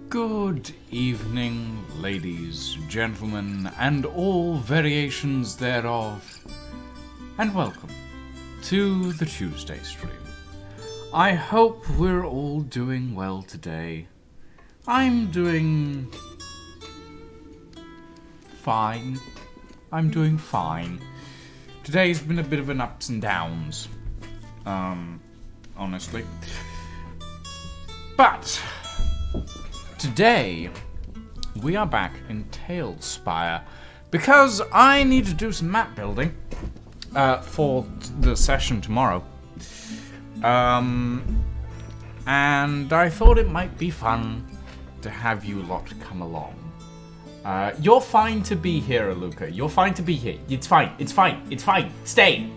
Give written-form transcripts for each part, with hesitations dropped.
Good evening, ladies, gentlemen, and all variations thereof, and welcome to the Tuesday stream. I hope we're all doing well today. I'm doing fine. Today's been a bit of an ups and downs, honestly. But today, we are back in TaleSpire because I need to do some map building for the session tomorrow. And I thought it might be fun to have you lot come along. You're fine to be here, Aluka. You're fine to be here. It's fine. Stay.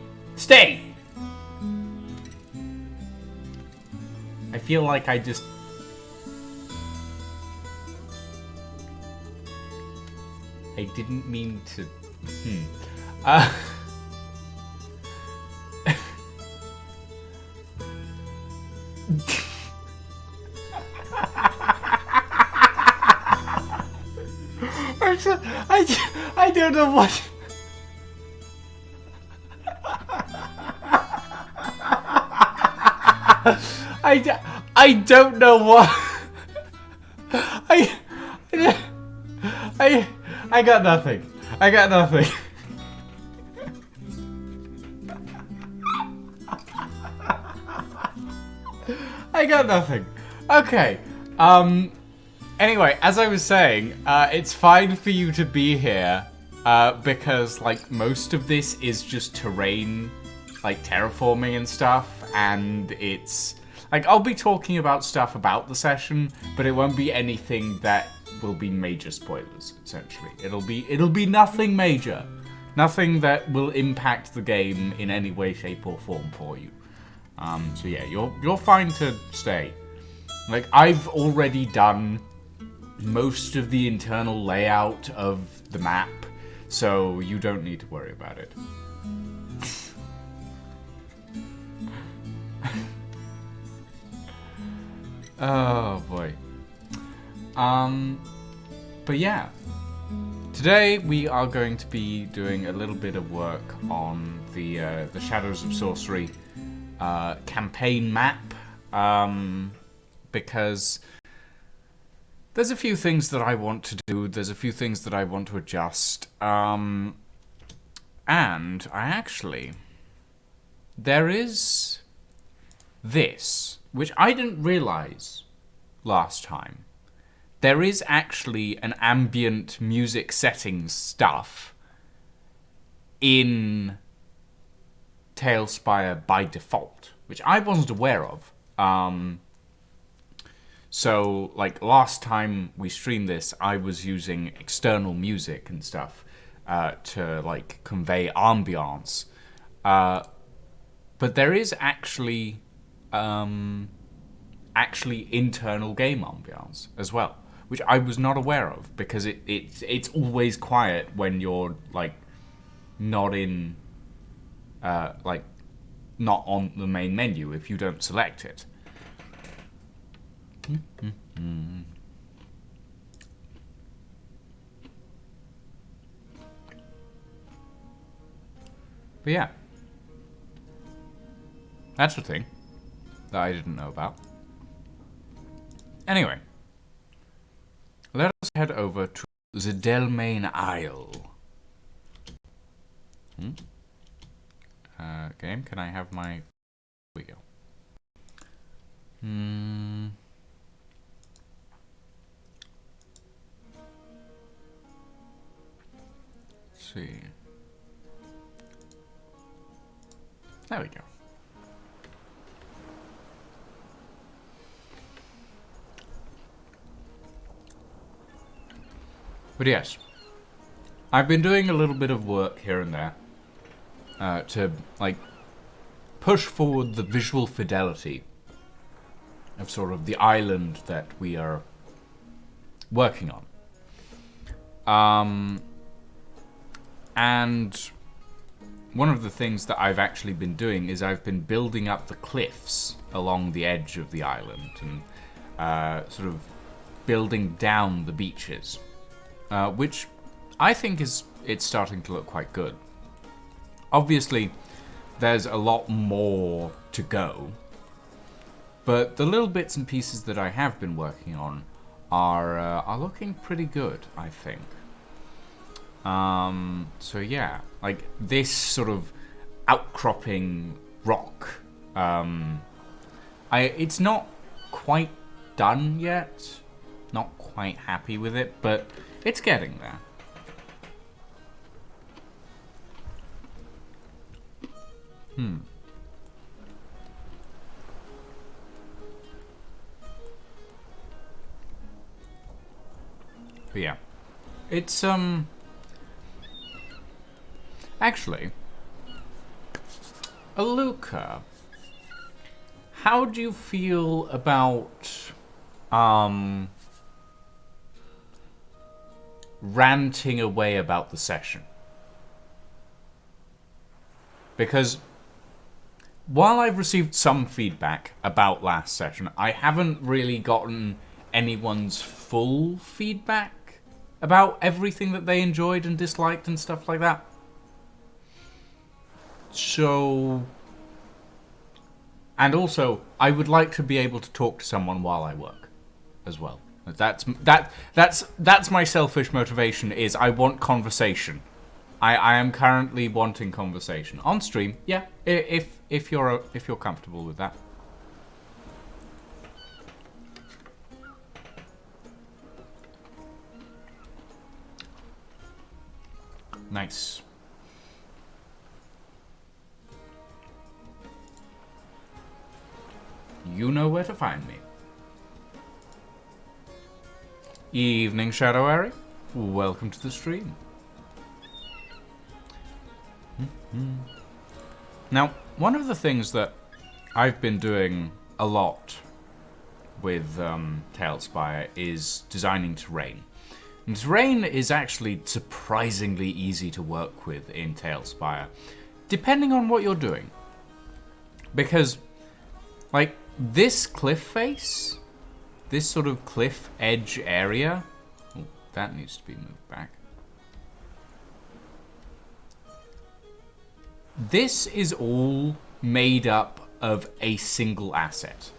I feel like I didn't mean to... I don't know what... I don't know what... I got nothing. I got nothing. Okay. Anyway, as I was saying, it's fine for you to be here. because like most of this is just terrain, like terraforming and stuff, and it's like I'll be talking about stuff about the session, but it won't be anything that will be major spoilers. Essentially, it'll be nothing major, nothing that will impact the game in any way, shape, or form for you. So yeah, you're fine to stay. Like I've already done most of the internal layout of the map, so you don't need to worry about it. Oh boy. But yeah. Today we are going to be doing a little bit of work on the Shadows of Sorcery campaign map, because there's a few things that I want to do, there's a few things that I want to adjust, and there is this, which I didn't realize last time. There is actually an ambient music settings stuff in TaleSpire by default, which I wasn't aware of. So, like, last time we streamed this, I was using external music and stuff to, like, convey ambiance. But there is actually internal game ambiance as well, which I was not aware of, because it's always quiet when you're, like, not in, like, not on the main menu if you don't select it. But yeah, that's the thing that I didn't know about. Anyway, let us head over to the Delmane Isle. Game, can I have my... Here we go. Let's see. There we go. But yes, I've been doing a little bit of work here and there to, like, push forward the visual fidelity of sort of the island that we are working on. And one of the things that I've actually been doing is I've been building up the cliffs along the edge of the island and sort of building down the beaches, which I think it's starting to look quite good. Obviously, there's a lot more to go, but the little bits and pieces that I have been working on are looking pretty good, I think. So yeah, like this sort of outcropping rock, it's not quite done yet, not quite happy with it, but it's getting there. But yeah, it's actually, Aluka, how do you feel about ranting away about the session? Because while I've received some feedback about last session, I haven't really gotten anyone's full feedback about everything that they enjoyed and disliked and stuff like that. So, and also, I would like to be able to talk to someone while I work, as well. That's my selfish motivation. Is I want conversation. I am currently wanting conversation on stream. Yeah, if you're comfortable with that. Nice. You know where to find me. Evening, Shadow Airy. Welcome to the stream. Now, one of the things that I've been doing a lot with TaleSpire is designing terrain. And terrain is actually surprisingly easy to work with in TaleSpire, depending on what you're doing. Because, like, this cliff face, this sort of cliff edge area, oh, that needs to be moved back. This is all made up of a single asset.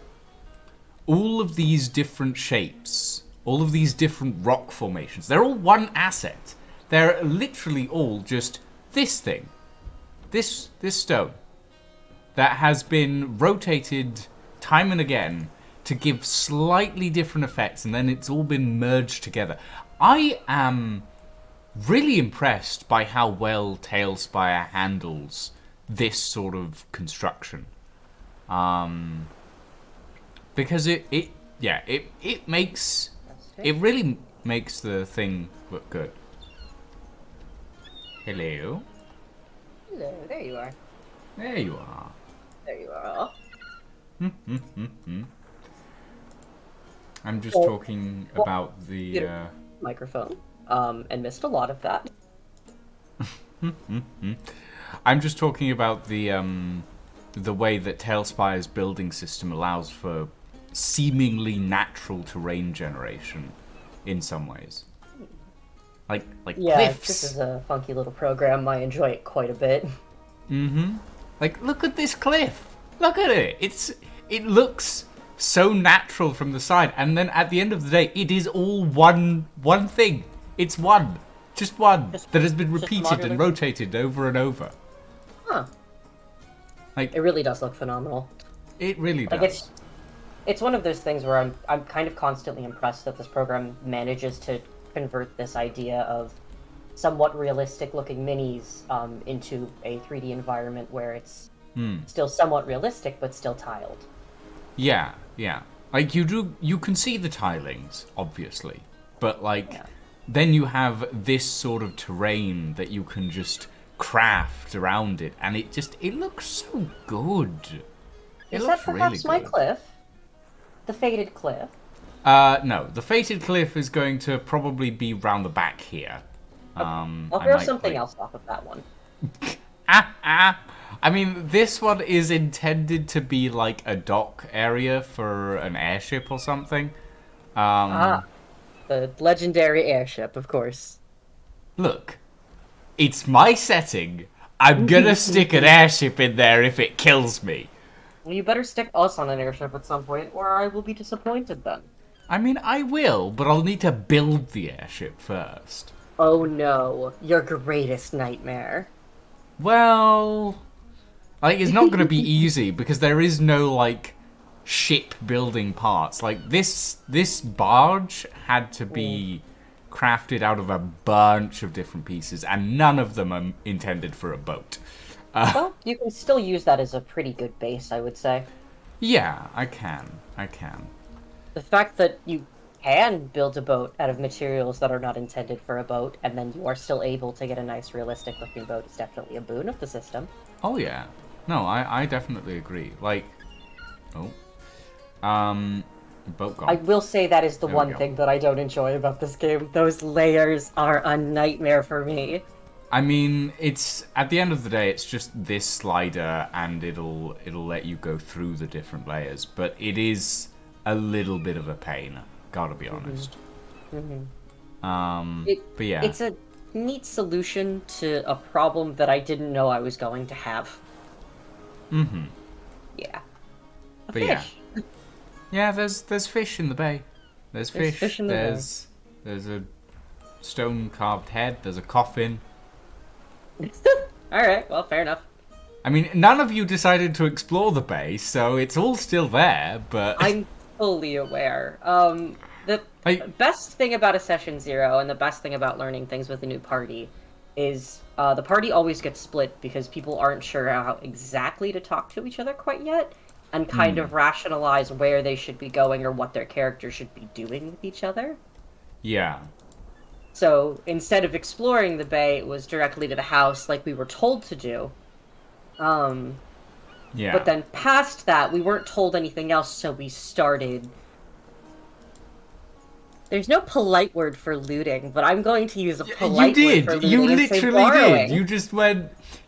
All of these different shapes, all of these different rock formations, they're all one asset. They're literally all just this thing. This stone that has been rotated time and again to give slightly different effects, and then it's all been merged together. I am really impressed by how well TaleSpire handles this sort of construction. Because it really makes the thing look good. Hello. Hello, there you are. There you are. There you are. I'm just talking about the microphone. And missed a lot of that. I'm just talking about the way that TaleSpire's building system allows for seemingly natural terrain generation in some ways. Like yeah, cliffs. This is a funky little program. I enjoy it quite a bit. Like, look at this cliff. Look at it. It looks so natural from the side, and then at the end of the day, it is all one thing. It's just one that has been repeated and rotated over and over. Huh. Like, it really does look phenomenal. It really does. Like it's one of those things where I'm kind of constantly impressed that this program manages to convert this idea of somewhat realistic looking minis into a 3D environment where it's still somewhat realistic but still tiled. Yeah. Like you can see the tilings, obviously, but like then you have this sort of terrain that you can just craft around it, and it looks so good. Is that perhaps my cliff? The fated cliff? No, the fated cliff is going to probably be round the back here. I'll throw something else off of that one. I mean, this one is intended to be like a dock area for an airship or something. The legendary airship, of course. Look, it's my setting. I'm gonna stick an airship in there if it kills me. Well, you better stick us on an airship at some point, or I will be disappointed then. I mean, I will, but I'll need to build the airship first. Oh no, your greatest nightmare. Well, like, it's not gonna be easy, because there is no, like, ship building parts. Like, this barge had to be crafted out of a bunch of different pieces, and none of them are intended for a boat. Well, you can still use that as a pretty good base, I would say. Yeah, I can. The fact that you can build a boat out of materials that are not intended for a boat, and then you are still able to get a nice, realistic-looking boat is definitely a boon of the system. Oh, yeah. No, I definitely agree. Like, boat gone. I will say that is the one thing that I don't enjoy about this game. Those layers are a nightmare for me. I mean, it's at the end of the day, it's just this slider, and it'll let you go through the different layers. But it is a little bit of a pain. Gotta be honest. But yeah, it's a neat solution to a problem that I didn't know I was going to have. Yeah. But fish. Yeah, there's fish in the bay. There's fish in the bay. There's a stone carved head. There's a coffin. Alright, well, fair enough. I mean, none of you decided to explore the bay, so it's all still there, but... I'm fully aware. The best thing about a Session 0, and the best thing about learning things with a new party, is the party always gets split because people aren't sure how exactly to talk to each other quite yet, and kind of rationalize where they should be going or what their character should be doing with each other. Yeah. So instead of exploring the bay, it was directly to the house like we were told to do. Yeah. But then past that, we weren't told anything else, so we started... There's no polite word for looting, but I'm going to use a polite word for looting. You and say literally borrowing. did.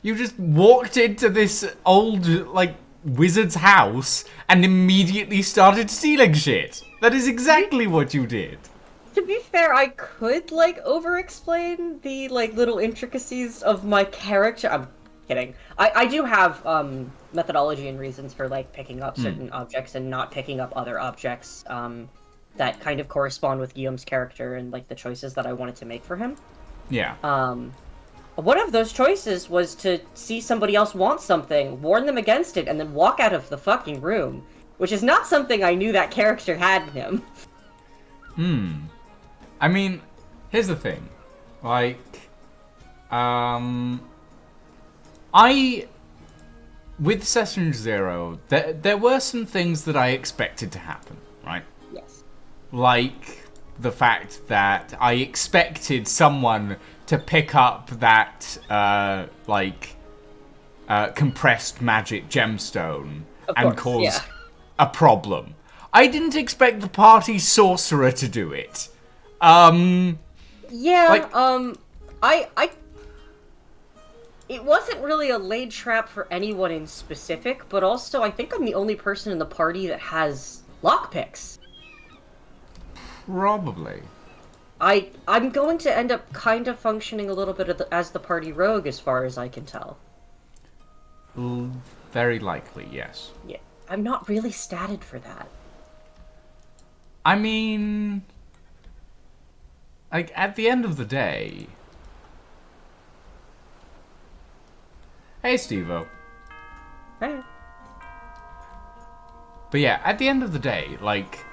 You just walked into this old, like, wizard's house and immediately started stealing shit. That is exactly what you did. To be fair, I could, like, over-explain the, like, little intricacies of my character. I'm kidding. I do have, methodology and reasons for, like, picking up certain objects and not picking up other objects, that kind of correspond with Guillaume's character and, like, the choices that I wanted to make for him. Yeah. One of those choices was to see somebody else want something, warn them against it, and then walk out of the fucking room. Which is not something I knew that character had in him. I mean, here's the thing. Like, with Session Zero, there were some things that I expected to happen, right? Yes. Like the fact that I expected someone to pick up that, compressed magic gemstone and cause a problem. I didn't expect the party sorcerer to do it. It wasn't really a laid trap for anyone in specific, but also I think I'm the only person in the party that has lockpicks. Probably. I'm going to end up kind of functioning a little bit as the party rogue, as far as I can tell. Very likely, yes. Yeah, I'm not really statted for that. I mean, like, at the end of the day... Hey, Steve-O. Hey. But yeah, at the end of the day, like,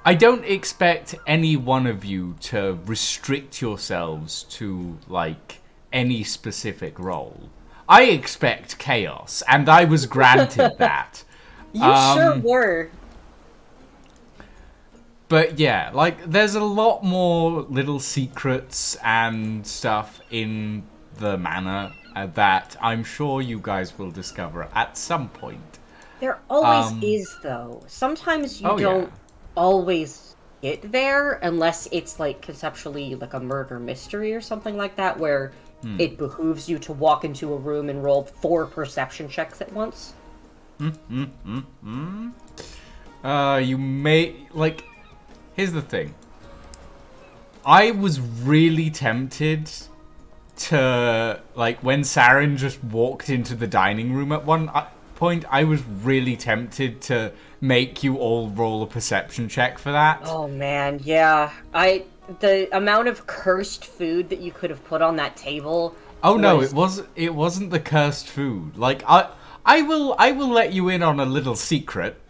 I don't expect any one of you to restrict yourselves to, like, any specific role. I expect chaos, and I was granted that. You sure were. But yeah, like, there's a lot more little secrets and stuff in the manor that I'm sure you guys will discover at some point. There always is, though. Sometimes you don't always get there unless it's, like, conceptually, like, a murder mystery or something like that, where it behooves you to walk into a room and roll 4 perception checks at once. You may, like... Here's the thing. I was really tempted to, like, when Saren just walked into the dining room at one point, I was really tempted to make you all roll a perception check for that. Oh man, yeah. The amount of cursed food that you could have put on that table. Oh no, it wasn't the cursed food. Like, I will let you in on a little secret.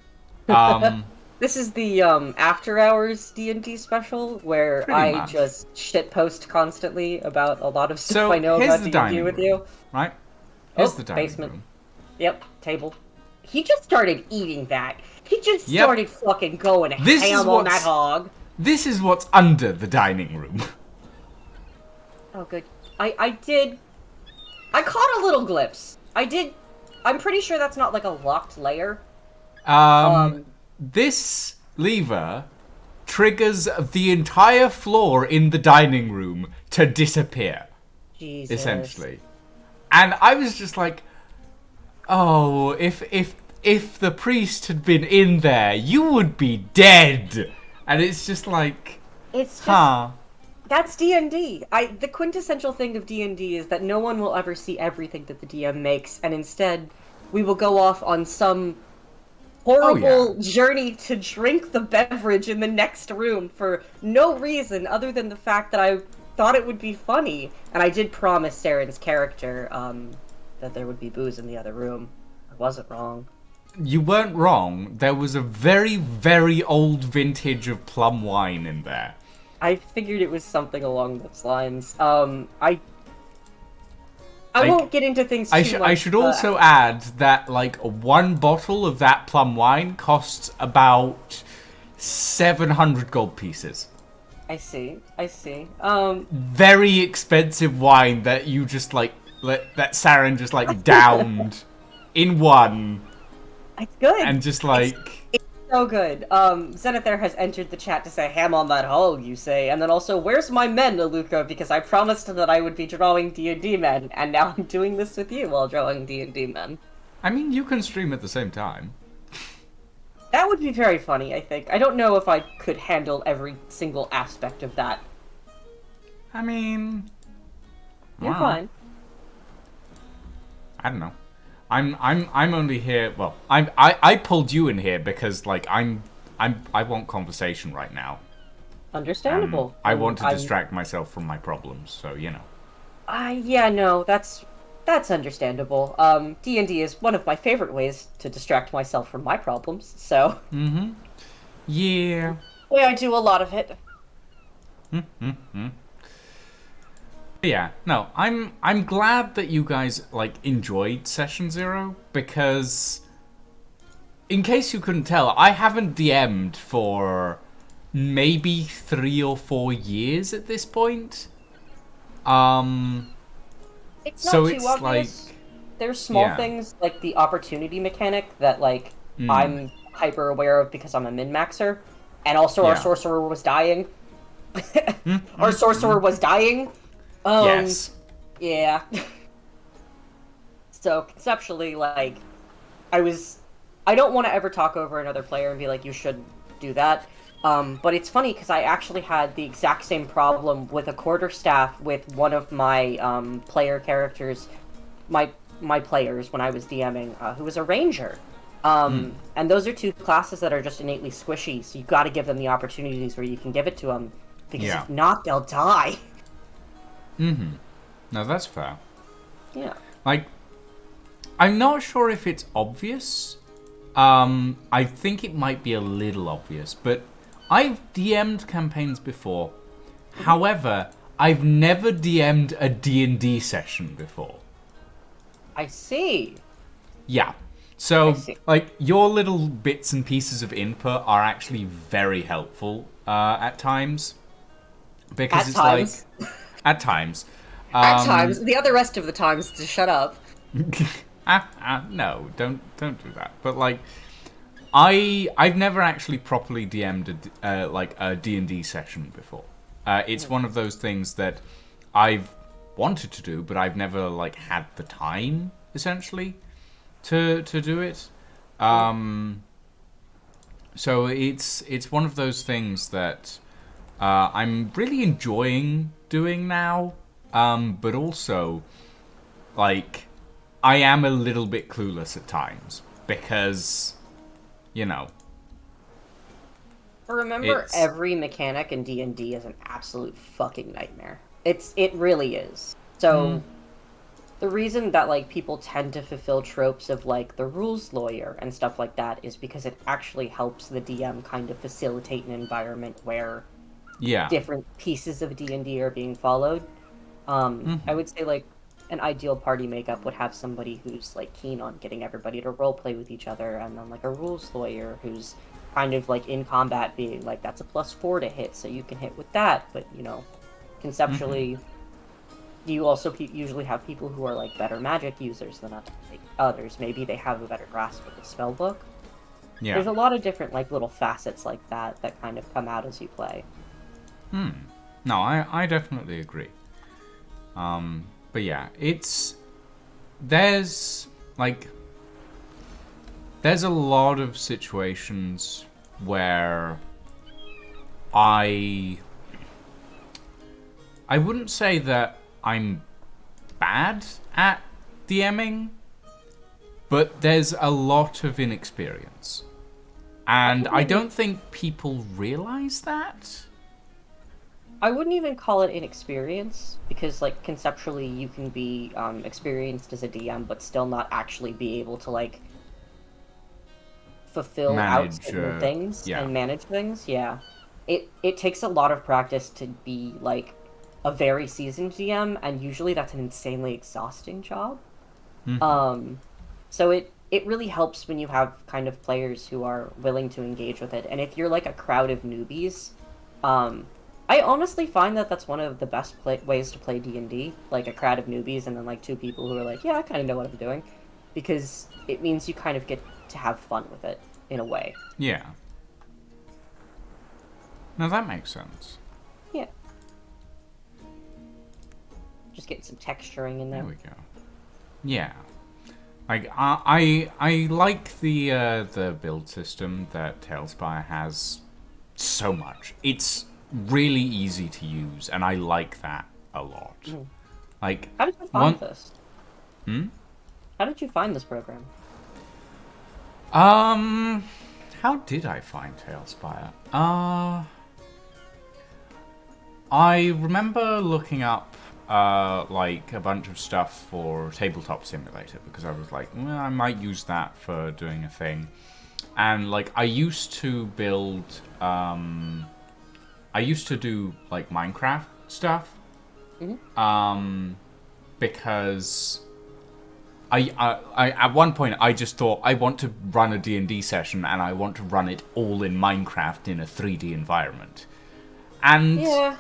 This is the after hours D&D special where I just shitpost constantly about a lot of stuff I know about D&D with you. Right? Here's the dining room. Yep, table. He just started eating that. He just started fucking going ham on that hog. This is what's under the dining room. Oh, good. I caught a little glimpse. I'm pretty sure that's not like a locked layer. This lever triggers the entire floor in the dining room to disappear. Jesus. Essentially. And I was just like, oh, if the priest had been in there, you would be dead. And it's just like, it's just, that's D&D. The quintessential thing of D&D is that no one will ever see everything that the DM makes, and instead we will go off on some horrible journey to drink the beverage in the next room for no reason other than the fact that I thought it would be funny. And I did promise Saren's character that there would be booze in the other room. I wasn't wrong. You weren't wrong. There was a very, very old vintage of plum wine in there. I figured it was something along those lines. I Like, won't get into things too much. I should also add that, like, one bottle of that plum wine costs about 700 gold pieces. I see. I see. Very expensive wine that you just, like, that Saren just, like, downed in one. It's good. And just, like... It's so good. Zenithare has entered the chat to say, ham on that hull, you say. And then also, where's my men, Aluka? Because I promised that I would be drawing D&D men, and now I'm doing this with you while drawing D&D men. I mean, you can stream at the same time. That would be very funny, I think. I don't know if I could handle every single aspect of that. I mean... You're fine. I don't know. I'm only here. Well, I pulled you in here because like I want conversation right now. Understandable. I want to distract myself from my problems, so you know. Yeah, no, that's understandable. D&D is one of my favorite ways to distract myself from my problems. So. Mm-hmm. Yeah. Way I do a lot of it. Yeah, no, I'm glad that you guys like enjoyed Session 0 because in case you couldn't tell, I haven't DM'd for maybe 3 or 4 years at this point. It's not so too it's obvious. like There's small things like the opportunity mechanic that like I'm hyper aware of because I'm a min-maxer, and also our sorcerer was dying. Our sorcerer was dying. Yes. Yeah. So conceptually, like, I don't want to ever talk over another player and be like, you shouldn't do that. But it's funny because I actually had the exact same problem with a quarterstaff with one of my player characters, my players when I was DMing, who was a ranger. And those are two classes that are just innately squishy, so you've got to give them the opportunities where you can give it to them, because if not, they'll die. No, that's fair. Yeah. Like, I'm not sure if it's obvious. I think it might be a little obvious, but I've DM'd campaigns before. However, I've never DM'd a D&D session before. I see. Yeah. So, like, your little bits and pieces of input are actually very helpful at times. Because it's like... At times. At times. The other rest of the times, to shut up. No, don't do that. But like, I've never actually properly DM'd a D&D session before. It's one of those things that I've wanted to do, but I've never like had the time essentially to do it. So it's one of those things that I'm really enjoying doing now, but also like I am a little bit clueless at times because, you know. Remember, every mechanic in D&D is an absolute fucking nightmare. It really is. So, the reason that, like, people tend to fulfill tropes of, like, the rules lawyer and stuff like that is because it actually helps the DM kind of facilitate an environment where different pieces of D&D are being followed. I would say, like, an ideal party makeup would have somebody who's, like, keen on getting everybody to roleplay with each other, and then, like, a rules lawyer who's kind of, like, in combat being, like, that's a +4 to hit, so you can hit with that, but, you know, conceptually, you also usually have people who are, like, better magic users than others. Maybe they have a better grasp of the spell book. Yeah. There's a lot of different, like, little facets like that that kind of come out as you play. No, I definitely agree. But yeah, there's a lot of situations where I wouldn't say that I'm bad at DMing, but there's a lot of inexperience. And I don't think people realize that. I wouldn't even call it inexperience, because, like, conceptually you can be experienced as a DM, but still not actually be able to, like, fulfill certain things and manage things. Yeah. It takes a lot of practice to be, like, a very seasoned DM, and usually that's an insanely exhausting job. Mhm. So it really helps when you have kind of players who are willing to engage with it. And if you're like a crowd of newbies, um, I honestly find that that's one of the best ways to play D&D, like a crowd of newbies and then like two people who are like, yeah, I kind of know what I'm doing, because it means you kind of get to have fun with it in a way. Yeah. No, that makes sense. Yeah. Just getting some texturing in There there. we go. Yeah. Like I like the build system that TaleSpire has so much. It's really easy to use, and I like that a lot. Mm. Like How did you find one. this? Hmm? How did you find this program? Um, how did I find TaleSpire? I remember looking up like a bunch of stuff for Tabletop Simulator because I was like, well, I might use that for doing a thing. And like I used to build I used to do like Minecraft stuff. Because I at one point I just thought I want to run a D&D session and I want to run it all in Minecraft in a 3D environment. And Yeah.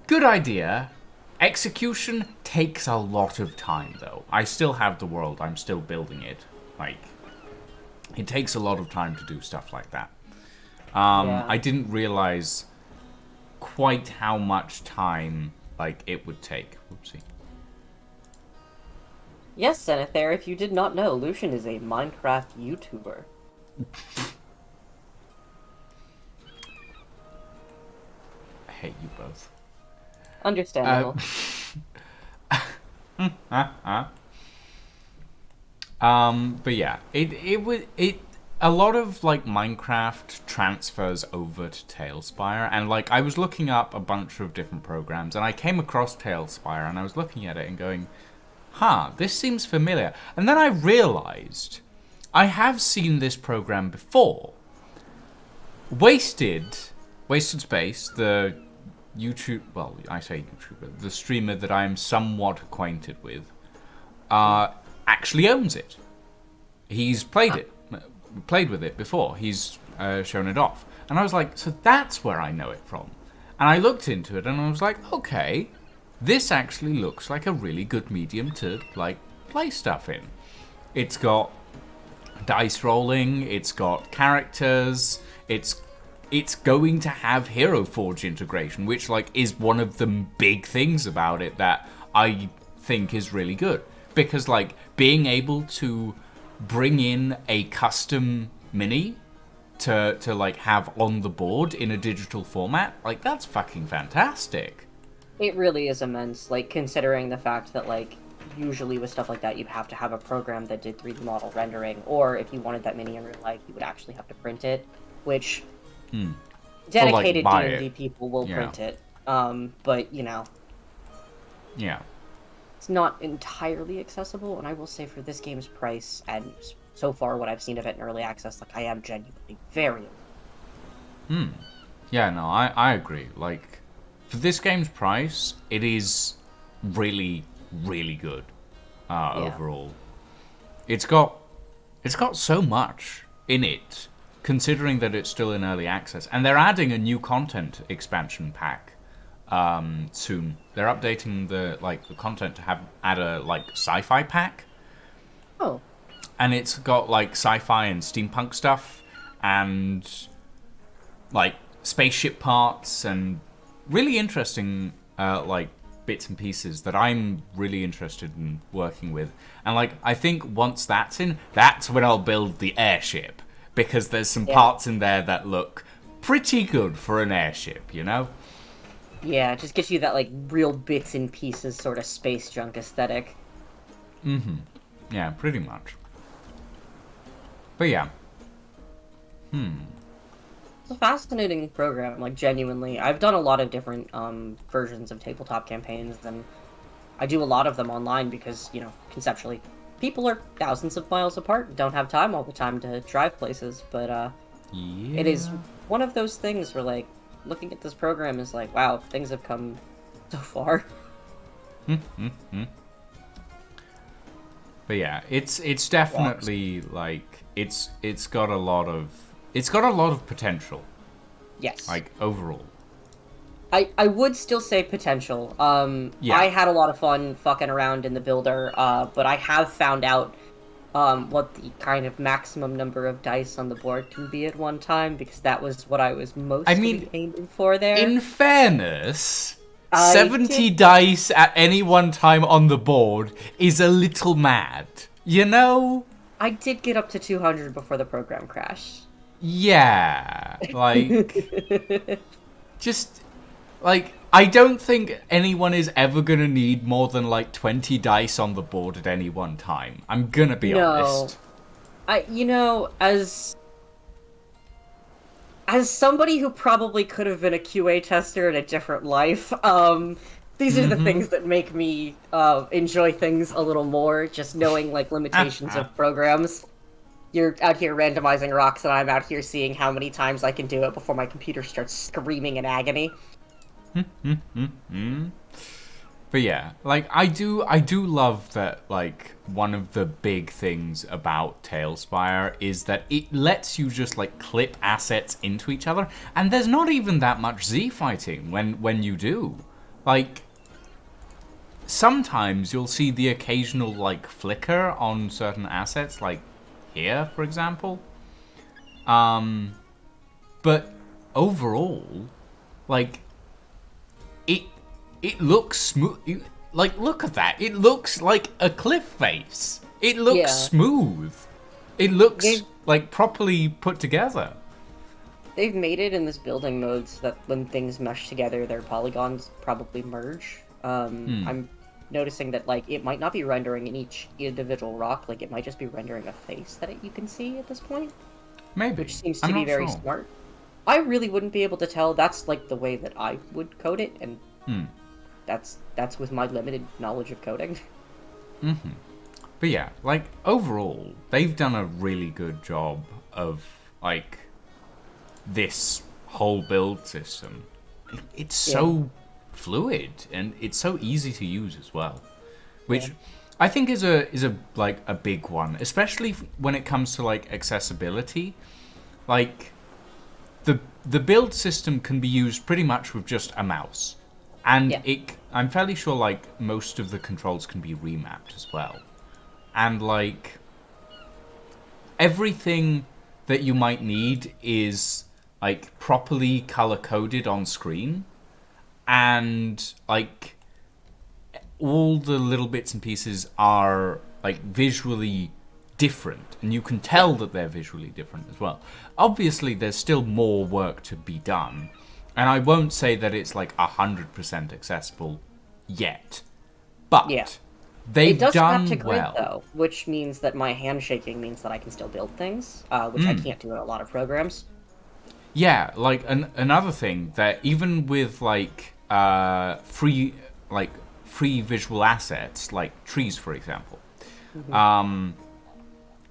good idea. Execution takes a lot of time, though. I still have the world. I'm still building it. Like, it takes a lot of time to do stuff like that. Yeah. I didn't realize quite how much time, like, it would take. Whoopsie. Yes, Zenithare, if you did not know, Lucian is a Minecraft YouTuber. I hate you both. Understandable. But yeah, it a lot of like Minecraft transfers over to TaleSpire, and like I was looking up a bunch of different programs, and I came across TaleSpire, and I was looking at it and going, "Huh, this seems familiar." And then I realized I have seen this program before. Wasted Space, the YouTube, well, I say YouTuber, the streamer that I am somewhat acquainted with, actually owns it. He's played with it before. He's shown it off. And I was like, so that's where I know it from. And I looked into it and I was like, okay, this actually looks like a really good medium to, like, play stuff in. It's got dice rolling, it's got characters, it's going to have Hero Forge integration, which like is one of the big things about it that I think is really good. Because like being able to bring in a custom mini to like have on the board in a digital format, like that's fucking fantastic. It really is immense, like, considering the fact that, like, usually with stuff like that, you'd have to have a program that did 3D model rendering, or if you wanted that mini in real life, you would actually have to print it, which dedicated buy D&D it. people will Yeah. print it. But, you know, Yeah. it's not entirely accessible, and I will say for this game's price, and so far what I've seen of it in early access, like, I am genuinely very... Yeah, no, I agree. Like, for this game's price, it is really, really good overall. It's got so much in it, considering that it's still in early access, and they're adding a new content expansion pack soon. They're updating the content to add a like sci-fi pack, Oh, and it's got like sci-fi and steampunk stuff, and like spaceship parts and really interesting like bits and pieces that I'm really interested in working with. And like I think once that's in, that's when I'll build the airship, because there's some parts in there that look pretty good for an airship, you know? yeah, it just gives you that, like, real bits and pieces sort of space junk aesthetic. Yeah, pretty much. But yeah. It's a fascinating program, like, genuinely. I've done a lot of different versions of tabletop campaigns, and I do a lot of them online because, you know, conceptually, people are thousands of miles apart and don't have time all the time to drive places, but Yeah. it is one of those things where, like, looking at this program is like, wow, things have come so far. But yeah, it's definitely like it's got a lot of potential. Yes. Like overall. I would still say potential. Yeah. I had a lot of fun fucking around in the builder, but I have found out what the kind of maximum number of dice on the board can be at one time, because that was what I was mostly aiming for there. In fairness, I 70 did... dice at any one time on the board is a little mad. You know? I did get up to 200 before the program crashed. Yeah. Like, just, like, I don't think anyone is ever gonna need more than, like, 20 dice on the board at any one time. I'm gonna be honest. As somebody who probably could have been a QA tester in a different life, these are the things that make me enjoy things a little more, just knowing, like, limitations of programs. You're out here randomizing rocks, and I'm out here seeing how many times I can do it before my computer starts screaming in agony. But yeah, like, I do love that, like, one of the big things about TaleSpire is that it lets you just, like, clip assets into each other, and there's not even that much Z-fighting when you do. Like, sometimes you'll see the occasional, like, flicker on certain assets, like here, for example. But overall, like, it looks smooth. Like, look at that. It looks like a cliff face. It looks smooth. It looks, like, properly put together. They've made it in this building mode so that when things mesh together, their polygons probably merge. I'm noticing that, like, it might not be rendering in each individual rock. Like, it might just be rendering a face that you can see at this point. Maybe. Which seems to be very smart. I really wouldn't be able to tell. That's, like, the way that I would code it, and that's with my limited knowledge of coding. But yeah, like, overall, they've done a really good job of, like, this whole build system. It's so fluid, and it's so easy to use as well, which I think is a like a big one, especially when it comes to, like, accessibility. Like, the build system can be used pretty much with just a mouse, and I'm fairly sure, like, most of the controls can be remapped as well, and, like, everything that you might need is, like, properly color coded on screen, and, like, all the little bits and pieces are, like, visually different, and you can tell that they're visually different as well. Obviously, there's still more work to be done, and I won't say that it's, like, 100% accessible yet, but they've done well. It does map to grid, though, which means that my handshaking means that I can still build things, which I can't do in a lot of programs. Yeah, like, another thing that even with, like, free visual assets, like trees, for example,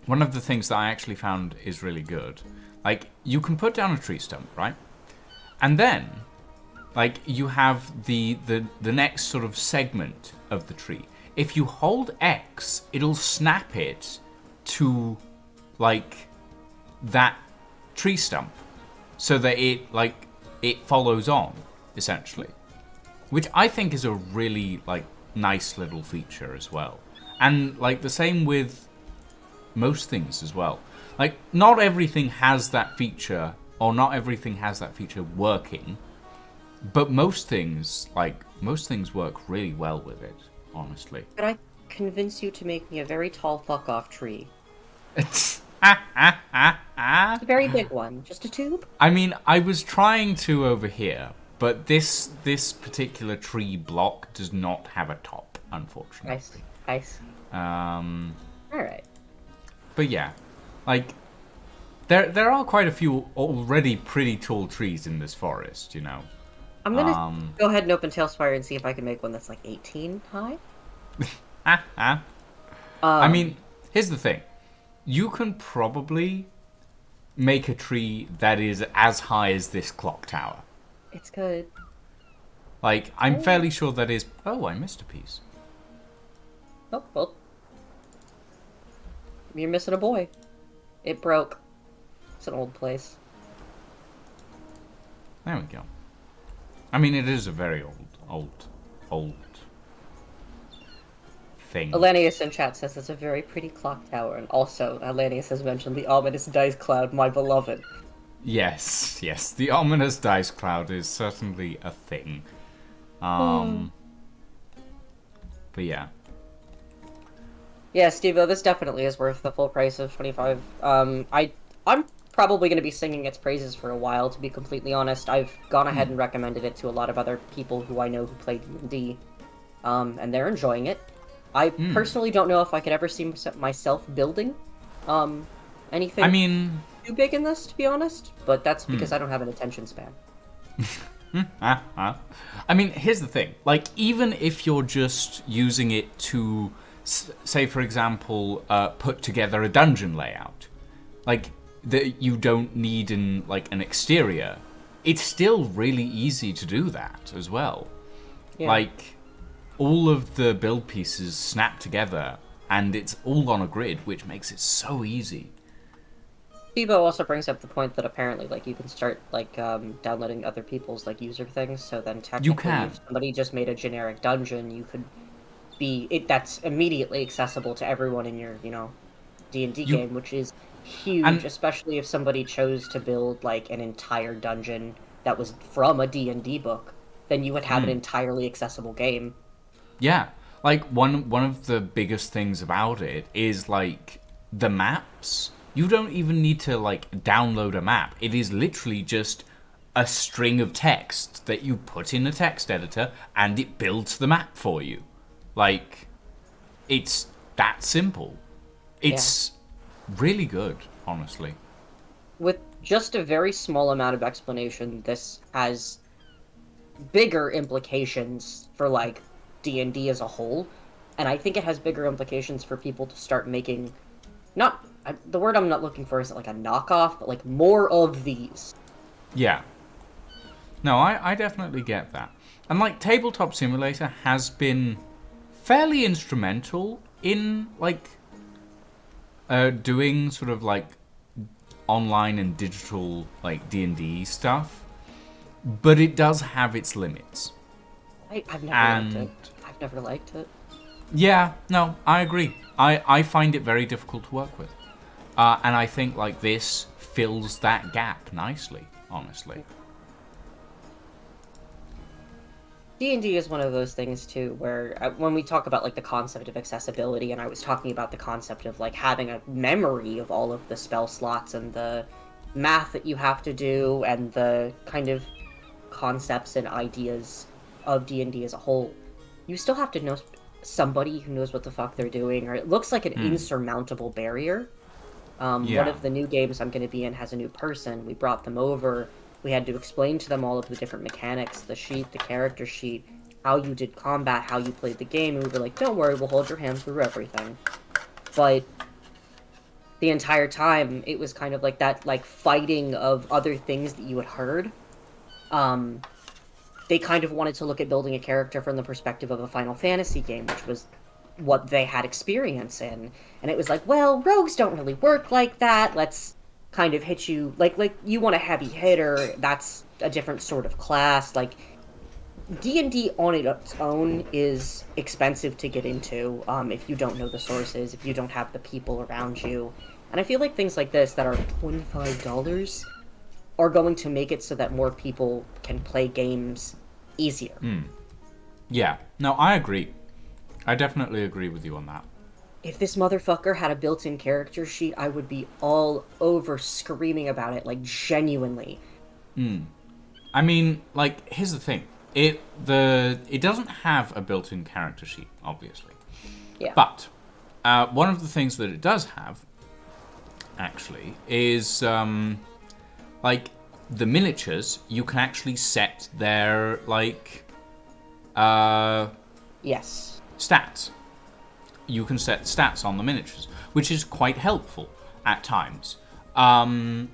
one of the things that I actually found is really good, like, you can put down a tree stump, right? And then, like, you have the next sort of segment of the tree. If you hold X, it'll snap it to, like, that tree stump, so that it follows on, essentially. Which I think is a really, like, nice little feature as well. And, like, the same with most things as well. Like, not everything has that feature, or not everything has that feature working, but most things work really well with it, honestly. Could I convince you to make me a very tall fuck-off tree? It's a very big one. Just a tube? I mean, I was trying to over here, but this particular tree block does not have a top, unfortunately. I see. Alright. But yeah, like, there are quite a few already pretty tall trees in this forest, you know. I'm gonna go ahead and open TaleSpire and see if I can make one that's, like, 18 high. I mean, here's the thing. You can probably make a tree that is as high as this clock tower. It's good. Like, I'm fairly sure that is... Oh, I missed a piece. Oh, well. You're missing a boy. It broke. It's an old place. There we go. I mean, it is a very old thing. Elanius in chat says it's a very pretty clock tower, and also Elanius has mentioned the ominous dice cloud, my beloved. Yes, the ominous dice cloud is certainly a thing. But yeah. Yeah, Steve-O, this definitely is worth the full price of $25. I'm probably going to be singing its praises for a while, to be completely honest. I've gone ahead and recommended it to a lot of other people who I know who play D&D, and they're enjoying it. I personally don't know if I could ever see myself building anything too big in this, to be honest, but that's because I don't have an attention span. I mean, here's the thing. Like, even if you're just using it to, say, for example, put together a dungeon layout, like, that you don't need an exterior, it's still really easy to do that as well. Yeah. Like, all of the build pieces snap together, and it's all on a grid, which makes it so easy. Steve-O also brings up the point that apparently, like, you can start, like, downloading other people's, like, user things, so then technically if somebody just made a generic dungeon, you could that's immediately accessible to everyone in your, D&D game, which is huge, especially if somebody chose to build, like, an entire dungeon that was from a D&D book, then you would have an entirely accessible game. Yeah, like, one of the biggest things about it is, like, the maps. You don't even need to, like, download a map. It is literally just a string of text that you put in a text editor, and it builds the map for you. Like, it's that simple. It's really good, honestly. With just a very small amount of explanation, this has bigger implications for, like, D&D as a whole, and I think it has bigger implications for people to start making, the word I'm not looking for isn't, like, a knockoff, but, like, more of these. Yeah. No, I definitely get that. And, like, Tabletop Simulator has been fairly instrumental in, like, doing sort of, like, online and digital, like, D&D stuff. But it does have its limits. I've never liked it. Yeah, no, I agree. I find it very difficult to work with. And I think, like, this fills that gap nicely, honestly. D&D is one of those things, too, where when we talk about, like, the concept of accessibility, and I was talking about the concept of, like, having a memory of all of the spell slots and the math that you have to do and the kind of concepts and ideas of D&D as a whole, you still have to know somebody who knows what the fuck they're doing, or it looks like an insurmountable barrier. One of the new games I'm going to be in has a new person. We brought them over. We had to explain to them all of the different mechanics, the sheet, the character sheet, how you did combat, how you played the game, and we were like, don't worry, we'll hold your hand through everything. But the entire time, it was kind of like that, like, fighting of other things that you had heard. They kind of wanted to look at building a character from the perspective of a Final Fantasy game, which was what they had experience in. And it was like, well, rogues don't really work like that. Let's kind of hit you, like you want a heavy hitter, that's a different sort of class. Like, D&D on its own is expensive to get into, if you don't know the sources, if you don't have the people around you. And I feel like things like this that are $25 are going to make it so that more people can play games easier. Yeah, no, I agree. I definitely agree with you on that. If this motherfucker had a built-in character sheet, I would be all over screaming about it, like, genuinely. I mean, like, here's the thing. It doesn't have a built-in character sheet, obviously. Yeah. But one of the things that it does have, actually, is, like, the miniatures, you can actually set their, like, yes, stats. You can set stats on the miniatures, which is quite helpful at times. And,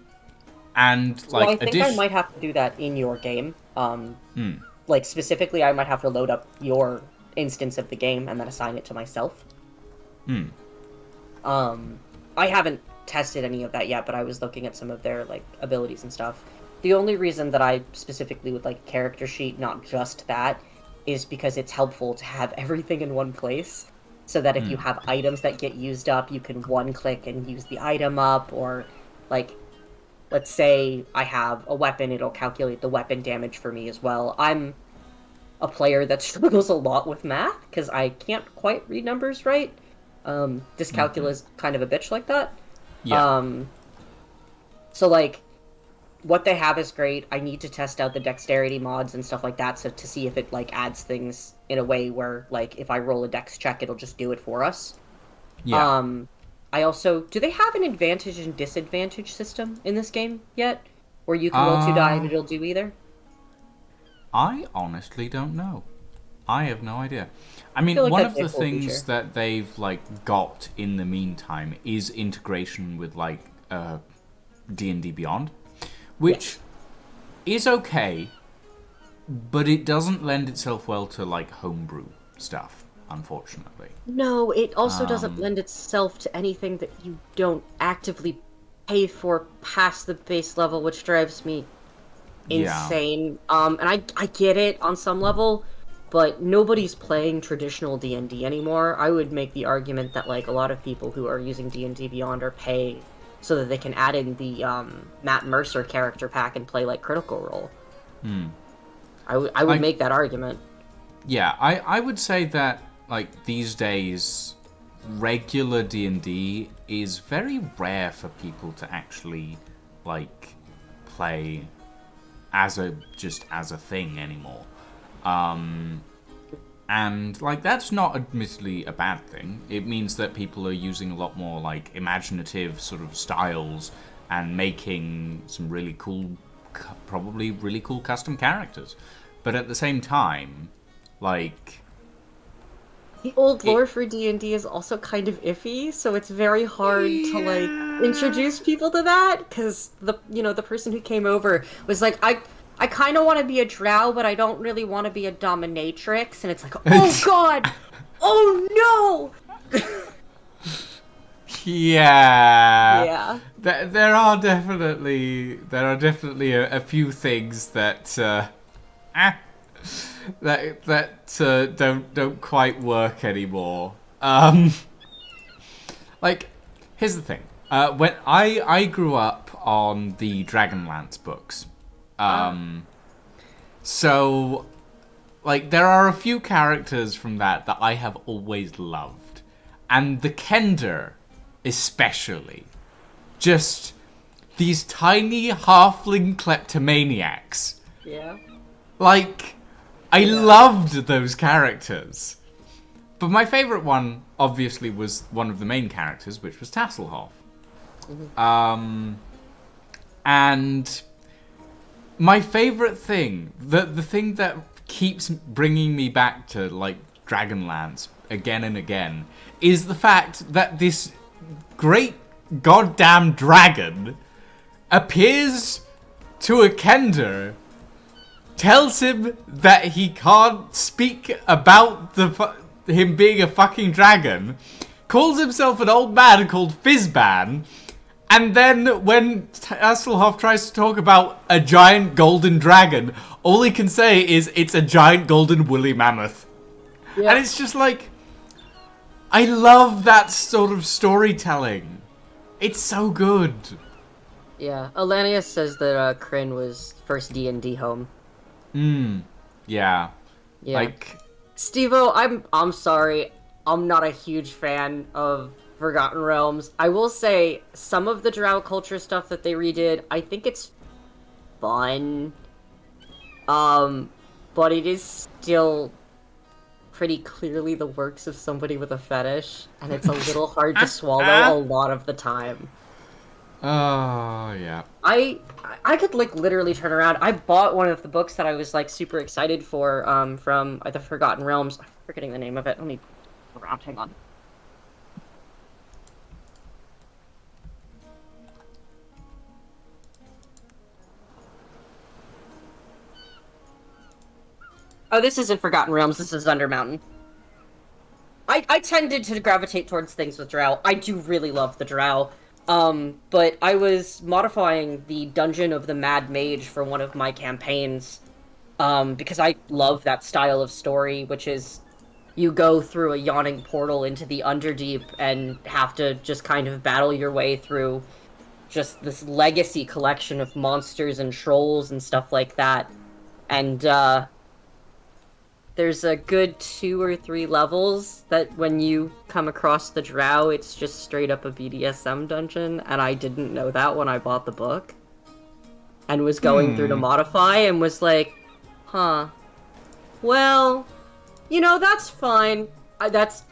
like, well, I think I might have to do that in your game. like, specifically, I might have to load up your instance of the game and then assign it to myself. Hmm. I haven't tested any of that yet, but I was looking at some of their, like, abilities and stuff. The only reason that I specifically would like character sheet, not just that, is because it's helpful to have everything in one place. So that if you have items that get used up, you can one-click and use the item up, or, like, let's say I have a weapon, it'll calculate the weapon damage for me as well. I'm a player that struggles a lot with math, because I can't quite read numbers right. Dyscalculia is kind of a bitch like that. Yeah. So, like, what they have is great. I need to test out the dexterity mods and stuff like that, so to see if it, like, adds things in a way where, like, if I roll a dex check, it'll just do it for us. Yeah. I also... Do they have an advantage and disadvantage system in this game yet? Where you can roll 2 die and it'll do either? I honestly don't know. I have no idea. I mean, feel like one that'd of be a the cool things feature. that they've, like, got in the meantime is integration with, like, D&D Beyond, which is okay, but it doesn't lend itself well to, like, homebrew stuff, unfortunately. No, it also doesn't lend itself to anything that you don't actively pay for past the base level, which drives me Yeah. insane. And I get it on some level, but nobody's playing traditional D&D anymore. I would make the argument that, like, a lot of people who are using D&D Beyond are paying so that they can add in the Matt Mercer character pack and play, like, Critical Role. I would make that argument. Yeah, I would say that, like, these days, regular D&D is very rare for people to actually, like, play as a thing anymore. And, like, that's not admittedly a bad thing. It means that people are using a lot more, like, imaginative sort of styles and making some really cool, probably really cool custom characters. But at the same time, like... The old It, lore for D&D is also kind of iffy, so it's very hard to, like, yeah. introduce people to that, because the person who came over was like, I kind of want to be a drow, but I don't really want to be a dominatrix, and it's like, oh god! Oh no! Yeah. Yeah. There are definitely a few things that don't quite work anymore. Like, here's the thing. When I grew up on the Dragonlance books, so, like, there are a few characters from that I have always loved, and the Kender, especially, just these tiny halfling kleptomaniacs. Yeah. Like, I loved those characters. But my favorite one, obviously, was one of the main characters, which was Tasselhoff. And my favorite thing, the thing that keeps bringing me back to, like, Dragonlance again and again, is the fact that this great goddamn dragon appears to a Kender, tells him that he can't speak about him being a fucking dragon, calls himself an old man called Fizzban, and then when Hasselhoff tries to talk about a giant golden dragon, all he can say is it's a giant golden woolly mammoth. Yeah. And it's just like, I love that sort of storytelling. It's so good. Yeah. Alanius says that Kryn was first D&D home. Yeah. Yeah. Like, Steve-O, I'm sorry. I'm not a huge fan of Forgotten Realms. I will say some of the Drow culture stuff that they redid, I think it's fun. But it is still pretty clearly the works of somebody with a fetish, and it's a little hard to swallow a lot of the time. oh, yeah. I could, like, literally turn around. I bought one of the books that I was, like, super excited for, from the Forgotten Realms. I'm forgetting the name of it. Let me around. Hang on. Oh, this isn't Forgotten Realms, this is Under Mountain. I tended to gravitate towards things with Drow. I do really love the Drow. But I was modifying the Dungeon of the Mad Mage for one of my campaigns, because I love that style of story, which is you go through a yawning portal into the Underdeep and have to just kind of battle your way through just this legacy collection of monsters and trolls and stuff like that. And, there's a good 2 or 3 levels that when you come across the Drow, it's just straight up a BDSM dungeon, and I didn't know that when I bought the book. And was going through to modify and was like, huh. Well, you know, that's fine. That's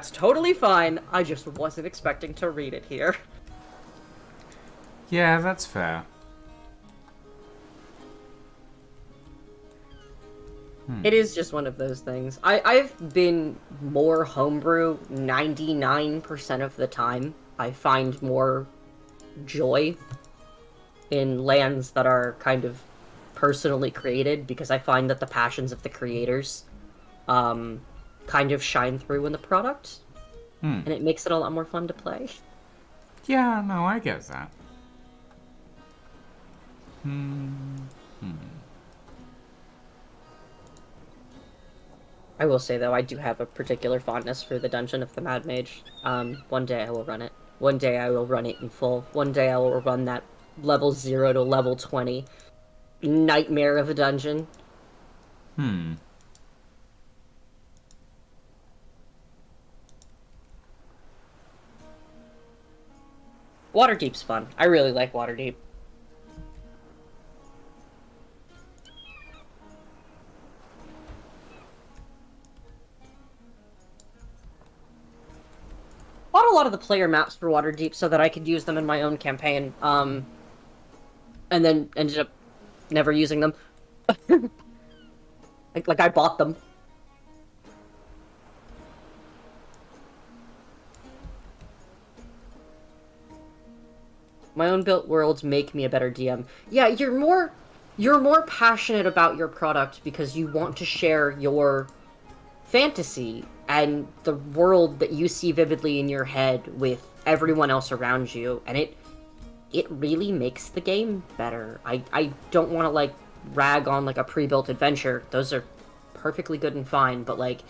totally fine. I just wasn't expecting to read it here. Yeah, that's fair. It is just one of those things. I've been more homebrew 99% of the time. I find more joy in lands that are kind of personally created, because I find that the passions of the creators kind of shine through in the product. And it makes it a lot more fun to play. Yeah, no, I get that. I will say, though, I do have a particular fondness for the Dungeon of the Mad Mage. One day I will run it. One day I will run it in full. One day I will run that level 0 to level 20 nightmare of a dungeon. Waterdeep's fun. I really like Waterdeep. Bought a lot of the player maps for Waterdeep so that I could use them in my own campaign, and then ended up never using them. like I bought them. My own built worlds make me a better DM. Yeah, you're more passionate about your product because you want to share your fantasy and the world that you see vividly in your head with everyone else around you, and it really makes the game better. I don't want to, like, rag on, like, a pre-built adventure. Those are perfectly good and fine, but, like,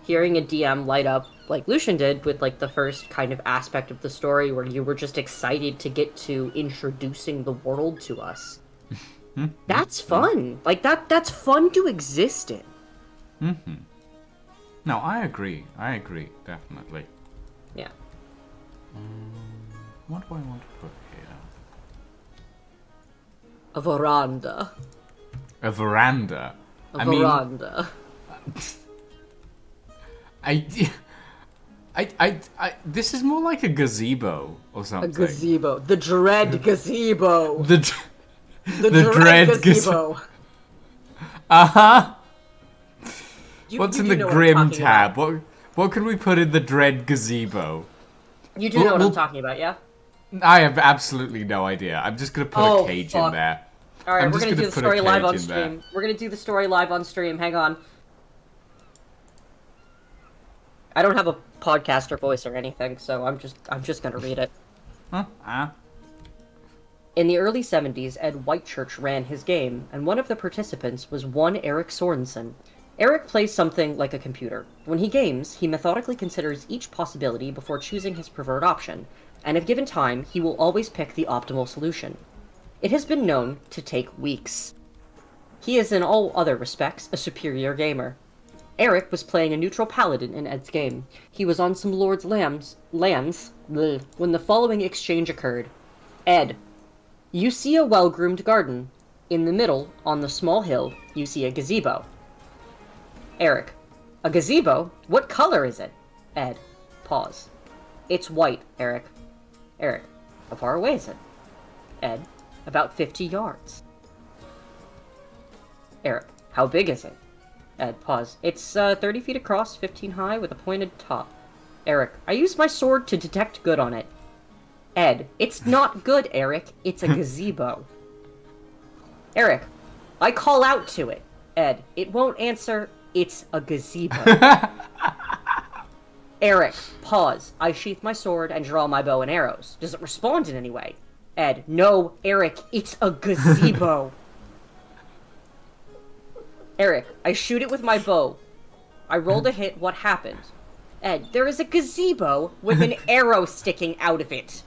hearing a DM light up, like Lucian did, with, like, the first kind of aspect of the story where you were just excited to get to introducing the world to us. That's fun. Like, that's fun to exist in. No, I agree, definitely. Yeah. What do I want to put here? A veranda. A veranda? A veranda. This is more like a gazebo or something. A gazebo. The dread gazebo. The dread gazebo. Uh-huh. What's in the Grim tab? What can we put in the Dread Gazebo? You do know what I'm talking about, yeah? I have absolutely no idea. I'm just gonna put a cage in there. Alright, we're gonna do the story live on stream. We're gonna do the story live on stream. Hang on. I don't have a podcaster voice or anything, so I'm just gonna read it. In the early 70s, Ed Whitechurch ran his game, and one of the participants was one Eric Sorensen. Eric plays something like a computer. When he games, he methodically considers each possibility before choosing his preferred option, and if given time, he will always pick the optimal solution. It has been known to take weeks. He is in all other respects a superior gamer. Eric was playing a neutral paladin in Ed's game. He was on some Lord's lands when the following exchange occurred. Ed, you see a well-groomed garden. In the middle, on the small hill, you see a gazebo. Eric, a gazebo? What color is it? Ed, pause. It's white, Eric. Eric, how far away is it? Ed, about 50 yards. Eric, how big is it? Ed, pause. It's 30 feet across, 15 high, with a pointed top. Eric, I used my sword to detect good on it. Ed, it's not good, Eric. It's a gazebo. Eric, I call out to it. Ed, it won't answer. It's a gazebo. Eric, pause. I sheath my sword and draw my bow and arrows. Does it respond in any way? Ed, no, Eric, it's a gazebo. Eric, I shoot it with my bow. I rolled a hit, what happened? Ed, there is a gazebo with an arrow sticking out of it.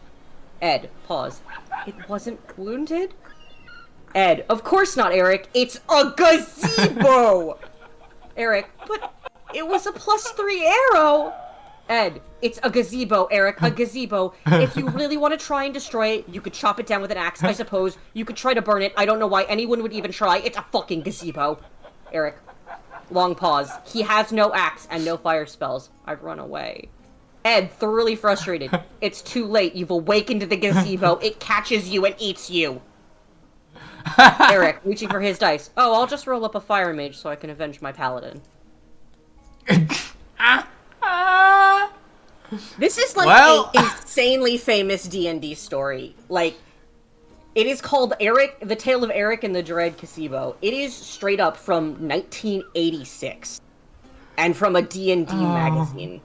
Ed, pause. It wasn't wounded? Ed, of course not, Eric. It's a gazebo! Eric, but it was a +3 arrow! Ed, it's a gazebo, Eric, a gazebo. If you really want to try and destroy it, you could chop it down with an axe, I suppose. You could try to burn it. I don't know why anyone would even try. It's a fucking gazebo. Eric, long pause. He has no axe and no fire spells. I've run away. Ed, thoroughly frustrated. It's too late. You've awakened the gazebo. It catches you and eats you. Eric, reaching for his dice. Oh, I'll just roll up a fire mage so I can avenge my paladin. This is like an insanely famous D&D story. Like, it is called Eric, The Tale of Eric and the Dread Gazebo. It is straight up from 1986. And from a D&D magazine.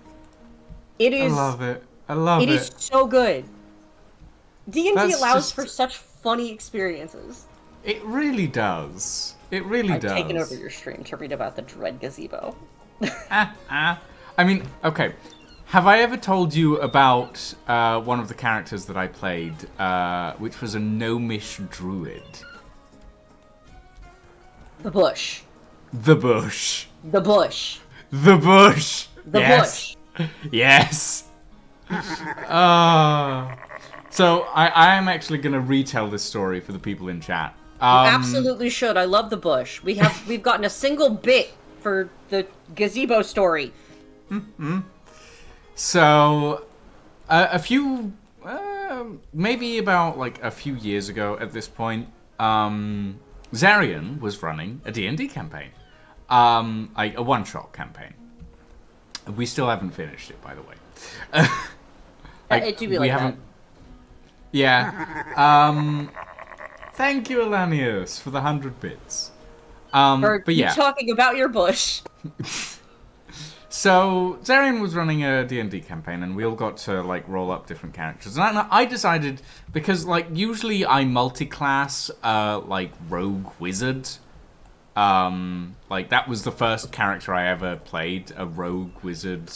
It is... I love it. I love it. It is so good. D&D allows for such funny experiences. It really does. It really does. I've taken over your stream to read about the Dread Gazebo. I mean, okay. Have I ever told you about one of the characters that I played, which was a gnomish druid? The bush. The bush. The bush. The bush. The yes. bush. Yes. So I am actually going to retell this story for the people in chat. You absolutely should. I love the bush. We've gotten a single bit for the gazebo story. Mm-hmm. So, maybe about like a few years ago at this point, Zarian was running a D&D campaign, a one-shot campaign. We still haven't finished it, by the way. It do be like that. Yeah. Thank you, Elanius, for the 100 bits. For but yeah. you talking about your bush. So, Zarian was running a D&D campaign, and we all got to, like, roll up different characters. And I decided, because, like, usually I multi-class, like, rogue wizard. Like, that was the first character I ever played, a rogue wizard,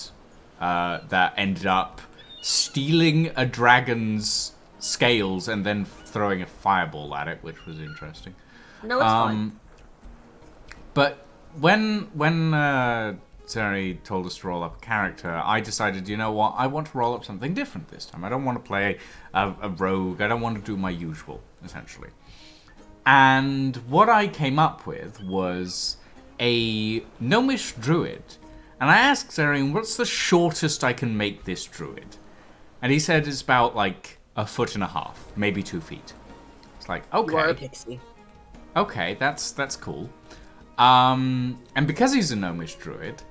that ended up stealing a dragon's scales and then throwing a fireball at it, which was interesting. No, it's fine. But when Zari told us to roll up a character, I decided, you know what, I want to roll up something different this time. I don't want to play a rogue. I don't want to do my usual, essentially. And what I came up with was a gnomish druid. And I asked Zarian, what's the shortest I can make this druid? And he said it's about, like, 1.5 feet, maybe 2 feet. It's like, okay. You are a pixie. Okay, that's cool. And because he's a gnomish druid,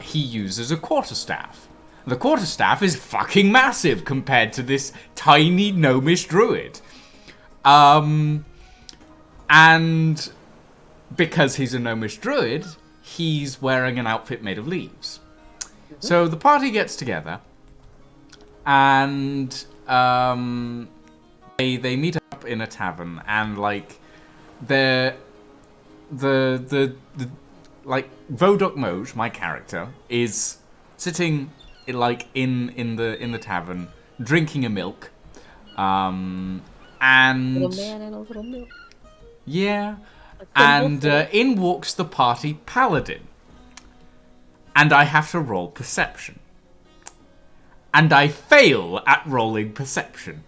he uses a quarterstaff. The quarterstaff is fucking massive compared to this tiny gnomish druid. And because he's a gnomish druid, he's wearing an outfit made of leaves. Mm-hmm. So the party gets together, and they meet up in a tavern, and like the like Vodok Moj, my character, is sitting in the tavern drinking a milk, and Little man and a little milk. Yeah, and in walks the party paladin, and I have to roll perception, and I fail at rolling perception.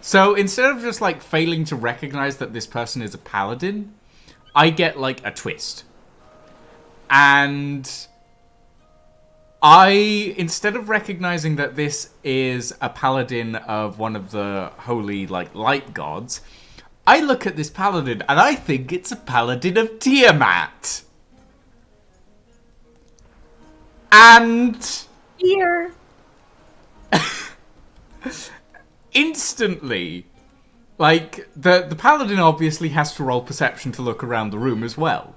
So instead of just like failing to recognize that this person is a paladin, I get like a twist. And instead of recognizing that this is a paladin of one of the holy like light gods, I look at this paladin and I think it's a paladin of Tiamat. And here, instantly, like, the paladin obviously has to roll perception to look around the room as well.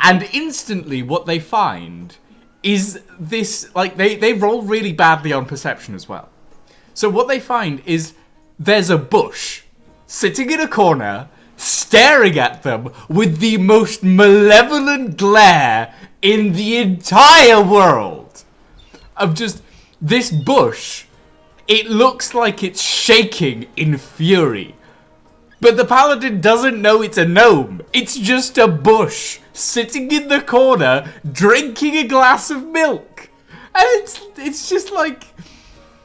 And instantly what they find is this, like, they roll really badly on perception as well. So what they find is there's a bush sitting in a corner, staring at them with the most malevolent glare in the entire world. Of just, this bush, it looks like it's shaking in fury. But the paladin doesn't know it's a gnome. It's just a bush sitting in the corner, drinking a glass of milk. And it's just like...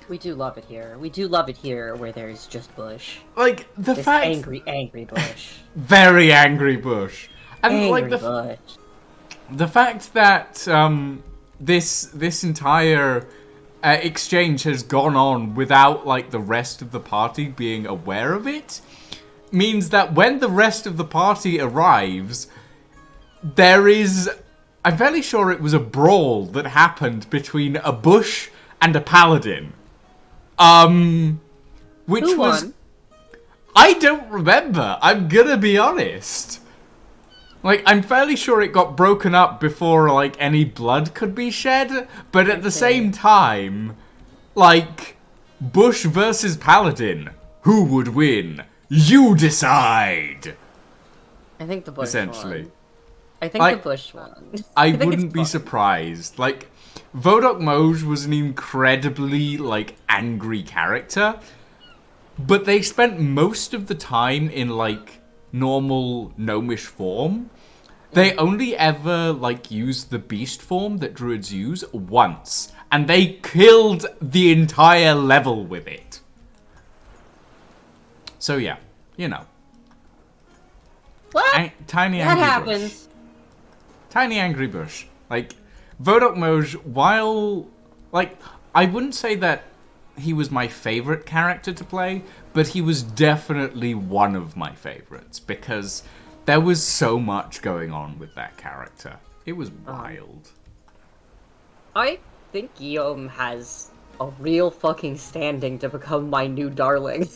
We do love it here. We do love it here where there's just bush. Like, the This fact... angry bush. Very angry bush. And Angry like bush. the fact that this entire exchange has gone on without like the rest of the party being aware of it means that when the rest of the party arrives, there is... I'm fairly sure it was a brawl that happened between a bush and a paladin. Which Who was... won? I don't remember. I'm gonna be honest. Like, I'm fairly sure it got broken up before, like, any blood could be shed. But at the same time, like, Bush versus Paladin. Who would win? You decide! I think the bush Essentially. won. I think Like, the bush won. I think wouldn't it's be fun. surprised. Like, Vodok Moj was an incredibly, like, angry character. But they spent most of the time in, like, normal gnomish form. They only ever, like, used the beast form that druids use once. And they killed the entire level with it. So, yeah. You know. What? Tiny That angry happens. bush. Tiny angry bush. Like, Vodok Moj, while... Like, I wouldn't say that he was my favorite character to play, but he was definitely one of my favorites, because there was so much going on with that character. It was wild. I think Guillaume has a real fucking standing to become my new darling.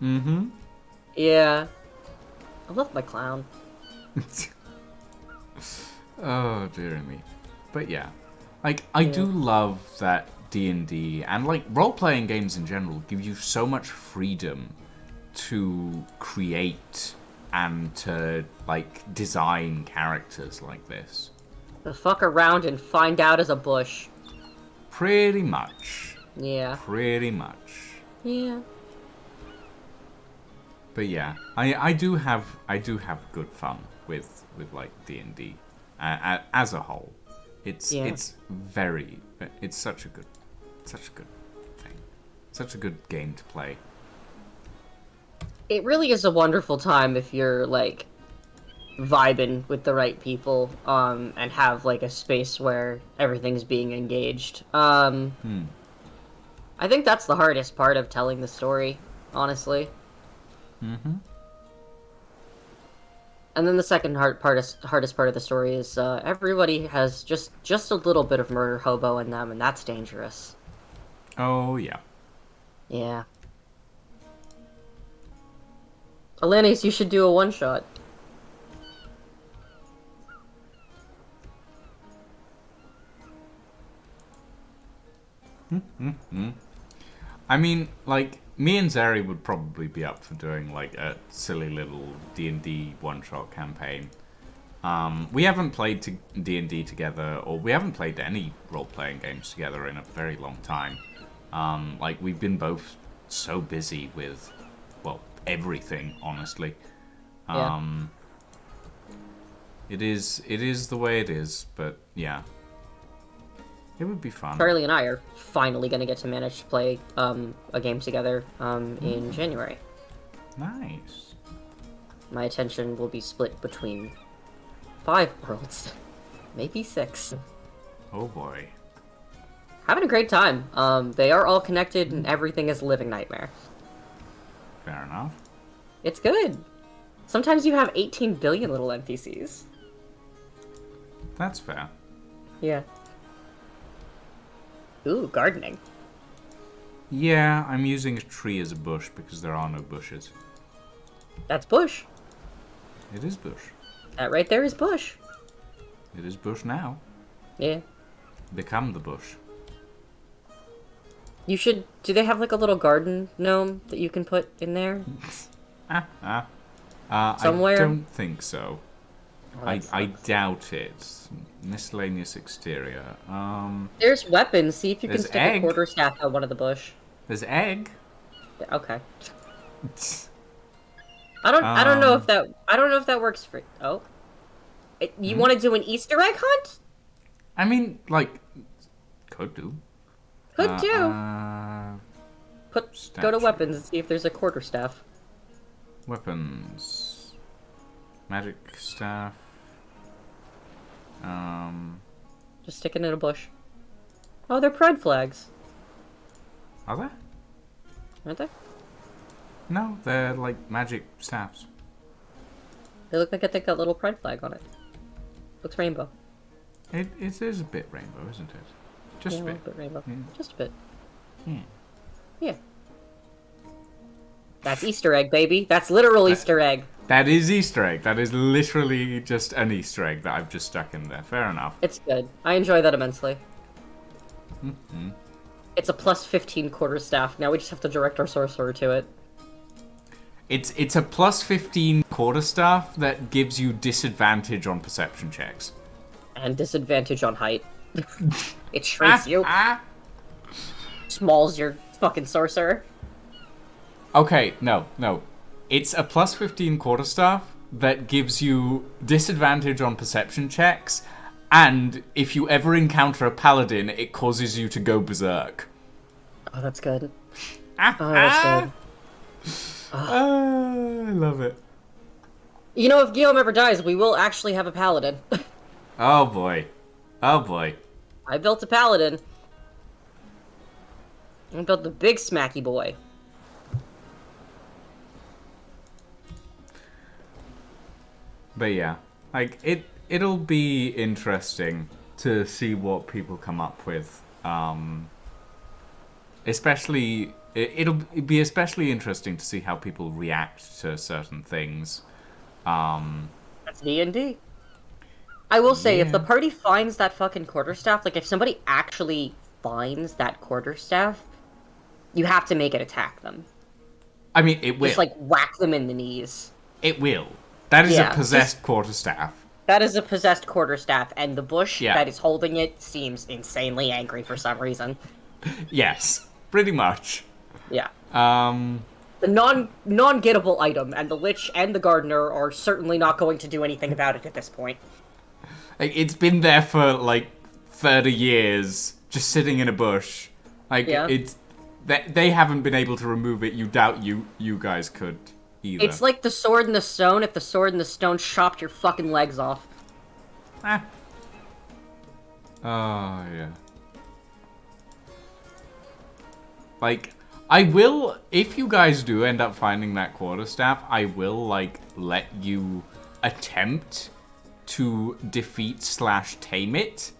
Mm-hmm. Yeah. I love my clown. Oh, dear me. But yeah. Like, I do love that D&D, and like, role-playing games in general give you so much freedom to create and to, like, design characters like this. The fuck around and find out as a bush. Pretty much. Yeah. Pretty much. Yeah. But yeah, I do have good fun with like D&D as a whole. It's such a good thing, such a good game to play. It really is a wonderful time if you're like vibing with the right people, and have like a space where everything's being engaged. I think that's the hardest part of telling the story, honestly. Mm-hmm. And then the second hardest part of the story is everybody has just a little bit of murder hobo in them, and that's dangerous. Oh yeah. Yeah. Alanis, you should do a one-shot. I mean, like, me and Zeri would probably be up for doing like a silly little D&D one-shot campaign. We haven't played D&D together, or we haven't played any role-playing games together in a very long time. Like, we've been both so busy with, well, everything, honestly. It is the way it is, but yeah. It would be fun. Charlie and I are finally gonna get to manage to play a game together in January. Nice. My attention will be split between 5 worlds, maybe 6. Oh boy. Having a great time. They are all connected and everything is a living nightmare. Fair enough. It's good. Sometimes you have 18 billion little NPCs. That's fair. Yeah. Ooh, gardening. Yeah, I'm using a tree as a bush because there are no bushes. That's bush. It is bush. That right there is bush. It is bush now. Yeah. Become the bush. You should... Do they have, like, a little garden gnome that you can put in there? Somewhere? I don't think so. Oh, I doubt it. Miscellaneous exterior. There's weapons. See if you can There's stick egg. a quarterstaff on one of the bush. There's egg. Yeah, okay. I don't know if that works for... Oh. You want to do an Easter egg hunt? I mean, like, could do. Could do. Go to statue. weapons and see if there's a quarterstaff. Weapons. Magic staff. Just stick it in a bush. Oh, they're pride flags. Are there? Aren't they? No, they're like magic staffs. They look like they got a little pride flag on it. Looks rainbow. It is a bit rainbow, isn't it? Just Yeah, a bit. little bit rainbow. Yeah. Just a bit. Yeah. Yeah. That's Easter egg, baby. That's literal Easter egg. That is Easter egg. That is literally just an Easter egg that I've just stuck in there. Fair enough. It's good. I enjoy that immensely. It's a plus 15 quarterstaff. Now we just have to direct our sorcerer to it. It's a plus 15 quarterstaff that gives you disadvantage on perception checks. And disadvantage on height. It shrinks you. Smalls your fucking sorcerer. Okay, no. It's a plus 15 quarterstaff that gives you disadvantage on perception checks, and if you ever encounter a paladin, it causes you to go berserk. Oh, that's good. Oh, that's good. I love it. You know, if Guillaume ever dies, we will actually have a paladin. Oh boy. Oh boy. I built a paladin. I built the big smacky boy. But yeah, like it'll be interesting to see what people come up with. Especially it'll be especially interesting to see how people react to certain things. That's D&D. I will say, if the party finds that fucking quarterstaff, like if somebody actually finds that quarterstaff, you have to make it attack them. I mean, it will. Just like whack them in the knees. It will. That is Yeah, a possessed quarterstaff. That is a possessed quarterstaff, and the bush Yeah. that is holding it seems insanely angry for some reason. Yes, pretty much. Yeah. The The non-gettable item, and the Lich and the Gardener are certainly not going to do anything about it at this point. It's been there for like 30 years, just sitting in a bush. Like Yeah. they haven't been able to remove it. You doubt you guys could either. It's like the sword and the stone if the sword and the stone chopped your fucking legs off. Oh yeah. Like, I will, if you guys do end up finding that quarterstaff, I will, like, let you attempt to defeat/tame it.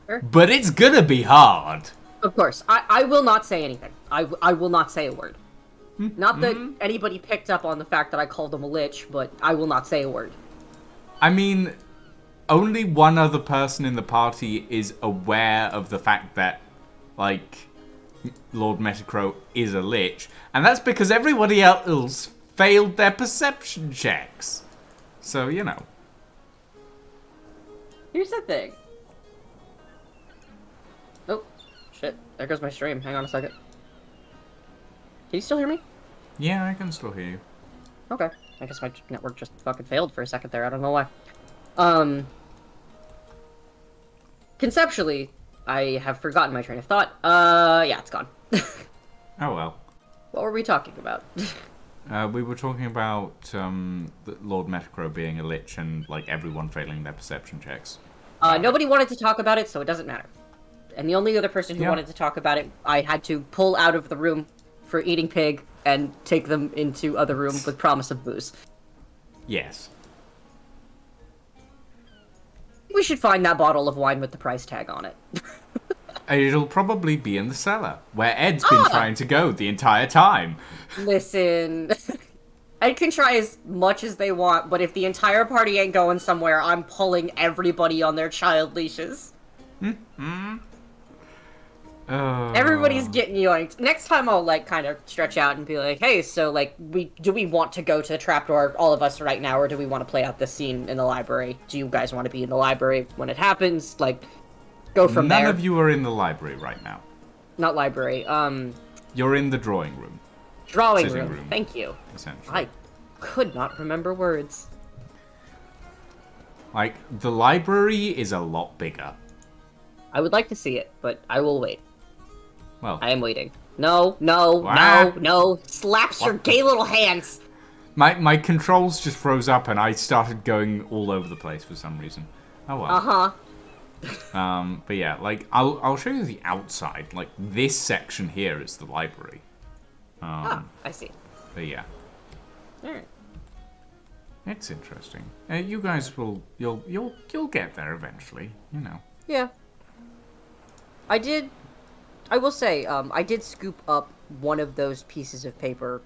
Sure. But it's gonna be hard. Of course. I will not say anything. I will not say a word. Not that anybody picked up on the fact that I called him a lich, but I will not say a word. I mean, only one other person in the party is aware of the fact that, like, Lord Metacrow is a lich, and that's because everybody else failed their perception checks. So, you know. Here's the thing. Oh, shit. There goes my stream. Hang on a second. Can you still hear me? Yeah, I can still hear you. Okay. I guess my network just fucking failed for a second there. I don't know why. Conceptually, I have forgotten my train of thought. Yeah, it's gone. Oh well. What were we talking about? We were talking about Lord Metacrow being a lich and, like, everyone failing their perception checks. Nobody wanted to talk about it, so it doesn't matter. And the only other person who Yeah. wanted to talk about it, I had to pull out of the room for eating pig and take them into other room with promise of booze. Yes. We should find that bottle of wine with the price tag on it. It'll probably be in the cellar, where Ed's been trying to go the entire time. Listen, I can try as much as they want, but if the entire party ain't going somewhere, I'm pulling everybody on their child leashes. Everybody's getting yoinked. Next time I'll, like, kind of stretch out and be like, hey, so, like, do we want to go to the trapdoor, all of us right now, or do we want to play out this scene in the library? Do you guys want to be in the library when it happens? Like, go from there. None of you are in the library right now. Not library, You're in the drawing room. drawing Sitting room. room. Thank you. Essentially. I could not remember words. Like, the library is a lot bigger. I would like to see it, but I will wait. Well, I am waiting. No, no, What? no, no. Slaps your gay little hands. my controls just froze up and I started going all over the place for some reason. Oh well. Uh-huh. But yeah, like, I'll show you the outside. Like, this section here is the library. I see. But yeah. Alright. It's interesting. You guys you'll get there eventually, you know. Yeah. I will say, I did scoop up one of those pieces of paper,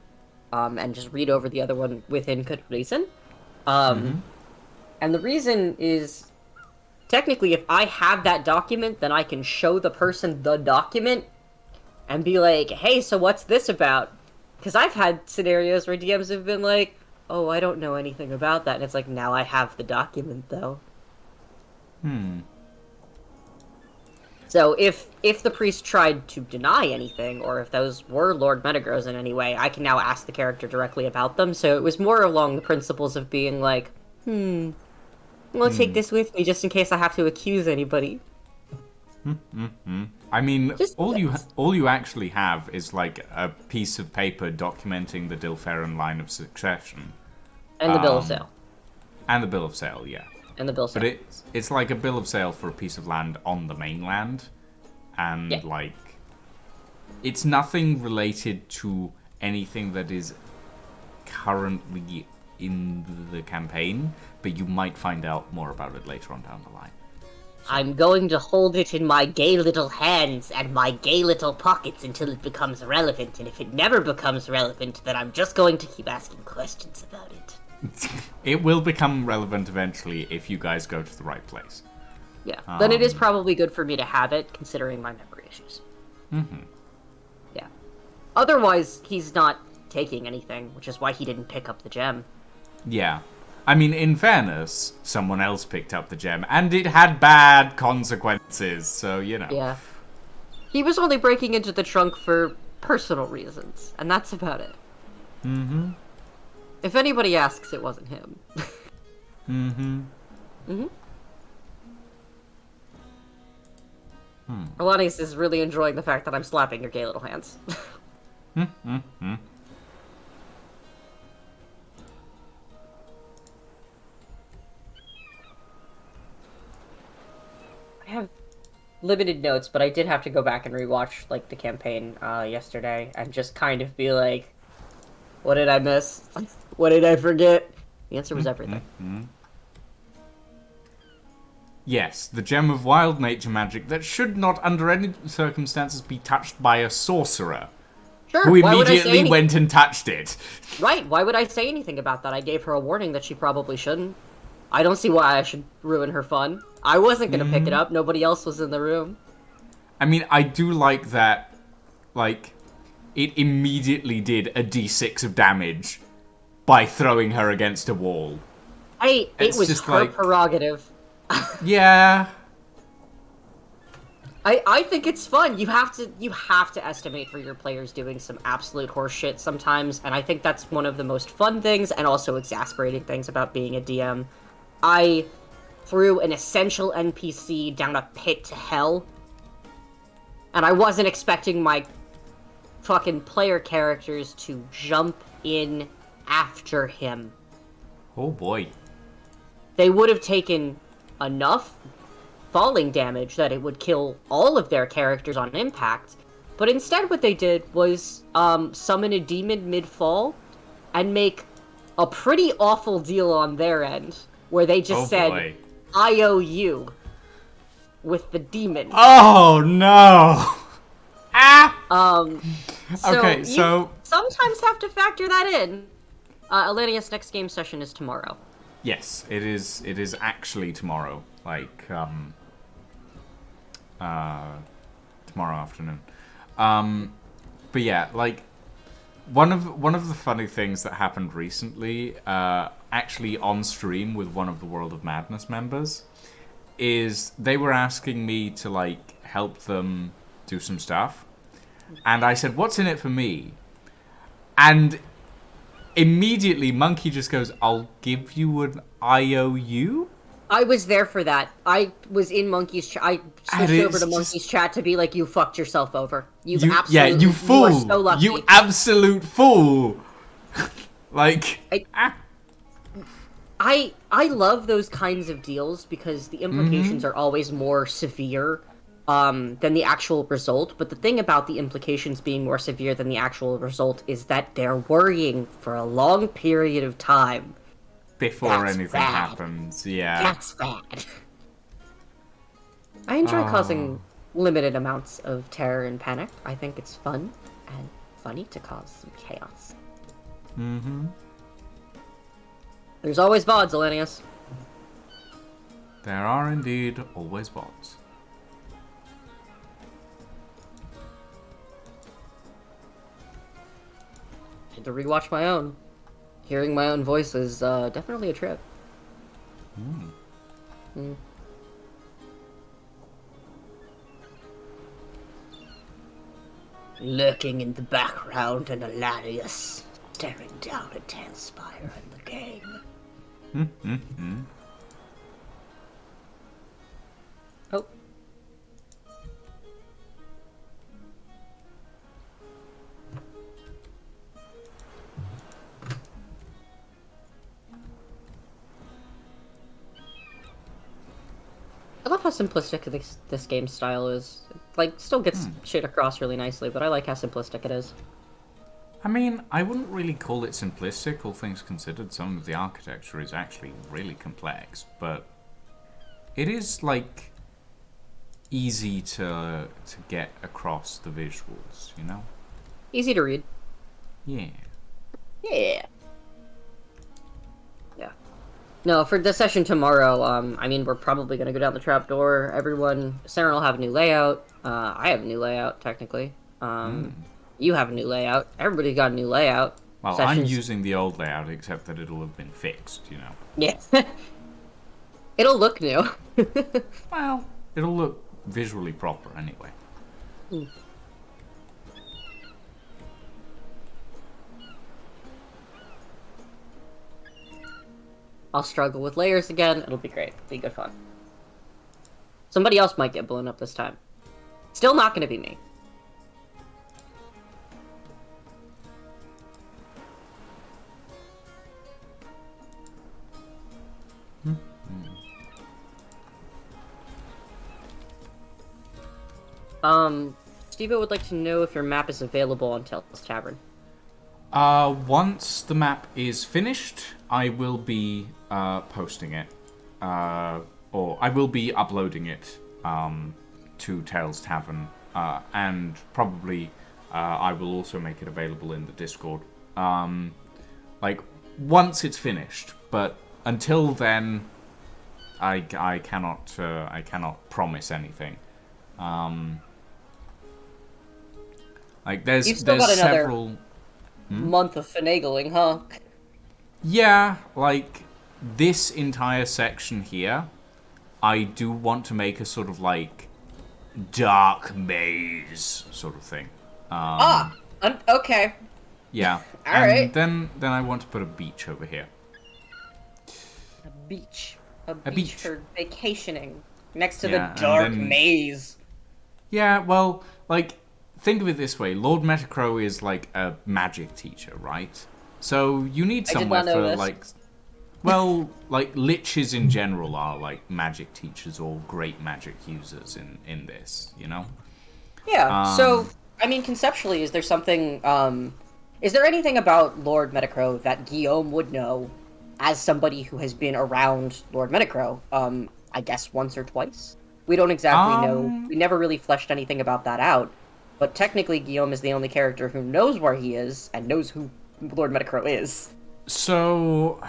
and just read over the other one within good reason. And the reason is, technically, if I have that document, then I can show the person the document and be like, hey, so what's this about? Because I've had scenarios where DMs have been like, oh, I don't know anything about that. And it's like, now I have the document, though. So if the priest tried to deny anything, or if those were Lord Metagros in any way, I can now ask the character directly about them. So it was more along the principles of being like, I'll take this with me just in case I have to accuse anybody. I mean, Just all you actually have is like a piece of paper documenting the Dilferan line of succession. And the bill of sale. And the bill of sale, yeah. And the bill of sale. But it's like a bill of sale for a piece of land on the mainland. And, Yeah. like, it's nothing related to anything that is currently in the campaign, but you might find out more about it later on down the line. I'm going to hold it in my gay little hands and my gay little pockets until it becomes relevant, and if it never becomes relevant, then I'm just going to keep asking questions about it. It will become relevant eventually if you guys go to the right place. Yeah, then it is probably good for me to have it, considering my memory issues. Yeah. Otherwise, he's not taking anything, which is why he didn't pick up the gem. Yeah. I mean, in fairness, someone else picked up the gem, and it had bad consequences, so, you know. Yeah. He was only breaking into the trunk for personal reasons, and that's about it. If anybody asks, it wasn't him. Alanis is really enjoying the fact that I'm slapping your gay little hands. I have limited notes, but I did have to go back and rewatch, like, the campaign yesterday and just kind of be like, what did I miss? What did I forget? The answer was everything. Yes, the gem of wild nature magic that should not under any circumstances be touched by a sorcerer. Sure, Who why would I say immediately went and touched it. Right, why would I say anything about that? I gave her a warning that she probably shouldn't. I don't see why I should ruin her fun. I wasn't gonna pick it up, nobody else was in the room. I mean, I do like that, like, it immediately did a d6 of damage by throwing her against a wall. It It's was just her like- prerogative. Yeah. I think it's fun. You have to estimate for your players doing some absolute horseshit sometimes, and I think that's one of the most fun things and also exasperating things about being a DM. I threw an essential NPC down a pit to hell, and I wasn't expecting my fucking player characters to jump in after him. Oh boy. They would have taken enough falling damage that it would kill all of their characters on impact, but instead what they did was summon a demon mid-fall and make a pretty awful deal on their end, where they just said, boy. I owe you. with the demon. Oh no! Ah! So Okay, so you sometimes have to factor that in. Alania's next game session is tomorrow. yes, it is. It is actually tomorrow. Like tomorrow afternoon. But yeah, like one of the funny things that happened recently, actually on stream with one of the World of Madness members, is they were asking me to like help them do some stuff, and I said, "What's in it for me?" And immediately, Monkey just goes, "I'll give you an IOU." I was there for that. I was in Monkey's chat. I switched over to Monkey's just... chat to be like, "You fucked yourself over. You absolutely, yeah, you fool! You are so lucky. You absolute fool!" Like, I love those kinds of deals because the implications are always more severe than the actual result. But the thing about the implications being more severe than the actual result is that they're worrying for a long period of time. before That's anything bad. happens, yeah. That's bad. I enjoy causing limited amounts of terror and panic. I think it's fun and funny to cause some chaos. Mm-hmm. There's always VODs, Elenius. There are indeed always bots. Had to rewatch my own. Hearing my own voice is definitely a trip. Lurking in the background, and Alanius staring down at TaleSpire and the game. Oh. I love how simplistic this game style is. Like, still gets shit across really nicely, but I like how simplistic it is. I mean, I wouldn't really call it simplistic, all things considered. Some of the architecture is actually really complex, but it is, like, easy to get across the visuals, you know? Easy to read. Yeah. Yeah. Yeah. No, for the session tomorrow, I mean, we're probably going to go down the trapdoor. Everyone, Saren will have a new layout. I have a new layout, technically. You have a new layout. Everybody got a new layout. Well, I'm using the old layout, except that it'll have been fixed, you know? Yeah. It'll look new. Well, it'll look visually proper anyway. I'll struggle with layers again. It'll be great. It'll be good fun. Somebody else might get blown up this time. Still not going to be me. Steve would like to know if your map is available on Tell's Tavern. Once the map is finished, I will be posting it, or I will be uploading it to Tale's Tavern, and probably I will also make it available in the Discord. Like once it's finished, but until then, I cannot promise anything. Like there's several. Month of finagling, huh? Yeah, like this entire section here, I do want to make a sort of like dark maze sort of thing. Okay. Yeah. All and right. Then I want to put a beach over here. A beach beach for vacationing next to Yeah, the dark and then- maze. Yeah, well, like think of it this way: Lord Metacrow is like a magic teacher, right? So you need I did somewhere not know for this. like, well, like liches in general are like magic teachers or great magic users in this, you know? Yeah. So I mean, conceptually, is there something? Is there anything about Lord Metacrow that Guillaume would know, as somebody who has been around Lord Metacrow? I guess once or twice. We don't exactly know. Um, We never really fleshed anything about that out. But technically, Guillaume is the only character who knows where he is and knows who Lord Metacro is. So,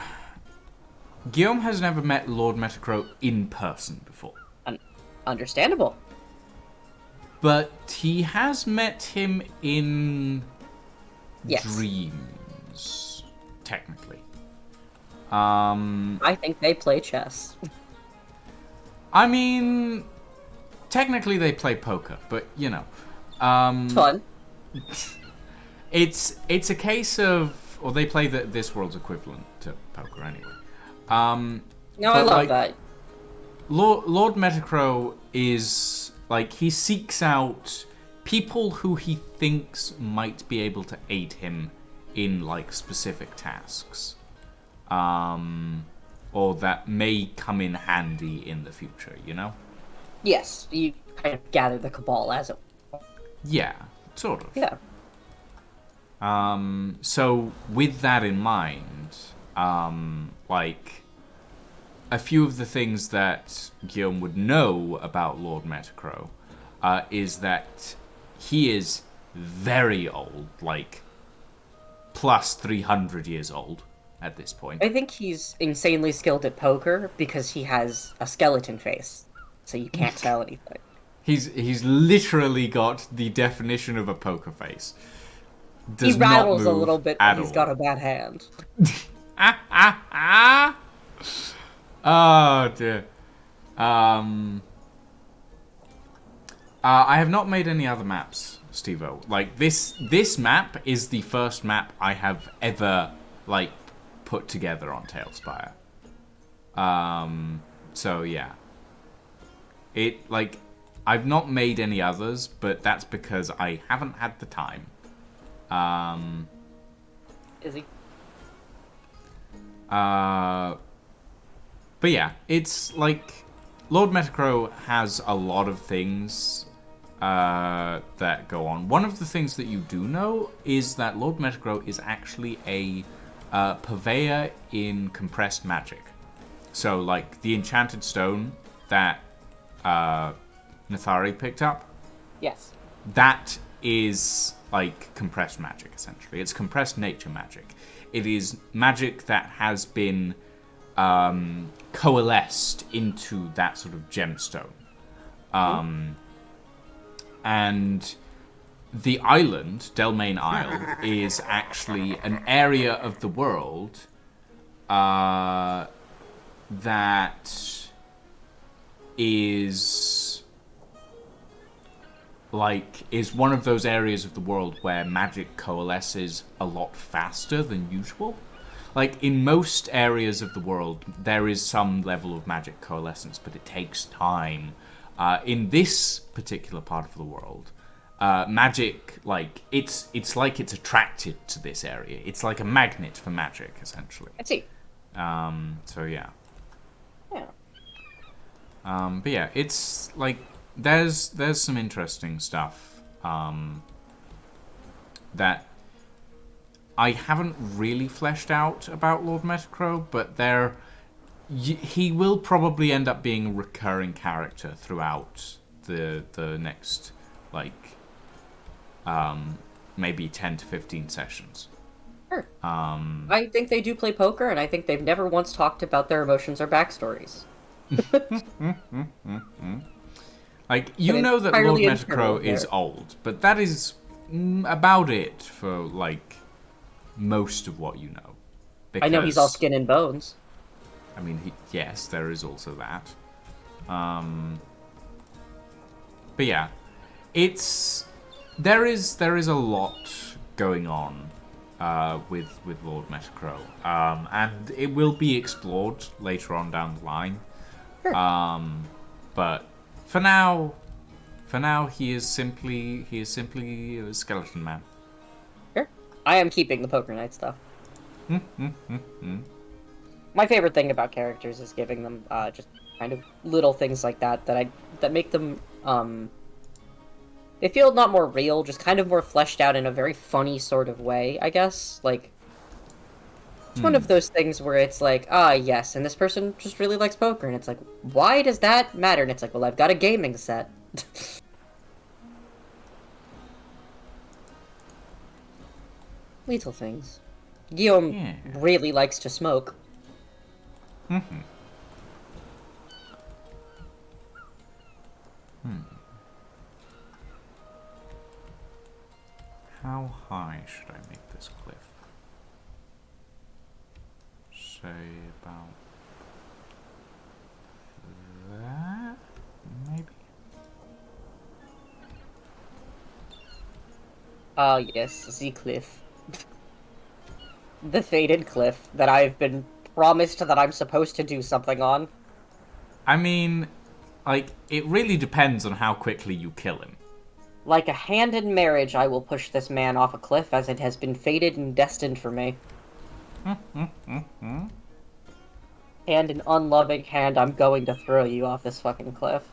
Guillaume has never met Lord Metacro in person before. Understandable. But he has met him in Yes. dreams, technically. I think they play chess. I mean, technically they play poker, but you know, It's fun. it's a case of, or they play this world's equivalent to poker anyway. No, I but, love like, that. Lord Metacro is like, he seeks out people who he thinks might be able to aid him in like specific tasks, or that may come in handy in the future. You know? Yes, you kind of gather the cabal as it. Yeah, sort of. Yeah. So with that in mind, like, a few of the things that Guillaume would know about Lord Metacro is that he is very old, like plus 300 years old at this point. I think he's insanely skilled at poker because he has a skeleton face, so you can't tell anything. He's literally got the definition of a poker face. He Does rattles not a move little bit, at but he's all. got a bad hand. Oh dear. I have not made any other maps, Steve-O. Like, this map is the first map I have ever, like, put together on TaleSpire. So yeah. It, like, I've not made any others, but that's because I haven't had the time. Is he? But yeah, it's like Lord Metacro has a lot of things that go on. One of the things that you do know is that Lord Metacro is actually a purveyor in compressed magic. So, like, the enchanted stone that Nathari picked up, Yes. that is like compressed magic, essentially. It's compressed nature magic. It is magic that has been coalesced into that sort of gemstone. And the island, Delmane Isle, is actually an area of the world that is one of those areas of the world where magic coalesces a lot faster than usual. Like, in most areas of the world, there is some level of magic coalescence, but it takes time. In this particular part of the world, magic, like, it's like it's attracted to this area. It's like a magnet for magic, essentially. I see. So yeah. Yeah. But yeah, it's like there's some interesting stuff that I haven't really fleshed out about Lord Metacro, but he will probably end up being a recurring character throughout the next, like, maybe 10 to 15 sessions. Sure. I think they do play poker, and I think they've never once talked about their emotions or backstories. Like, you know that Lord Metacro is old, but that is about it for, like, most of what you know. I know he's all skin and bones. I mean, yes, there is also that. But yeah, there is a lot going on with Lord Metacro, and it will be explored later on down the line. Sure. But for now, he is simply a skeleton man. Sure. I am keeping the poker night stuff. My favorite thing about characters is giving them just kind of little things like that that make them they feel not more real, just kind of more fleshed out in a very funny sort of way, I guess. Like, It's one of those things where it's like, yes, and this person just really likes poker, and it's like, why does that matter? And it's like, well, I've got a gaming set. Little things. Guillaume really likes to smoke. How high should I make this cliff? Say about that, maybe? Ah, yes, the cliff. The faded cliff that I've been promised that I'm supposed to do something on. I mean, like, it really depends on how quickly you kill him. Like a hand in marriage, I will push this man off a cliff, as it has been fated and destined for me. And an unloving hand, I'm going to throw you off this fucking cliff.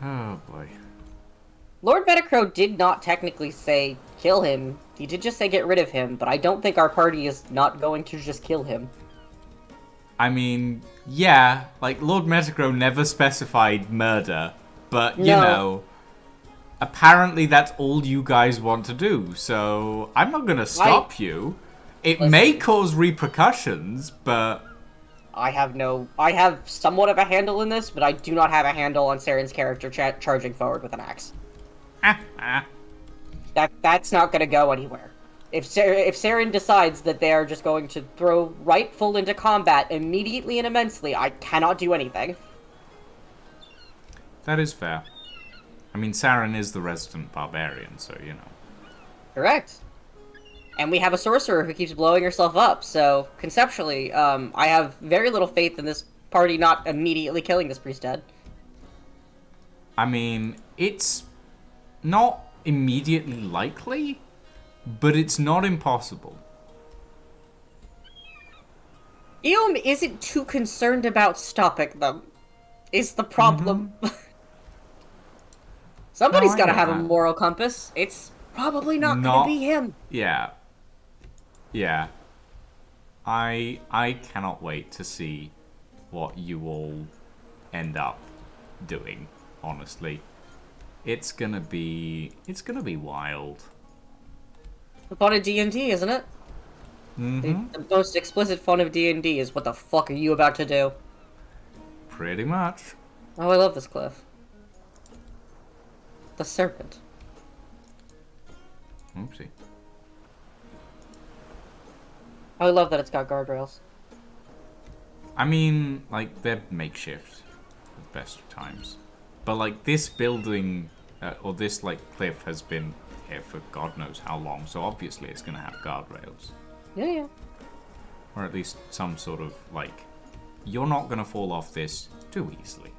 Oh boy. Lord Metacrow did not technically say kill him. He did just say get rid of him, but I don't think our party is not going to just kill him. I mean, yeah, like, Lord Metagro never specified murder, but, you know, apparently that's all you guys want to do, so I'm not gonna stop you. It may cause repercussions, but... I have somewhat of a handle in this, but I do not have a handle on Saren's character charging forward with an axe. That's not gonna go anywhere. If Saren decides that they are just going to throw right full into combat immediately and immensely, I cannot do anything. That is fair. I mean, Saren is the resident barbarian, so, you know. Correct. And we have a sorcerer who keeps blowing herself up, so conceptually, I have very little faith in this party not immediately killing this priest dead. I mean, it's not immediately likely, but it's not impossible. Eom isn't too concerned about stopping them, is the problem. Somebody's gotta have a moral compass. It's probably not gonna be him. Yeah. Yeah. I cannot wait to see what you all end up doing, honestly. It's gonna be wild. The fun of D&D, isn't it? The most explicit fun of D&D is what the fuck are you about to do? Pretty much. Oh, I love this cliff. The serpent. Oopsie. I love that it's got guardrails. I mean, like, they're makeshift at the best of times. But, like, this building, or this, like, cliff has been here for God knows how long, so obviously it's gonna have guardrails. Yeah. Or at least some sort of, like, you're not gonna fall off this too easily.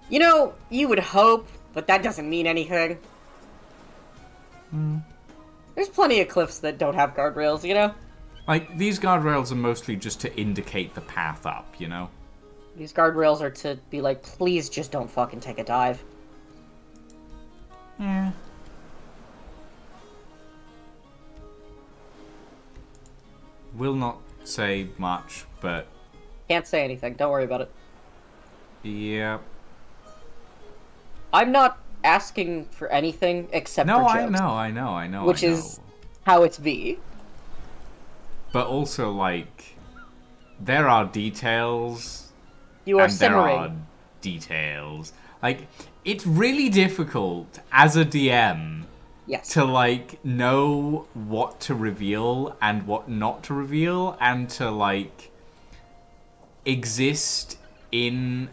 You know, you would hope, but that doesn't mean anything. There's plenty of cliffs that don't have guardrails, you know? Like, these guardrails are mostly just to indicate the path up, you know? These guardrails are to be like, please just don't fucking take a dive. Yeah. Will not say much, but... Can't say anything, don't worry about it. Yeah. I'm not asking for anything except for jokes. No, I know. Which is how it's be. But also, like, there are details. You are simmering. There are details. Like, it's really difficult as a DM to, like, know what to reveal and what not to reveal, and to, like, exist in,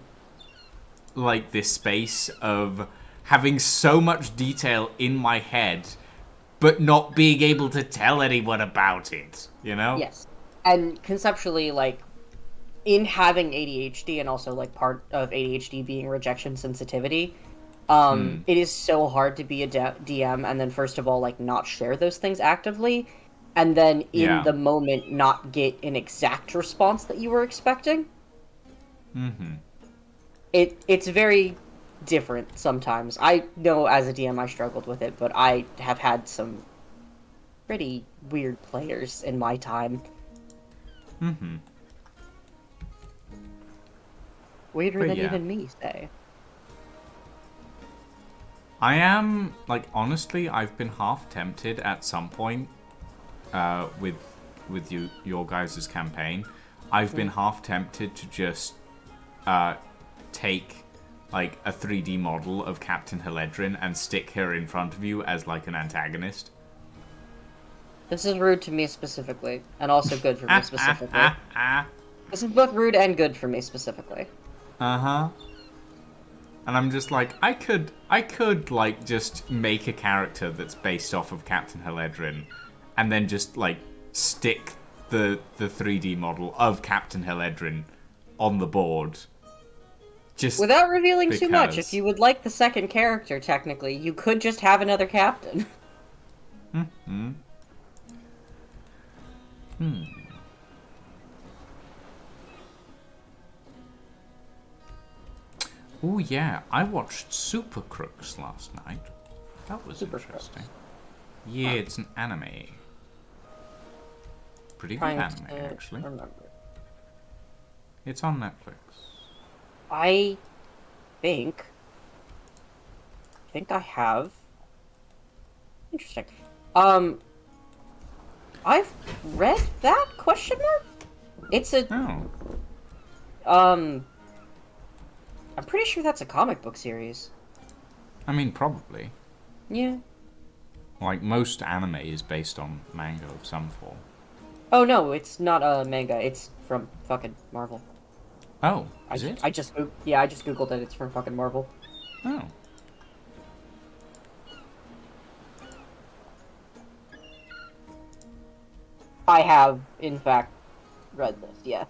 like, this space of having so much detail in my head, but not being able to tell anyone about it, you know? Yes. And conceptually, like, in having ADHD, and also, like, part of ADHD being rejection sensitivity, it is so hard to be a DM, and then first of all, like, not share those things actively, and then in the moment not get an exact response that you were expecting. It's very different sometimes. I know as a DM I struggled with it, but I have had some pretty weird players in my time. Mm-hmm. Weirder But than yeah. even me, say. I am, like, honestly, I've been half tempted at some point with your guys' campaign. I've been half tempted to just take, like, a 3D model of Captain Heledrin and stick her in front of you as, like, an antagonist. This is rude to me specifically, and also good for me specifically. This is both rude and good for me specifically. Uh-huh. And I'm just like, I could like just make a character that's based off of Captain Heledrin, and then just like stick the 3D model of Captain Heledrin on the board. Just Without revealing because. too much, if you would like the second character, technically, you could just have another captain. Oh yeah, I watched Super Crooks last night. That was Super interesting. Crooks. Yeah, it's an anime. Pretty good anime, actually. Remember. It's on Netflix. I think I have. Interesting. I've read that question mark. It's a Oh. I'm pretty sure that's a comic book series. I mean, probably. Yeah. Like, most anime is based on manga of some form. Oh no, it's not a manga. It's from fucking Marvel. Oh, is it? I just googled it. It's from fucking Marvel. Oh. I have, in fact, read this. Yeah.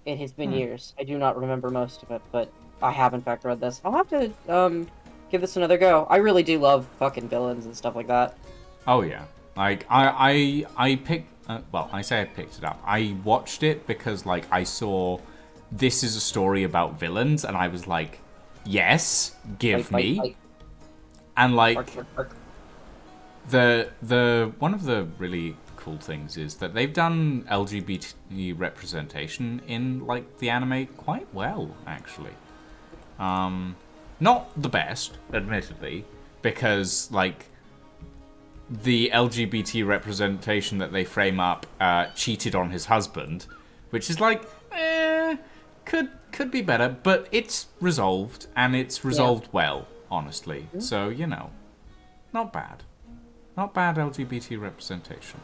It has been years. I do not remember most of it, but I have in fact read this. I'll have to give this another go. I really do love fucking villains and stuff like that. Oh, yeah. Like, I picked... well, I say I picked it up. I watched it because, like, I saw this is a story about villains, and I was like, yes, give me. And, like, the one of the really cool things is that they've done LGBT representation in, like, the anime quite well, actually. Not the best, admittedly, because, like, the LGBT representation that they frame up cheated on his husband, which is like, could be better, but it's resolved, and it's resolved well, honestly. So, you know, not bad. Not bad LGBT representation.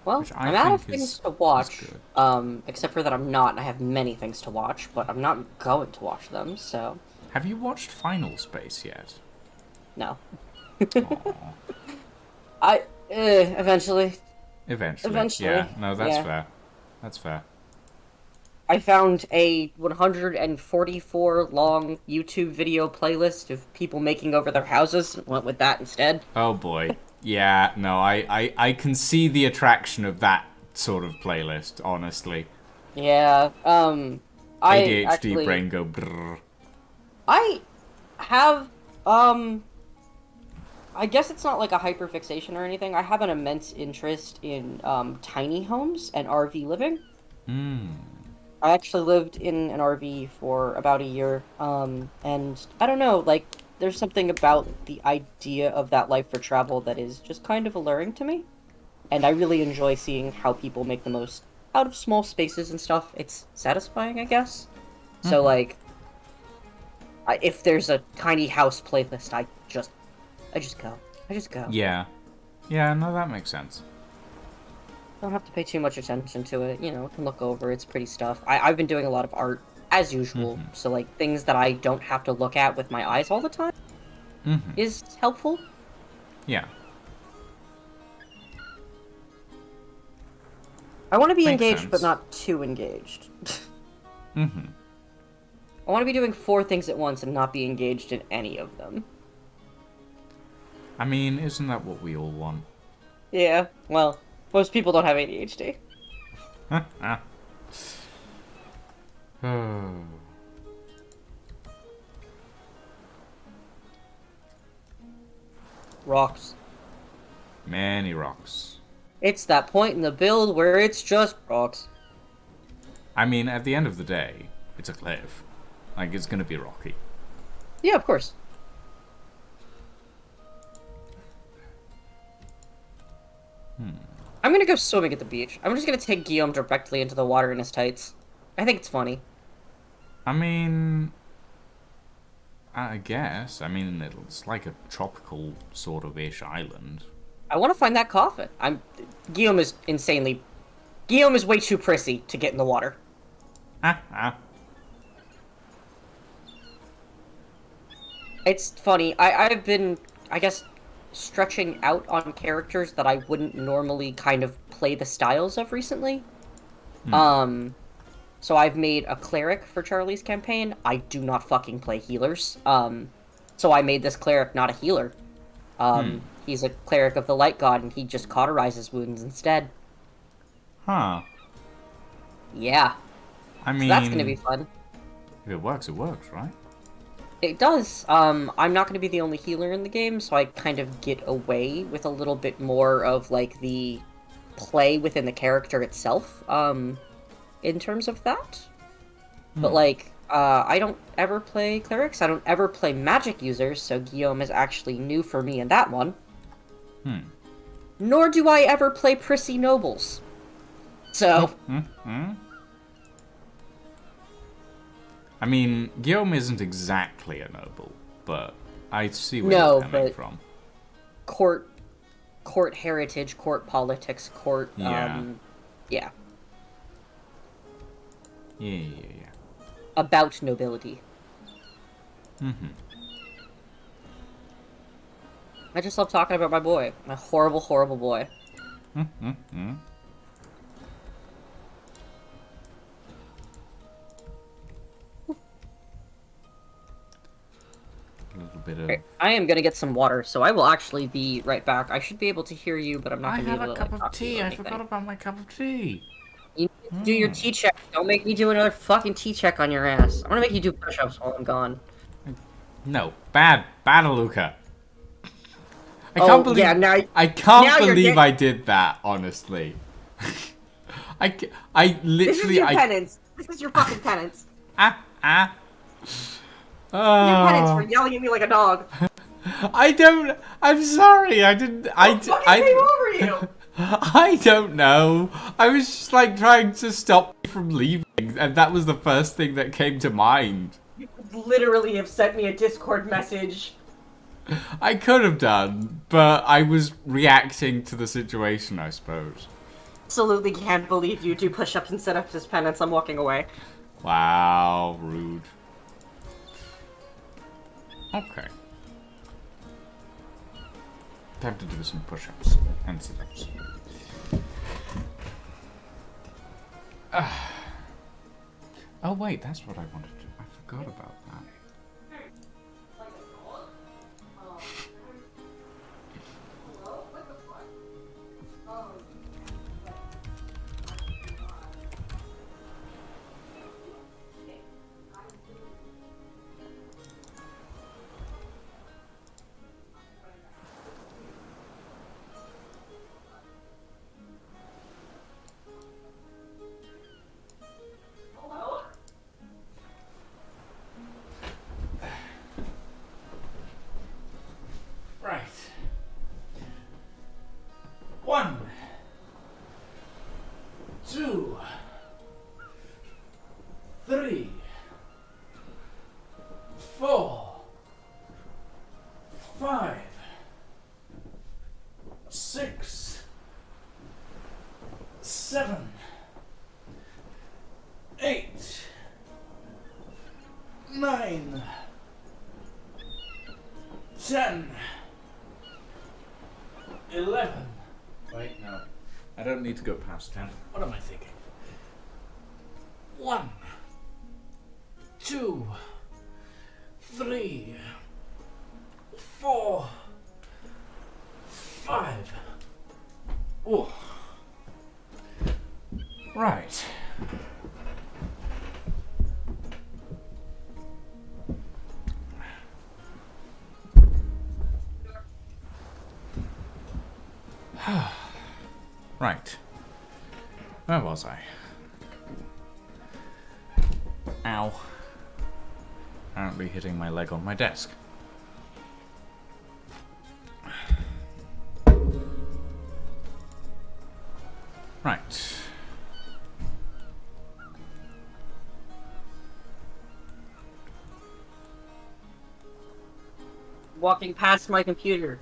Well, Which I I'm out of think things to watch, good. except for that I'm not, and I have many things to watch, but I'm not going to watch them, so... Have you watched Final Space yet? No. Eventually. Eventually. Yeah, no, that's fair. That's fair. I found a 144 long YouTube video playlist of people making over their houses and went with that instead. Oh boy. Yeah, no, I can see the attraction of that sort of playlist, honestly. Yeah, ADHD brain go brrr. I have, I guess it's not like a hyperfixation or anything. I have an immense interest in, tiny homes and RV living. I actually lived in an RV for about a year, and I don't know, like, there's something about the idea of that life for travel that is just kind of alluring to me. And I really enjoy seeing how people make the most out of small spaces and stuff. It's satisfying, I guess. So, like, if there's a tiny house playlist, I just go. I just go. Yeah. Yeah, no, that makes sense. Don't have to pay too much attention to it, you know, can look over, it's pretty stuff. I've been doing a lot of art, as usual, so, like, things that I don't have to look at with my eyes all the time is helpful. Yeah. I want to be Makes engaged, sense. but not too engaged. I want to be doing 4 things at once and not be engaged in any of them. I mean, isn't that what we all want? Yeah, well, most people don't have ADHD. rocks. Many rocks. It's that point in the build where it's just rocks. I mean, at the end of the day, it's a cliff. Like, it's gonna be rocky. Yeah, of course. I'm gonna go swimming at the beach. I'm just gonna take Guillaume directly into the water in his tights. I think it's funny. I mean, I guess. I mean, it's like a tropical sort of ish island. I want to find that coffin. Guillaume is insanely... Guillaume is way too prissy to get in the water. It's funny. I've been, I guess, stretching out on characters that I wouldn't normally kind of play the styles of recently. So I've made a cleric for Charlie's campaign. I do not fucking play healers. So I made this cleric not a healer. He's a cleric of the light god, and he just cauterizes wounds instead. Huh. Yeah. I mean... So that's gonna be fun. If it works, right? It does. I'm not going to be the only healer in the game, so I kind of get away with a little bit more of, like, the play within the character itself, in terms of that. But, like, I don't ever play clerics, I don't ever play magic users, so Guillaume is actually new for me in that one. Nor do I ever play prissy nobles. So... I mean, Guillaume isn't exactly a noble, but I see where you're coming from. Court heritage, court politics, court, Yeah. Yeah. Yeah. About nobility. I just love talking about my boy. My horrible, horrible boy. A little bit of... I am gonna get some water, so I will actually be right back. I should be able to hear you, but I'm not gonna be able to. I have a cup of tea. I forgot about my cup of tea. You need to do your tea check. Don't make me do another fucking tea check on your ass. I'm gonna make you do push-ups while I'm gone. No, bad Luca. I can't believe. Yeah, now, I can't believe I did that. Honestly, I literally. This is your penance. This is your fucking penance. Your penance for yelling at me like a dog. I'm sorry. I didn't. What fucking came over you? I don't know. I was just like trying to stop you from leaving, and that was the first thing that came to mind. You could literally have sent me a Discord message. I could have done, but I was reacting to the situation, I suppose. Absolutely can't believe you do push-ups and sit-ups as penance. I'm walking away. Wow, rude. Okay. Time to do some push-ups and sit-ups. Oh wait, that's what I wanted to do. I forgot about that. Right. 1, 2, 3, 4, 5, 6, 7, 8, 9, 10, 11. Wait, no. I don't need to go past 10. What am I thinking? 1, 2, 3, 4, 5. Oh. Right. Right. Where was I? Ow. Apparently hitting my leg on my desk. Right. Walking past my computer.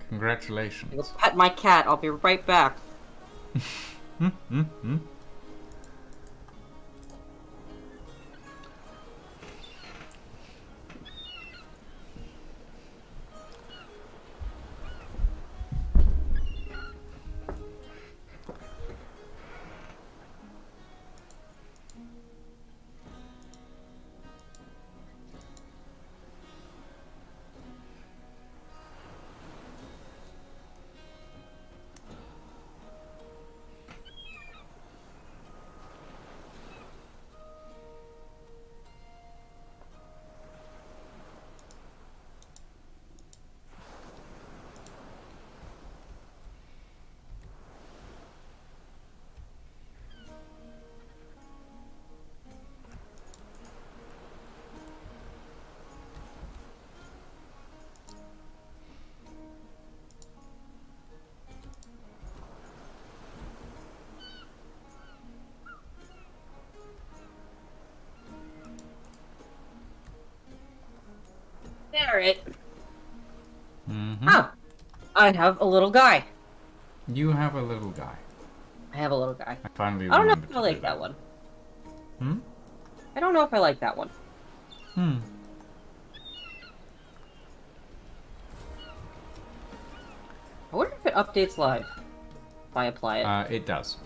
Congratulations. I'll pet my cat. I'll be right back. Barrett. Oh, I have a little guy. You have a little guy. I have a little guy. I finally I don't know remembered if I to do like that one. Hmm? I don't know if I like that one. Hmm. I wonder if it updates live. If I apply it. It does.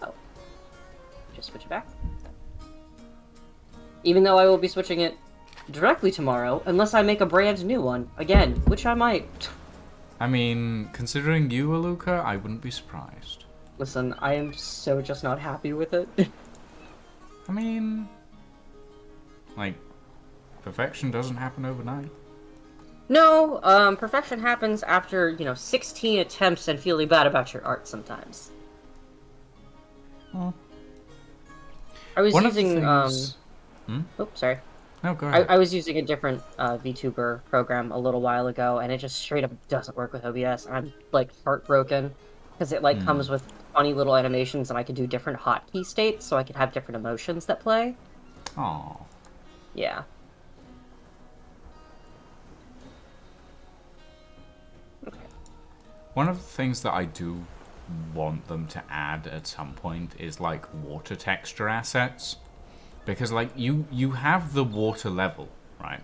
Oh. Just switch it back. Even though I will be switching it directly tomorrow, unless I make a brand new one. Again, which I might. I mean, considering you, Aluka, I wouldn't be surprised. Listen, I am so just not happy with it. I mean, like, perfection doesn't happen overnight. No, perfection happens after, 16 attempts and feeling bad about your art sometimes. Well, I was one using, of the things... Oops, sorry. No, go ahead. I was using a different VTuber program a little while ago, and it just straight up doesn't work with OBS. And I'm, like, heartbroken, because it, like, comes with funny little animations, and I can do different hotkey states, so I can have different emotions that play. Aww. Yeah. One of the things that I do want them to add at some point is, like, water texture assets. Because, like, you have the water level, right?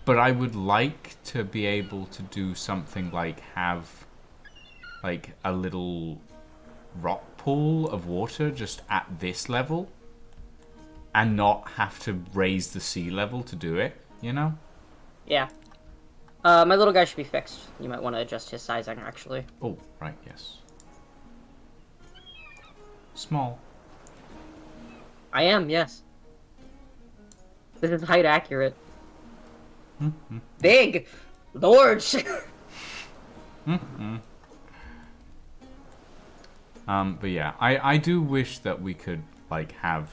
But I would like to be able to do something like have, like, a little rock pool of water just at this level. And not have to raise the sea level to do it, you know? Yeah. My little guy should be fixed. You might want to adjust his sizing, actually. Oh, right, yes. Small. I am, yes. This is height accurate. Big! Large! But yeah, I do wish that we could, like, have,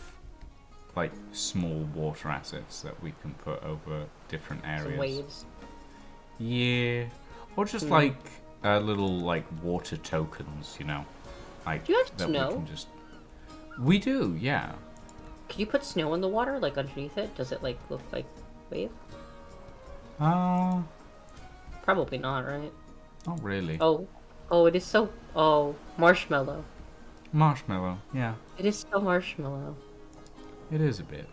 like, small water assets that we can put over different areas. Some waves. Yeah. Or just, like, little, like, water tokens, you know? Like, Do you have that snow? we can just... We do, yeah. Can you put snow in the water, like, underneath it? Does it, like, look like wave? Probably not, right? Not really. Oh, it is so... Oh, marshmallow. Marshmallow, yeah. It is so marshmallow. It is a bit.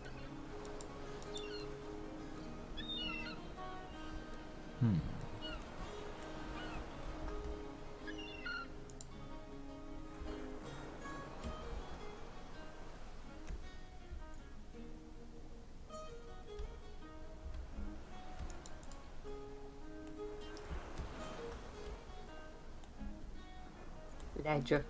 Ledger.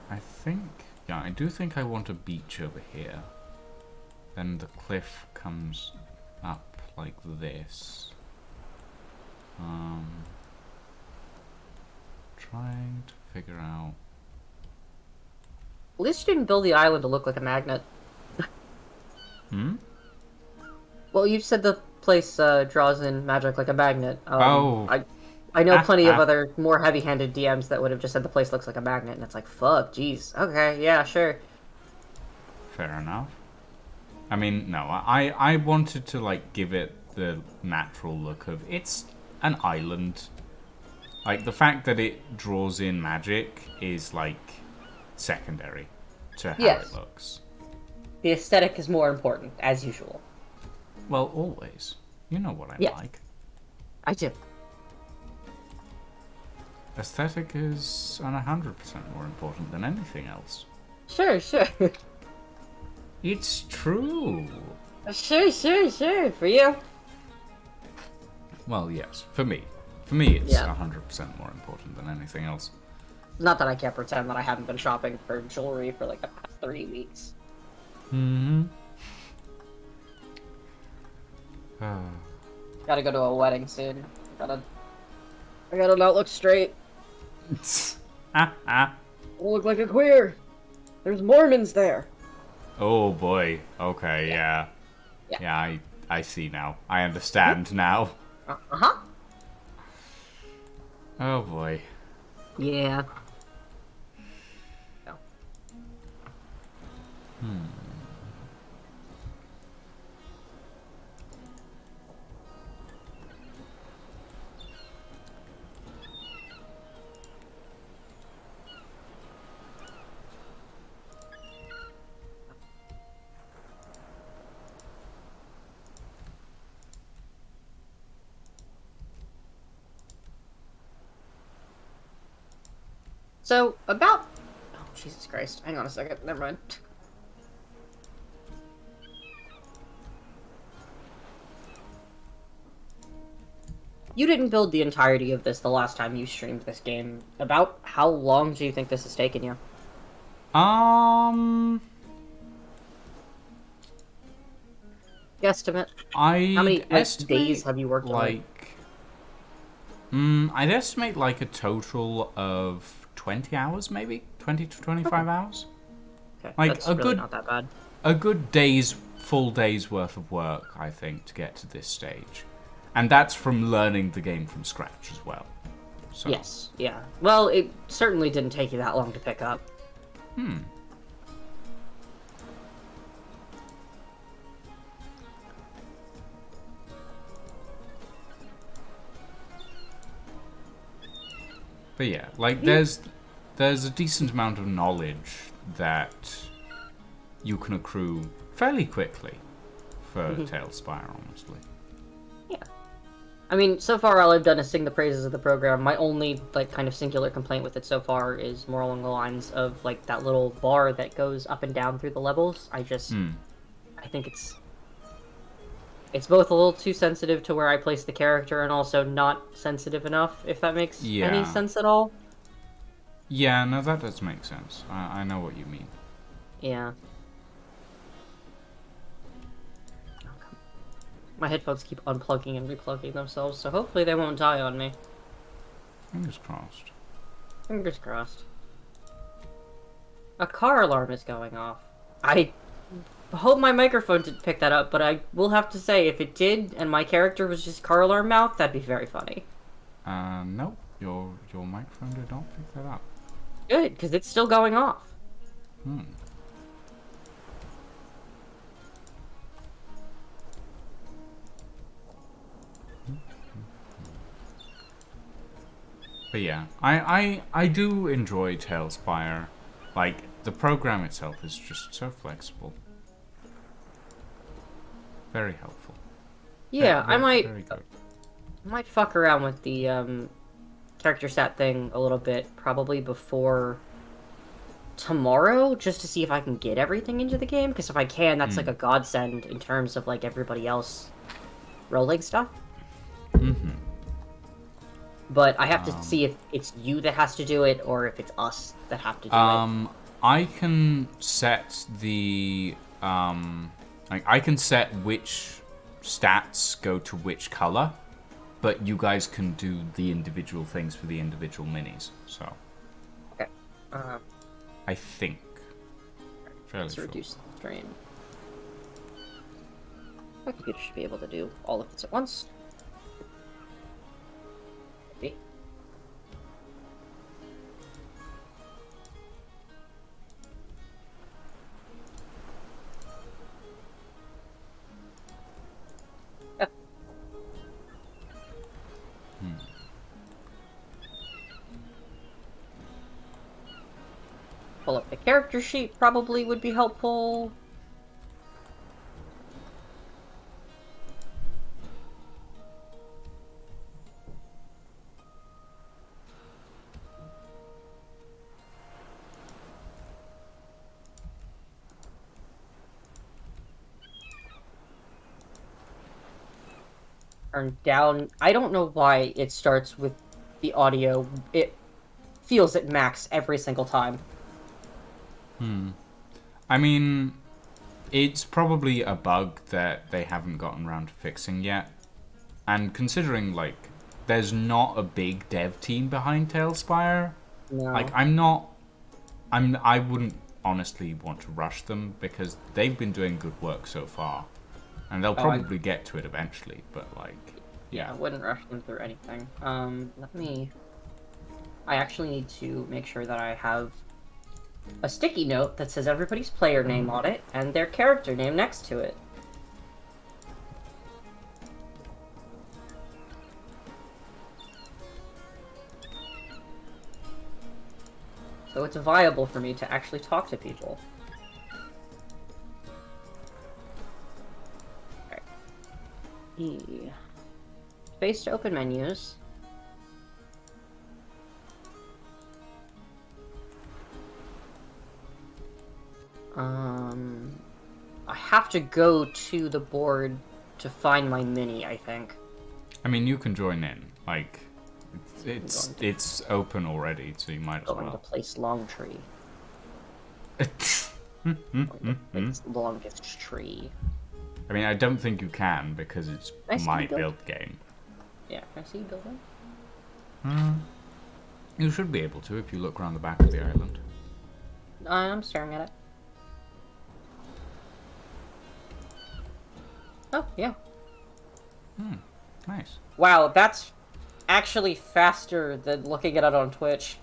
I think, yeah, I do think I want a beach over here. Then the cliff comes up like this. Trying to figure out... At least you didn't build the island to look like a magnet. Hmm? Well, you said the place draws in magic like a magnet. Oh. I know plenty of other more heavy-handed DMs that would have just said the place looks like a magnet, and it's like, fuck, jeez. Okay, yeah, sure. Fair enough. I mean, no, I wanted to, like, give it the natural look of it's an island. Like, the fact that it draws in magic is, like, secondary to how it looks. The aesthetic is more important, as usual. Well, always. You know what I like. I do. Aesthetic is 100% more important than anything else. Sure. It's true. Sure. For you. Well, yes. For me. For me, it's 100% more important than anything else. Not that I can't pretend that I haven't been shopping for jewelry for like the past 3 weeks. Mm-hmm. Gotta go to a wedding soon. I gotta not look straight. I look like a queer. There's Mormons there. Oh boy. Okay, yeah. Yeah, I see now. I understand now. Uh-huh. Oh boy. Yeah. No. So, about... Oh, Jesus Christ. Hang on a second. Never mind. You didn't build the entirety of this the last time you streamed this game. About how long do you think this has taken you? Guesstimate. How many days have you worked on it? I'd estimate like a total of 20 hours, maybe 20 to 25 hours. Okay, like that's really not that bad. A good full day's worth of work, I think, to get to this stage, and that's from learning the game from scratch as well. So. Yes, yeah. Well, it certainly didn't take you that long to pick up. But yeah, like there's a decent amount of knowledge that you can accrue fairly quickly for TaleSpire, honestly. Yeah. I mean, so far all I've done is sing the praises of the program. My only, like, kind of singular complaint with it so far is more along the lines of, like, that little bar that goes up and down through the levels. I think it's both a little too sensitive to where I place the character and also not sensitive enough, if that makes any sense at all. Yeah, no, that does make sense. I know what you mean. Yeah. My headphones keep unplugging and replugging themselves, so hopefully they won't die on me. Fingers crossed. Fingers crossed. A car alarm is going off. I hope my microphone didn't pick that up, but I will have to say, if it did, and my character was just car alarm mouth, that'd be very funny. Nope. Your microphone did not pick that up. Good, because it's still going off. But yeah, I do enjoy TaleSpire. Like, the program itself is just so flexible. Very helpful. Yeah, very good. I might fuck around with the character stat thing a little bit, probably before tomorrow, just to see if I can get everything into the game, because if I can, that's like a godsend in terms of like everybody else rolling stuff. But I have to see if it's you that has to do it, or if it's us that have to do it. I can set the I can set which stats go to which color, but you guys can do the individual things for the individual minis. So Okay. I think fairly Let's sure. reduce the strain. My computer should be able to do all of this at once. Maybe. Yeah. Pull up the character sheet probably would be helpful. Turn down. I don't know why it starts with the audio. It feels at max every single time. I mean, it's probably a bug that they haven't gotten around to fixing yet. And considering, like, there's not a big dev team behind TaleSpire, No. like, I wouldn't honestly want to rush them because they've been doing good work so far. And they'll probably get to it eventually, but, like, Yeah, I wouldn't rush them through anything. Let me... I actually need to make sure that I have a sticky note that says everybody's player name on it and their character name next to it. So it's viable for me to actually talk to people. Alright. E. Space to open menus. I have to go to the board to find my mini, I think. I mean, you can join in. Like, it's open already, so you might as Going to well. place long tree. Place longest tree. I mean, I don't think you can because it's I see my you build. build game. Yeah, can I see you building? You should be able to if you look around the back of the island. I'm staring at it. Oh, yeah. Nice. Wow, that's actually faster than looking at it on Twitch.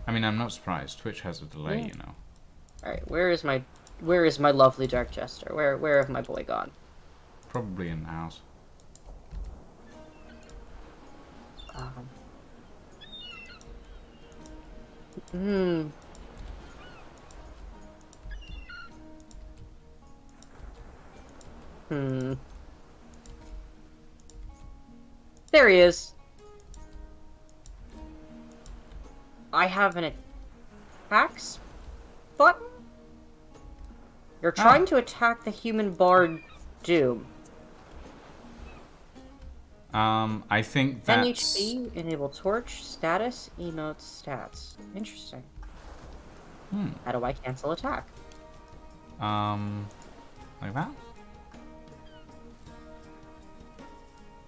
I mean, I'm not surprised. Twitch has a delay, Yeah. you know. Alright, where is my lovely Dark Jester? Where have my boy gone? Probably in the house. Hmm. There he is. I have an attacks button? You're trying to attack the human bard Doom. I think 10 that's... HP, enable torch, status, emotes, stats. Interesting. How do I cancel attack? Like that?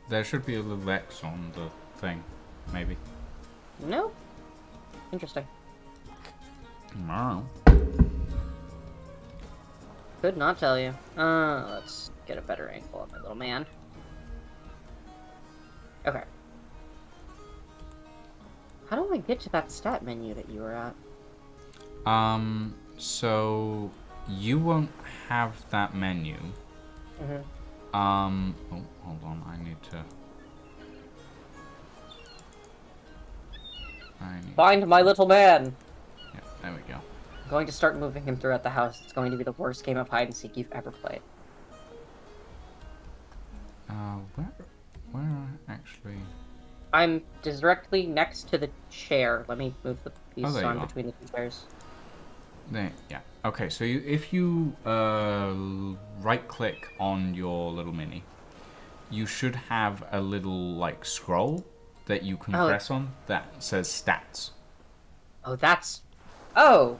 There should be a little X on the thing, maybe. No. Interesting. I Could not tell you. Let's get a better angle on my little man. Okay. How do I get to that stat menu that you were at? So you won't have that menu. Oh, hold on, I need to... Find my little man! Yeah, there we go. I'm going to start moving him throughout the house. It's going to be the worst game of hide and seek you've ever played. Where actually... I'm directly next to the chair. Let me move the piece there you on are. between the two chairs. There, yeah. Okay, so if you right-click on your little mini, you should have a little, like, scroll that you can press on that says stats. Oh, that's... Oh!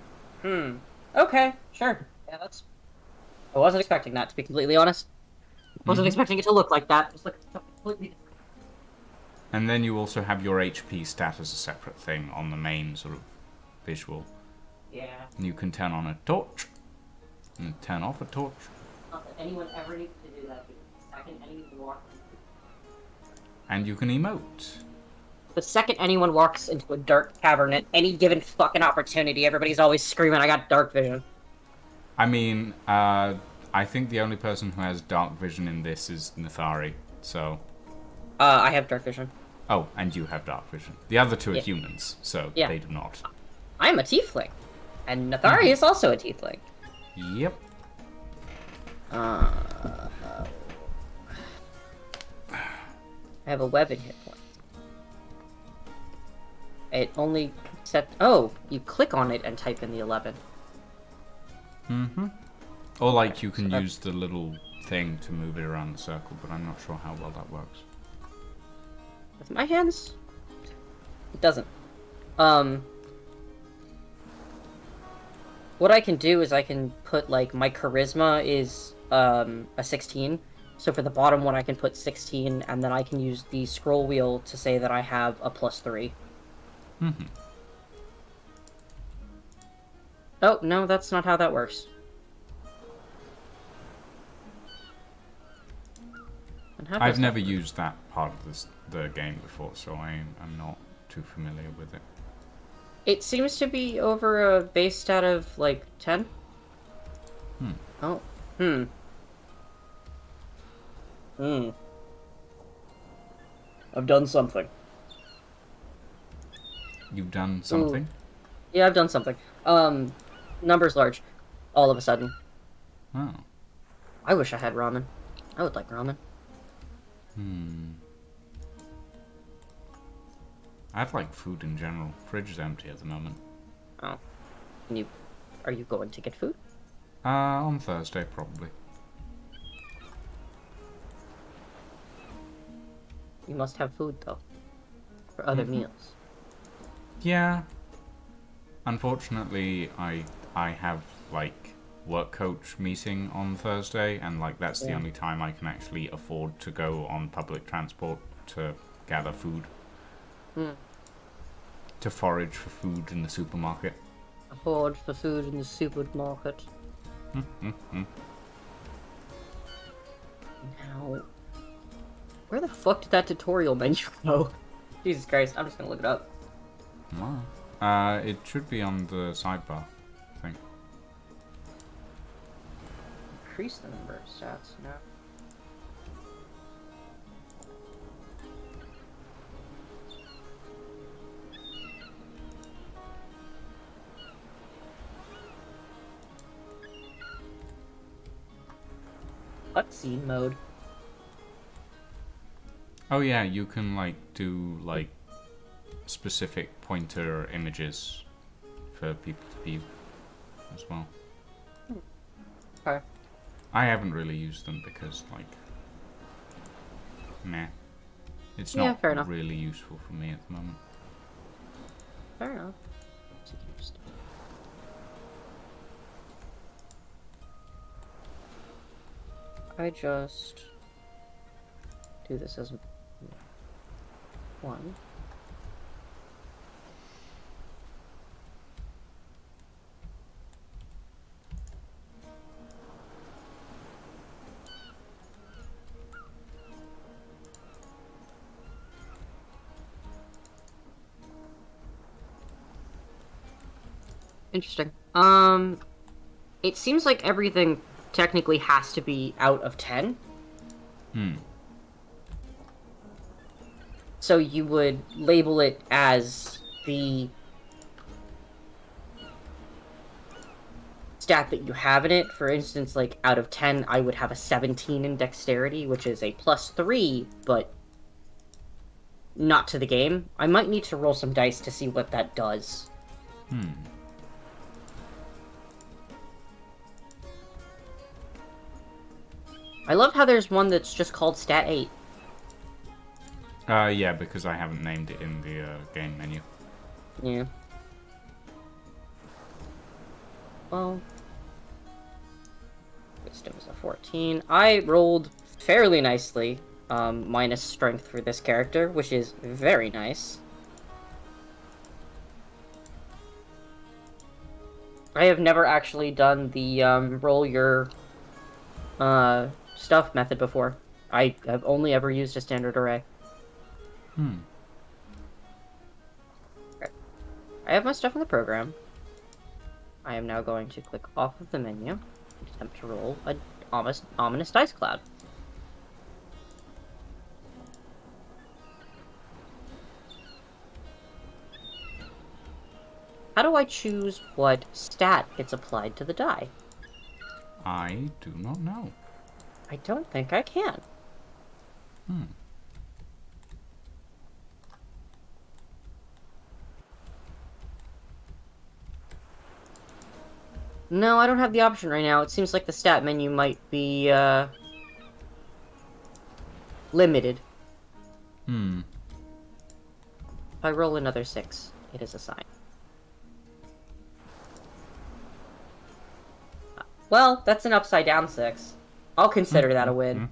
Okay, sure. Yeah, that's... I wasn't expecting that, to be completely honest. I wasn't expecting it to look like that. It was like completely different. And then you also have your HP stat as a separate thing on the main sort of visual. Yeah. And you can turn on a torch and turn off a torch. Not that anyone ever needs to do that. The second anyone walks... And you can emote. The second anyone walks into a dark cavern at any given fucking opportunity, everybody's always screaming, I got dark vision. I mean, I think the only person who has dark vision in this is Nathari, so... I have dark vision. Oh, and you have dark vision. The other two are humans, so they do not. I'm a tiefling. And Nathari is also a tiefling. Yep. I have 11 hit points. It only set... Oh, you click on it and type in the 11. Or, like, you can use the little thing to move it around the circle, but I'm not sure how well that works. With my hands? It doesn't. What I can do is I can put, like, my charisma is, a 16. So for the bottom one, I can put 16, and then I can use the scroll wheel to say that I have a +3. Oh, no, that's not how that works. I've never used that part of the game before, so I'm not too familiar with it. It seems to be over a base stat of, like, 10. Oh. I've done something. You've done something? Ooh. Yeah, I've done something. Numbers large. All of a sudden. Oh. I wish I had ramen. I would like ramen. I'd like food in general. Fridge is empty at the moment. Oh. Are you going to get food? On Thursday, probably. You must have food, though. For other meals. Yeah. Unfortunately, I have, like, work coach meeting on Thursday, and, like, that's the only time I can actually afford to go on public transport to gather food. To forage for food in the supermarket. Afford for food in the supermarket. Now... Where the fuck did that tutorial menu go? Jesus Christ, I'm just gonna look it up. Wow. It should be on the sidebar, I think. Increase the number of stats now. Cutscene mode. Oh yeah, you can, like, do, like, specific pointer images for people to view as well. Okay. I haven't really used them because, like, meh. It's not really useful for me at the moment. Fair enough. I just do this as one. Interesting. It seems like everything technically has to be out of 10. So you would label it as the stat that you have in it. For instance, like, out of 10, I would have a 17 in dexterity, which is a +3, but not to the game. I might need to roll some dice to see what that does. I love how there's one that's just called Stat 8. Yeah, because I haven't named it in the game menu. Yeah. Well, wisdom is a 14. I rolled fairly nicely, minus strength for this character, which is very nice. I have never actually done the roll your stuff method before. I have only ever used a standard array. Hmm. Okay. I have my stuff in the program. I am now going to click off of the menu and attempt to roll a ominous dice cloud. How do I choose what stat gets applied to the die? I do not know. I don't think I can. Hmm. No, I don't have the option right now. It seems like the stat menu might be, limited. Hmm. If I roll another 6, it is a sign. Well, that's an upside down 6. I'll consider that a win.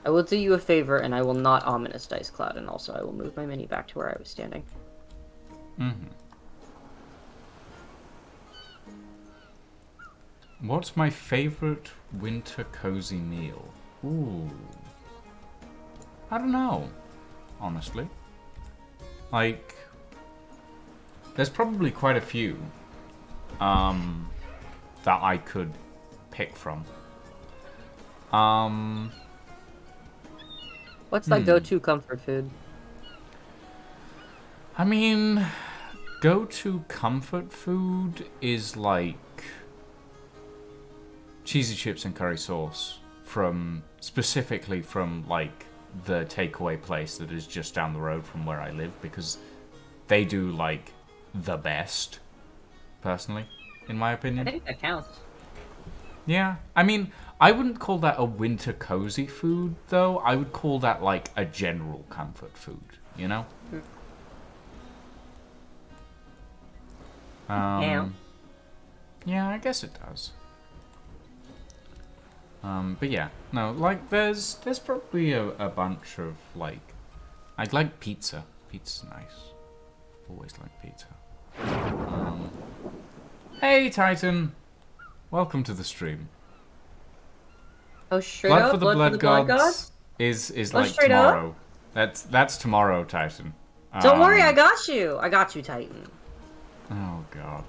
I will do you a favor, and I will not ominous dice cloud, and also I will move my mini back to where I was standing. What's my favorite winter cozy meal? Ooh. I don't know, honestly. Like, there's probably quite a few that I could pick from. What's that go-to comfort food? I mean, go-to comfort food is like cheesy chips and curry sauce specifically from like the takeaway place that is just down the road from where I live, because they do like the best, personally, in my opinion. I think that counts. Yeah, I mean, I wouldn't call that a winter cozy food, though. I would call that like a general comfort food, you know? Yeah. Yeah, I guess it does. But yeah, no, like there's probably a bunch of like, I'd like pizza. Pizza's nice. Always like pizza. Hey Titan, welcome to the stream. Oh, straight Blood up? for the Blood Gods is like straight up? tomorrow. That's tomorrow, Titan. Don't worry, I got you. I got you, Titan. Oh god.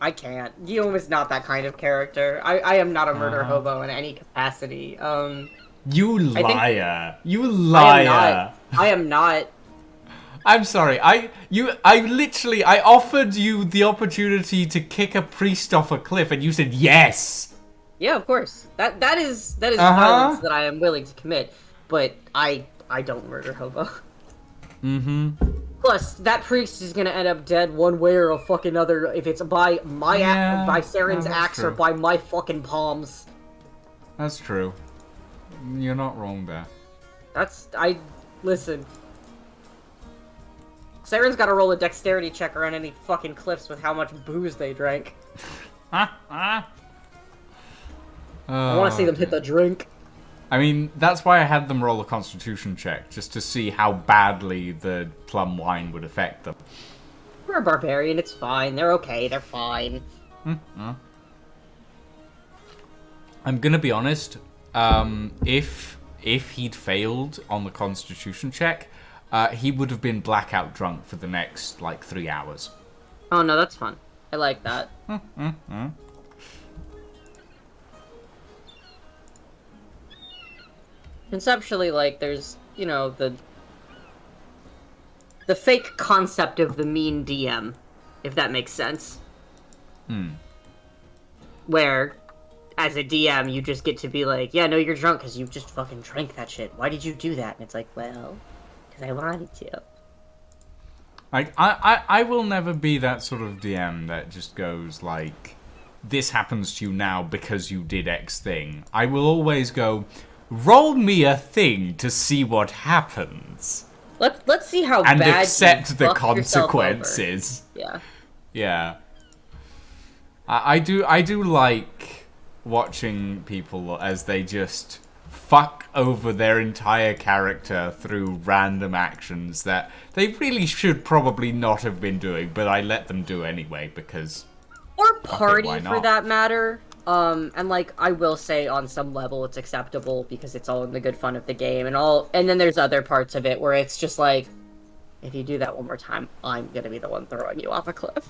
I can't. Guillaume is not that kind of character. I am not a murder hobo in any capacity. You liar! You liar! I am not. I'm sorry. I offered you the opportunity to kick a priest off a cliff, and you said yes. Yeah, of course. That is violence that I am willing to commit, but I don't murder hobo. Plus, that priest is gonna end up dead one way or a fucking other if it's by my by Saren's axe or by my fucking palms. That's true. You're not wrong there. Listen. Saren's gotta roll a dexterity check around any fucking cliffs with how much booze they drank. I wanna see them hit the drink. I mean, that's why I had them roll a constitution check, just to see how badly the plum wine would affect them. We're a barbarian, it's fine. They're okay, they're fine. I'm gonna be honest, if he'd failed on the constitution check, he would have been blackout drunk for the next, like, 3 hours. Oh no, that's fun. I like that. Conceptually, like, there's, you know, the fake concept of the mean DM, if that makes sense. Where, as a DM, you just get to be like, yeah, no, you're drunk because you just fucking drank that shit. Why did you do that? And it's like, well, because I wanted to. I will never be that sort of DM that just goes, like, this happens to you now because you did X thing. I will always go, roll me a thing to see what happens. Let's see how and bad accept you the fucked yourself over. consequences. Yeah. Yeah. I do like watching people as they just fuck over their entire character through random actions that they really should probably not have been doing, but I let them do anyway because... Or why party, for not? that matter. And like, I will say on some level it's acceptable because it's all in the good fun of the game and then there's other parts of it where it's just like, if you do that one more time, I'm gonna be the one throwing you off a cliff.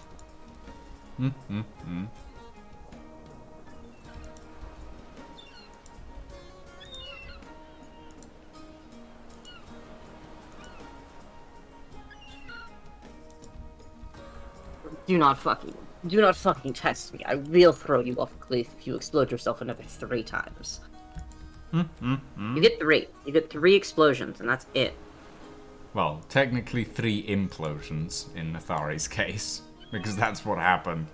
Do not fucking test me. I will throw you off a cliff if you explode yourself another 3 times. You get 3. You get 3 explosions, and that's it. Well, technically 3 implosions in Nathari's case, because that's what happened.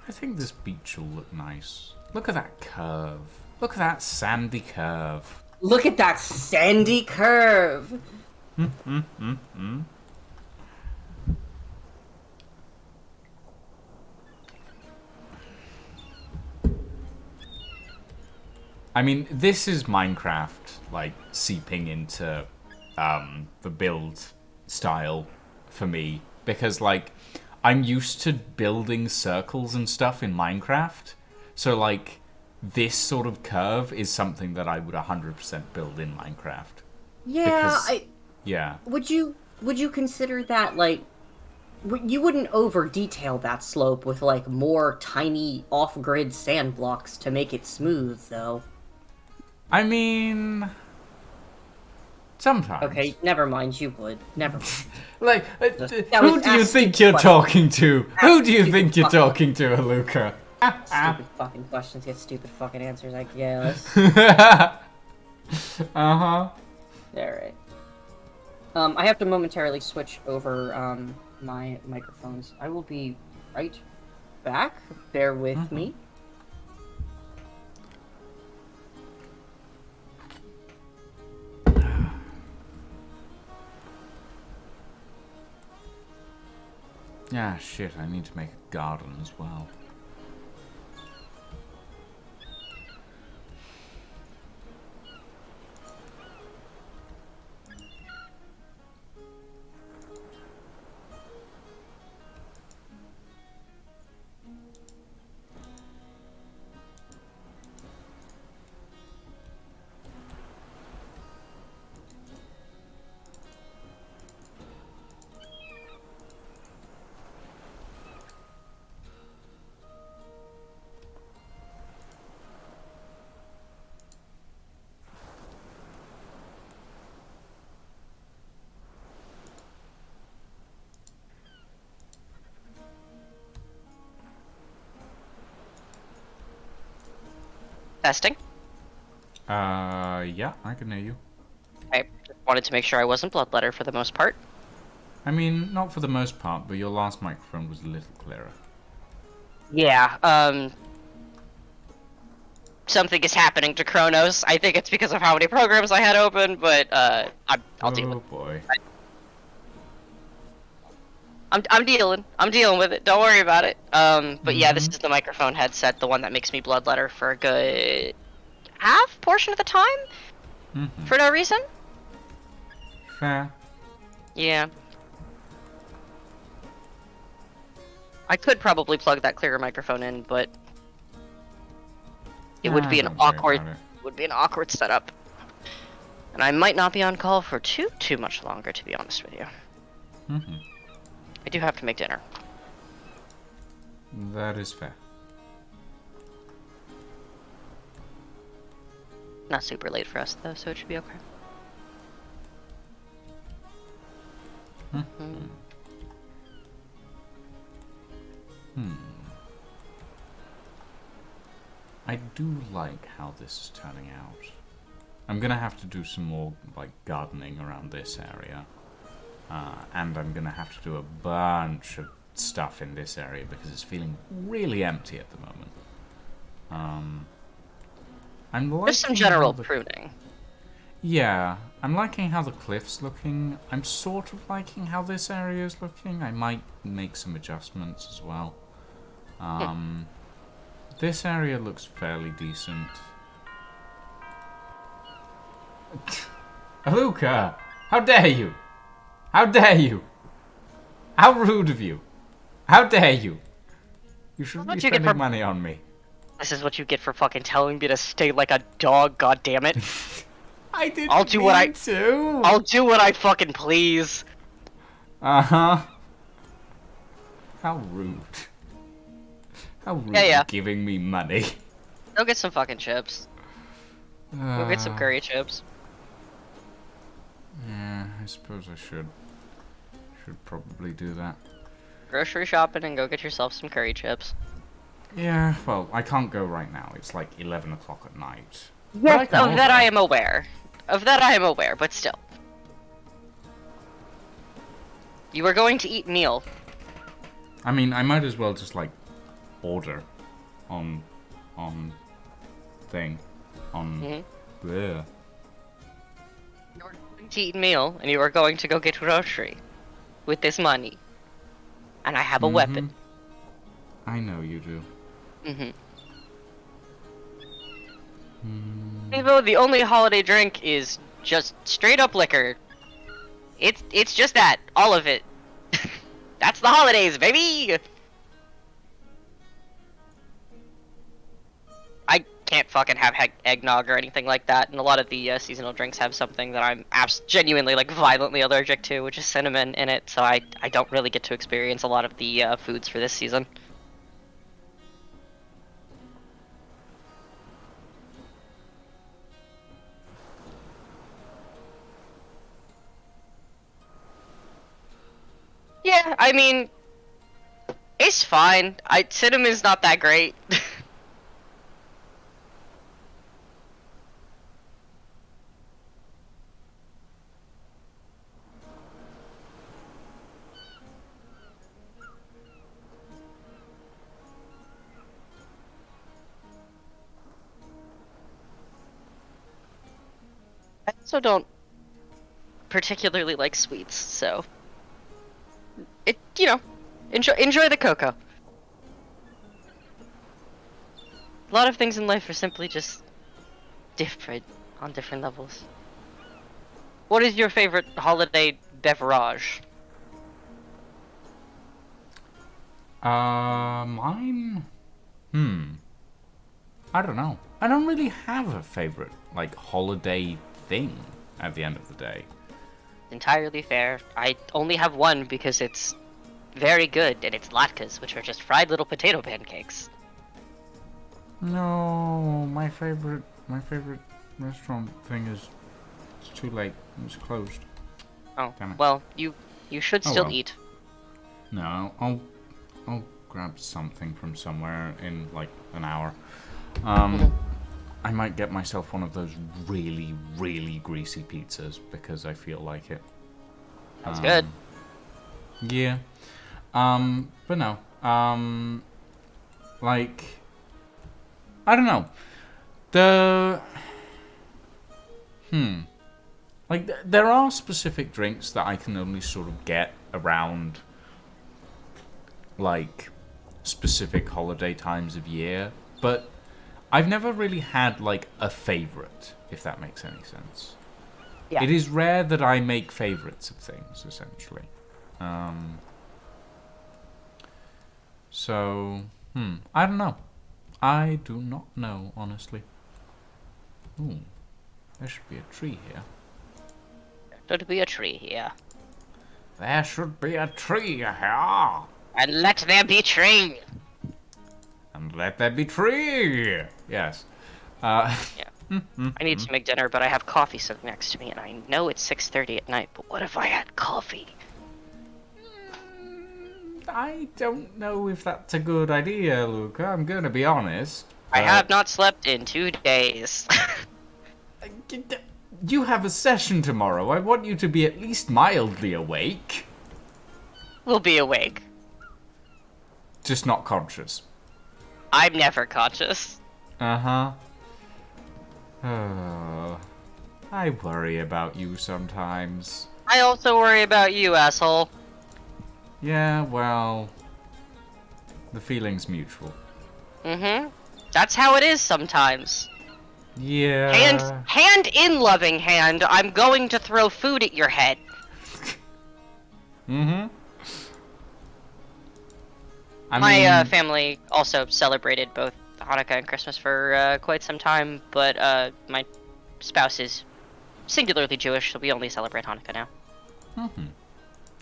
I think this beach will look nice. Look at that curve. Look at that sandy curve. Look at that sandy curve! I mean, this is Minecraft, like, seeping into the build style for me. Because, like, I'm used to building circles and stuff in Minecraft. So, like, this sort of curve is something that I would 100% build in Minecraft. Yeah, Because, yeah. Would you consider that, like... You wouldn't over-detail that slope with, like, more tiny off-grid sand blocks to make it smooth, though. I mean... sometimes. Okay, never mind, you would. Never mind. Like, who do you think you're talking to? Who do you think you're talking to, Aluka? Stupid fucking questions get stupid fucking answers, I guess. Uh-huh. Alright. I have to momentarily switch over, my microphones. I will be right back. Bear with me. Yeah, shit, I need to make a garden as well. Testing. Yeah, I can hear you. I just wanted to make sure I wasn't bloodletter for the most part. I mean, not for the most part, but your last microphone was a little clearer. Yeah, something is happening to Kronos. I think it's because of how many programs I had open, but, I'll deal with it. Oh boy. I'm dealing with it. Don't worry about it. But yeah, this is the microphone headset, the one that makes me bloodletter for a good half portion of the time, for no reason. Fair. Yeah. I could probably plug that clearer microphone in, but it would be an awkward setup. And I might not be on call for too much longer, to be honest with you. I do have to make dinner. That is fair. Not super late for us though, so it should be okay. I do like how this is turning out. I'm gonna have to do some more like gardening around this area, and I'm gonna have to do a bunch of stuff in this area because it's feeling really empty at the moment. I'm liking Just some general pruning. Yeah, I'm liking how the cliff's looking. I'm sort of liking how this area is looking. I might make some adjustments as well. This area looks fairly decent. Aluka! How dare you! How dare you! How rude of you! How dare you! You shouldn't be spending money on me. This is what you get for fucking telling me to stay like a dog, goddammit. I didn't I'll do what I'll do what I fucking please. Uh-huh. How rude. How rude giving me money. Go get some fucking chips. Go get some curry chips. Yeah, I suppose I should. Should probably do that. Grocery shopping and go get yourself some curry chips. Yeah, well, I can't go right now. It's like 11 o'clock at night. Yes, of that I am aware. Of that I am aware, but still. You are going to eat meal. I mean, I might as well just, like, order on thing. On... Yeah. You are going to eat meal, and you are going to go get grocery. With this money. And I have a weapon. I know you do. Even the only holiday drink is just straight up liquor. It's just that, all of it. That's the holidays, baby. I can't fucking have eggnog or anything like that, and a lot of the seasonal drinks have something that I'm genuinely like violently allergic to, which is cinnamon in it. So I don't really get to experience a lot of the foods for this season. Yeah, I mean, it's fine. Cinnamon's not that great. I also don't particularly like sweets, so enjoy the cocoa. A lot of things in life are simply just different on different levels. What is your favorite holiday beverage? Mine? I don't know. I don't really have a favorite, like, holiday thing at the end of the day. Entirely fair. I only have one because it's very good, and it's latkes, which are just fried little potato pancakes. No, my favorite restaurant thing is it's too late. It's closed. Oh, damn it. Well, you should still eat. No, I'll grab something from somewhere in like an hour. I might get myself one of those really, really greasy pizzas because I feel like it. That's good. Yeah. But no. Like, I don't know. Like, there are specific drinks that I can only sort of get around, like, specific holiday times of year, but I've never really had, like, a favorite, if that makes any sense. Yeah. It is rare that I make favorites of things, essentially. So, I don't know. I do not know, honestly. Ooh, there should be a tree here. There should be a tree here. There should be a tree here. And let there be tree. And let there be tree. Yes. Yeah. I need to make dinner, but I have coffee sitting next to me, and I know it's 6:30 at night. But what if I had coffee? I don't know if that's a good idea, Luca. I'm gonna be honest. I have not slept in 2 days. You have a session tomorrow. I want you to be at least mildly awake. We'll be awake. Just not conscious. I'm never conscious. Uh-huh. Oh, I worry about you sometimes. I also worry about you, asshole. Yeah, well, the feeling's mutual. Mm-hmm. That's how it is sometimes. Yeah. Hand in loving hand, I'm going to throw food at your head. Mm-hmm. My family also celebrated both Hanukkah and Christmas for quite some time, but my spouse is singularly Jewish, so we only celebrate Hanukkah now. Mm-hmm.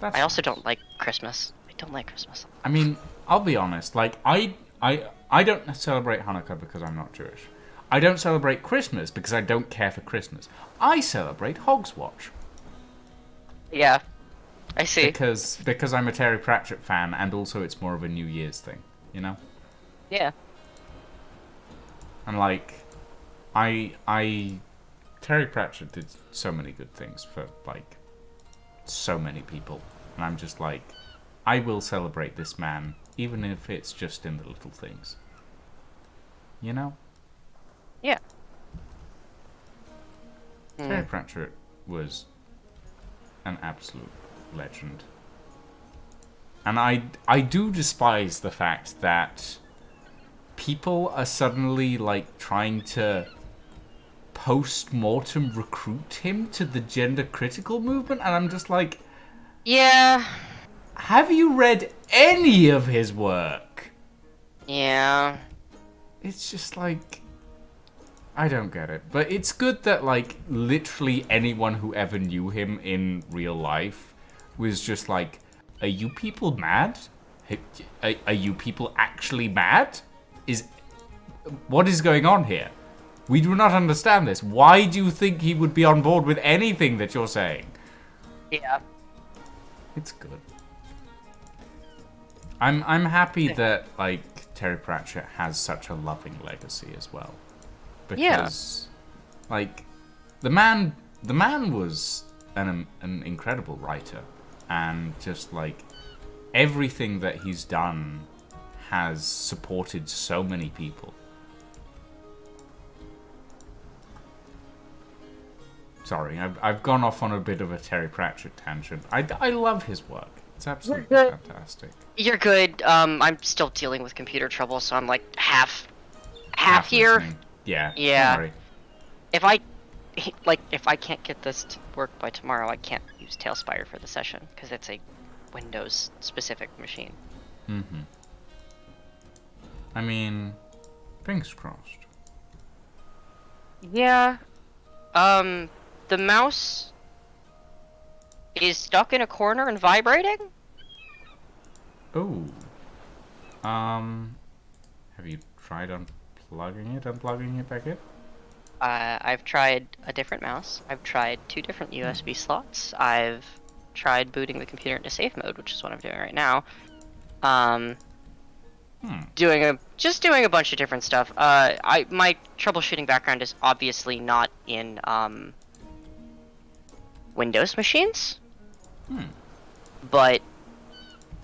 I also don't like Christmas. I don't like Christmas. I mean, I'll be honest. Like, I don't celebrate Hanukkah because I'm not Jewish. I don't celebrate Christmas because I don't care for Christmas. I celebrate Hogswatch. Yeah, I see. Because I'm a Terry Pratchett fan, and also it's more of a New Year's thing, you know? Yeah. And like, Terry Pratchett did so many good things for like so many people, and I'm just like, I will celebrate this man, even if it's just in the little things. You know? Yeah. Terry Pratchett was an absolute legend. And I do despise the fact that people are suddenly like trying to post-mortem recruit him to the gender critical movement, and I'm just like, Yeah. have you read any of his work? Yeah. It's just like, I don't get it. But it's good that like literally anyone who ever knew him in real life was just like, are you people mad? Are you people actually mad? What is going on here? We do not understand this. Why do you think he would be on board with anything that you're saying? Yeah. It's good. I'm happy that like Terry Pratchett has such a loving legacy as well. Because like the man was an incredible writer, and just like everything that he's done has supported so many people. Sorry, I've gone off on a bit of a Terry Pratchett tangent. I love his work. It's absolutely fantastic. You're good. I'm still dealing with computer trouble, so I'm like half here. Listening. Yeah. Yeah. Don't worry. If I can't get this to work by tomorrow, I can't use TaleSpire for the session because it's a Windows specific machine. Mm-hmm. I mean, fingers crossed. Yeah. The mouse is stuck in a corner and vibrating? Oh. Have you tried unplugging it back in? I've tried a different mouse. I've tried 2 different USB slots. I've tried booting the computer into safe mode, which is what I'm doing right now. Doing a bunch of different stuff. My troubleshooting background is obviously not in Windows machines. But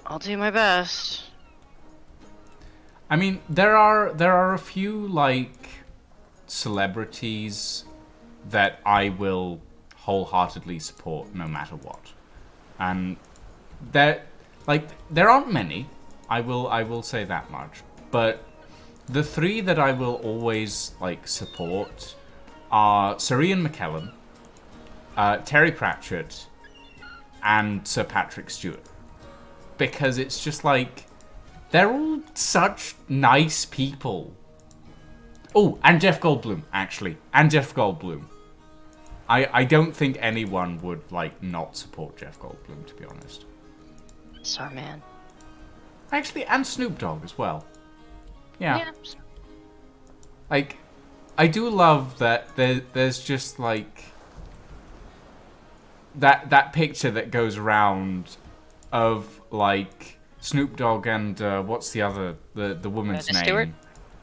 I'll do my best. I mean, there are a few like celebrities that I will wholeheartedly support no matter what, and there aren't many. I will say that much. But the 3 that I will always like support are Sir Ian McKellen, Terry Pratchett, and Sir Patrick Stewart, because it's just like they're all such nice people. Oh, and Jeff Goldblum, actually. And Jeff Goldblum. I don't think anyone would, like, not support Jeff Goldblum, to be honest. Sorry, man. Actually, and Snoop Dogg as well. Yeah. Yeah. Like, I do love that there's just, like, that picture that goes around of, like, Snoop Dogg and what's the other the woman's name?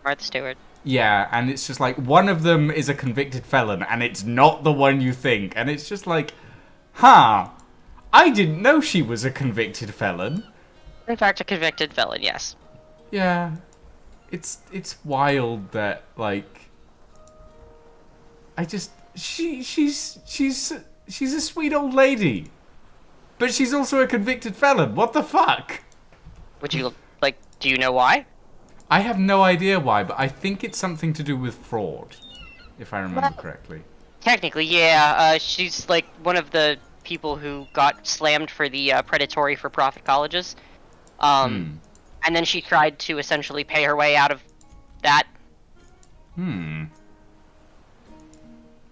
Martha Stewart. Yeah, and it's just like one of them is a convicted felon, and it's not the one you think, and it's just like, huh? I didn't know she was a convicted felon. In fact, a convicted felon, yes. Yeah, it's wild that like, she's a sweet old lady, but she's also a convicted felon. What the fuck? Would you like? Do you know why? I have no idea why, but I think it's something to do with fraud, if I remember correctly. Technically, yeah. She's like one of the people who got slammed for the predatory for-profit colleges. And then she tried to essentially pay her way out of that.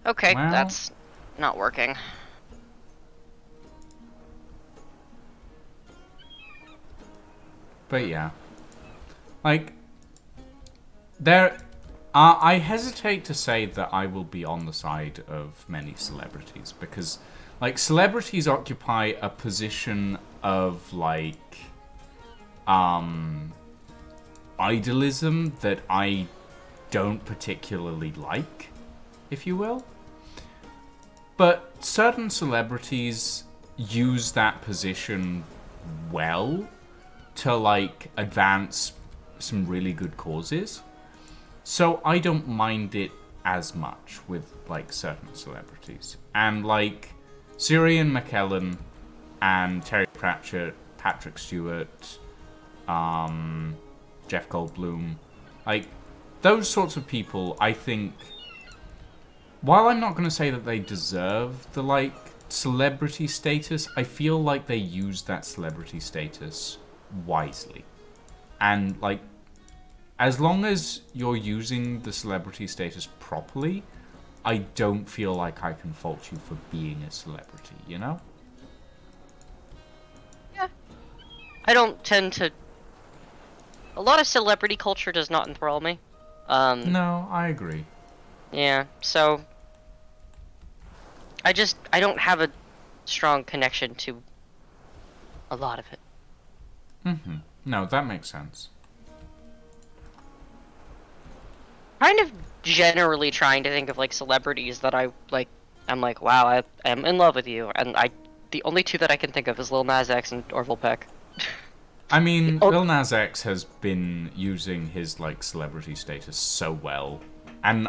Okay, Well, that's not working. But yeah. Like, I hesitate to say that I will be on the side of many celebrities, because, like, celebrities occupy a position of, like, idealism that I don't particularly like, if you will. But certain celebrities use that position well to, like, advance some really good causes. So I don't mind it as much with, like, certain celebrities. And, like, Sirian McKellen and Terry Pratchett, Patrick Stewart, Jeff Goldblum, like, those sorts of people, I think, while I'm not going to say that they deserve the, like, celebrity status, I feel like they use that celebrity status wisely. And, like, as long as you're using the celebrity status properly, I don't feel like I can fault you for being a celebrity, you know? Yeah. I don't tend to... A lot of celebrity culture does not enthrall me. No, I agree. Yeah, so... I don't have a strong connection to a lot of it. Mm-hmm. No, that makes sense. Kind of generally trying to think of, like, celebrities that I'm like, wow, I am in love with you, and the only two that I can think of is Lil Nas X and Orville Peck. I mean, Lil Nas X has been using his, like, celebrity status so well, and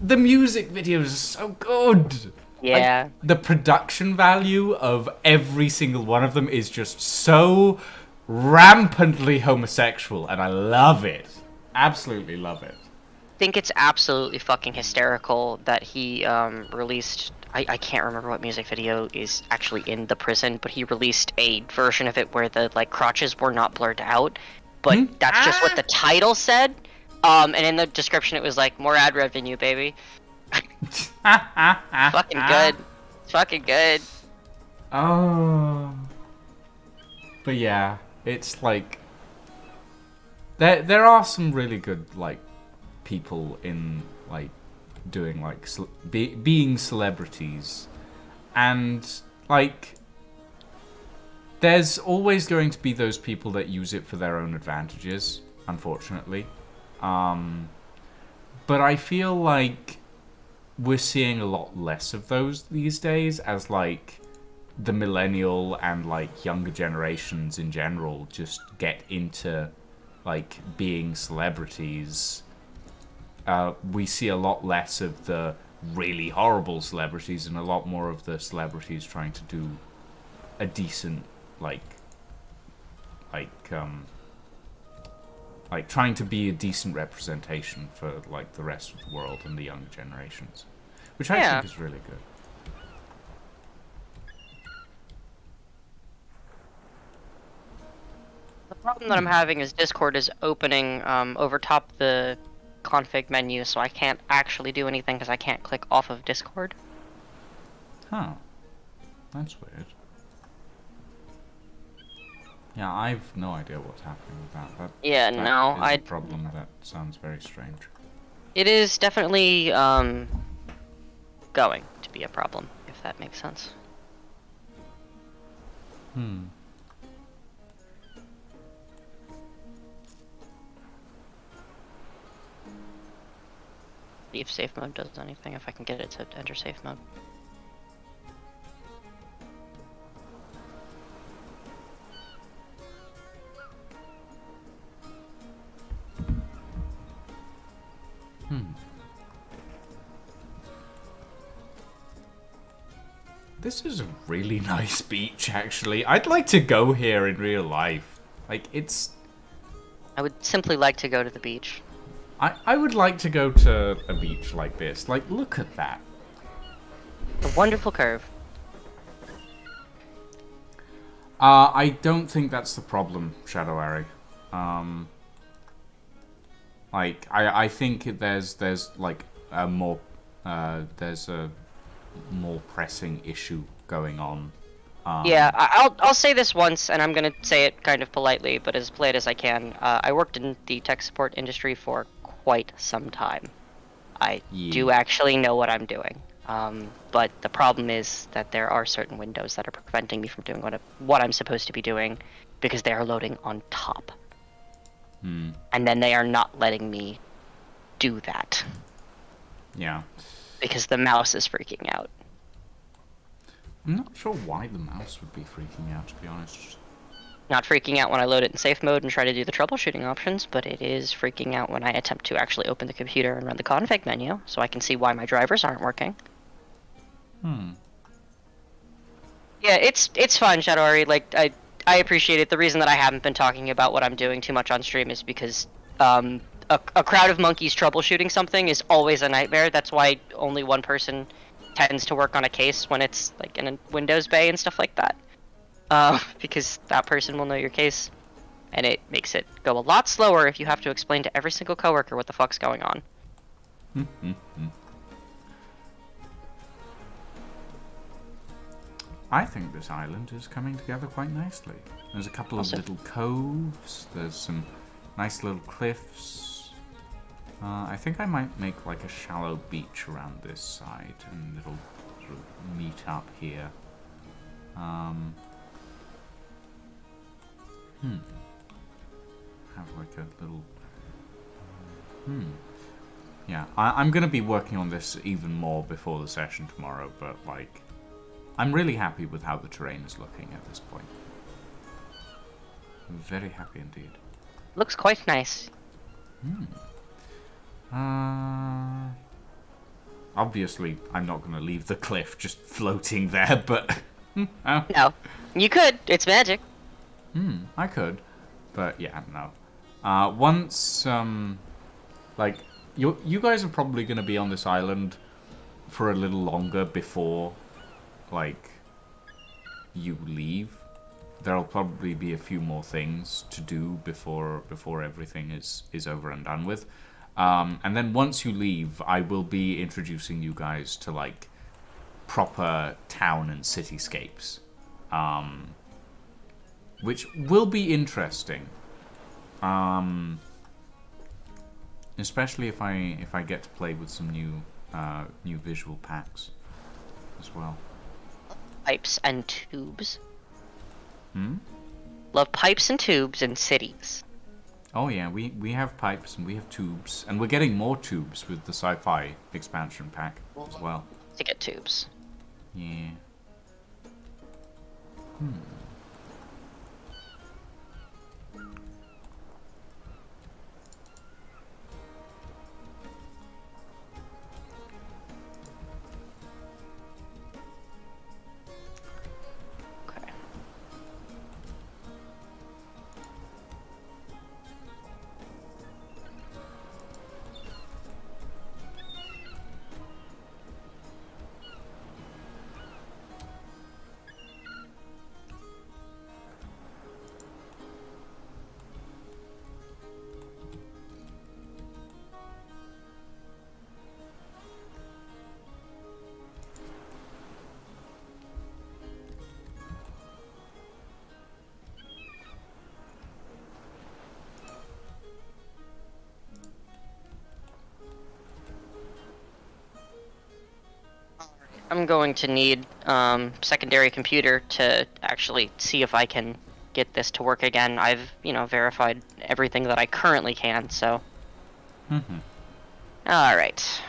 the music videos are so good. Yeah. Like, the production value of every single one of them is just so rampantly homosexual, and I love it. Absolutely love it. I think it's absolutely fucking hysterical that he released... I can't remember what music video is actually in the prison, but he released a version of it where the, like, crotches were not blurred out, but that's just what the title said. And in the description it was like, more ad revenue, baby. Fucking good. Fucking good. Oh. But yeah, it's like... There are some really good, like, people in, like, doing, like, being celebrities. And, like, there's always going to be those people that use it for their own advantages, unfortunately. But I feel like we're seeing a lot less of those these days, as, like, the millennial and, like, younger generations in general just get into, like, being celebrities. We see a lot less of the really horrible celebrities and a lot more of the celebrities trying to do a decent, like trying to be a decent representation for, like, the rest of the world and the younger generations, which I think is really good. The problem that I'm having is Discord is opening over top the config menu, so I can't actually do anything because I can't click off of Discord. Huh. That's weird. Yeah, I've no idea what's happening with that. That is a problem. That sounds very strange. It is definitely going to be a problem, if that makes sense. See if safe mode does anything, if I can get it to enter safe mode. This is a really nice beach, actually. I'd like to go here in real life. Like, it's... I would simply like to go to the beach. I would like to go to a beach like this. Like, look at that. A wonderful curve. I don't think that's the problem, Shadow Ari. Like, I think there's like a more there's a more pressing issue going on. Yeah, I'll say this once, and I'm gonna say it kind of politely, but as polite as I can. I worked in the tech support industry for quite some time. I do actually know what I'm doing. But the problem is that there are certain windows that are preventing me from doing what I'm supposed to be doing, because they are loading on top. And then they are not letting me do that. Yeah. Because the mouse is freaking out. I'm not sure why the mouse would be freaking out, to be honest. Not freaking out when I load it in safe mode and try to do the troubleshooting options, but it is freaking out when I attempt to actually open the computer and run the config menu, so I can see why my drivers aren't working. Yeah, it's fun, Shadowari. Like, I appreciate it. The reason that I haven't been talking about what I'm doing too much on stream is because a crowd of monkeys troubleshooting something is always a nightmare. That's why only one person tends to work on a case when it's like in a Windows bay and stuff like that. Because that person will know your case, and it makes it go a lot slower if you have to explain to every single coworker what the fuck's going on. I think this island is coming together quite nicely. There's a couple of little coves, there's some nice little cliffs. I think I might make like a shallow beach around this side, and it'll sort of meet up here. Have like a little... Yeah, I'm going to be working on this even more before the session tomorrow, but like... I'm really happy with how the terrain is looking at this point. I'm very happy indeed. Looks quite nice. Obviously, I'm not going to leave the cliff just floating there, but... No. You could. It's magic. I could. But yeah, no. Once, like, you guys are probably going to be on this island for a little longer before, like, you leave. There'll probably be a few more things to do before everything is over and done with. And then once you leave, I will be introducing you guys to, like, proper town and cityscapes. Which will be interesting. Especially if I get to play with some new visual packs as well. Pipes and tubes. Love pipes and tubes in cities. Oh yeah, we have pipes and we have tubes, and we're getting more tubes with the sci-fi expansion pack as well. To get tubes. Yeah. I'm going to need secondary computer to actually see if I can get this to work again. I've, verified everything that I currently can, so. Alright.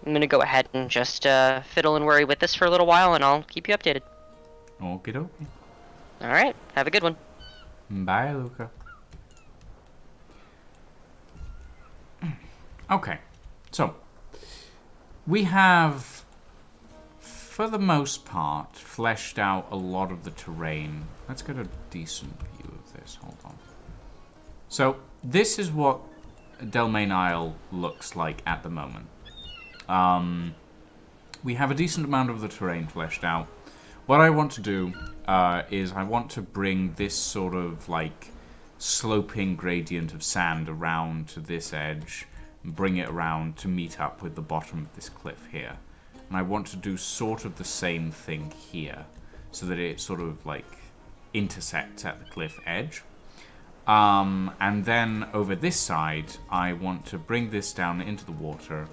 I'm gonna go ahead and just fiddle and worry with this for a little while, and I'll keep you updated. Okie dokie. All right, have a good one. Bye, Luca. Okay, so we have, for the most part, fleshed out a lot of the terrain. Let's get a decent view of this. Hold on. So this is what Delmane Isle looks like at the moment. We have a decent amount of the terrain fleshed out. What I want to do is I want to bring this sort of like sloping gradient of sand around to this edge and bring it around to meet up with the bottom of this cliff here. And I want to do sort of the same thing here so that it sort of like intersects at the cliff edge. And then over this side, I want to bring this down into the water,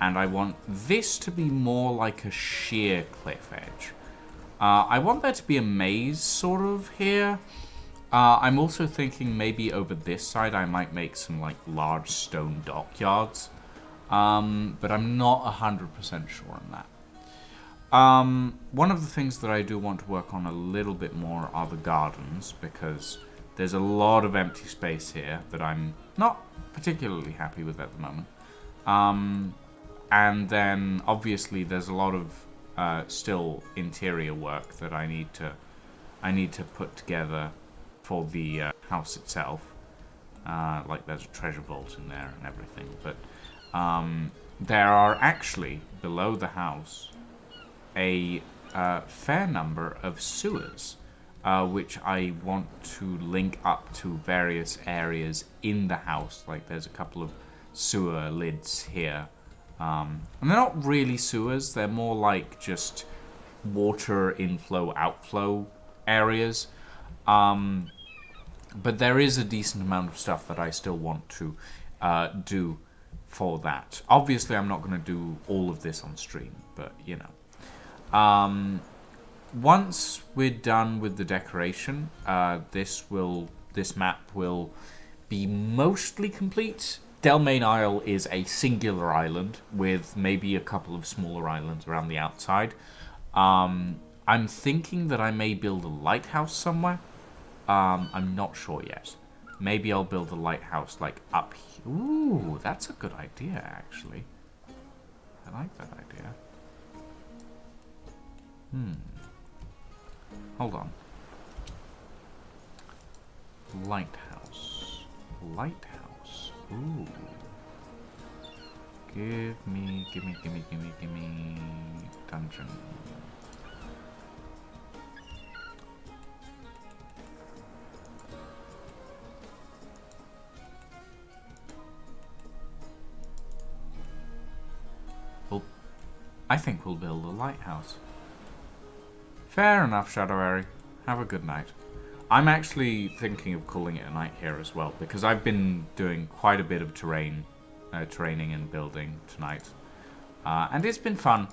and I want this to be more like a sheer cliff edge. I want there to be a maze sort of here. I'm also thinking maybe over this side I might make some like large stone dockyards. But I'm not 100% sure on that. One of the things that I do want to work on a little bit more are the gardens, because there's a lot of empty space here that I'm not particularly happy with at the moment. And then obviously there's a lot of still interior work that I need to put together for the house itself. Like there's a treasure vault in there and everything, but there are actually below the house a fair number of sewers, which I want to link up to various areas in the house. Like there's a couple of sewer lids here. And they're not really sewers, they're more like just water inflow, outflow areas. But there is a decent amount of stuff that I still want to do for that. Obviously, I'm not going to do all of this on stream, but you know. Once we're done with the decoration, this map will be mostly complete. Delmane Isle is a singular island with maybe a couple of smaller islands around the outside. I'm thinking that I may build a lighthouse somewhere. I'm not sure yet. Maybe I'll build a lighthouse like up here. Ooh, that's a good idea, actually. I like that idea. Hold on. Lighthouse. Lighthouse. Ooh. Give me dungeon. Well, I think we'll build a lighthouse. Fair enough, Shadow Have a good night. I'm actually thinking of calling it a night here as well, because I've been doing quite a bit of training and building tonight. And it's been fun,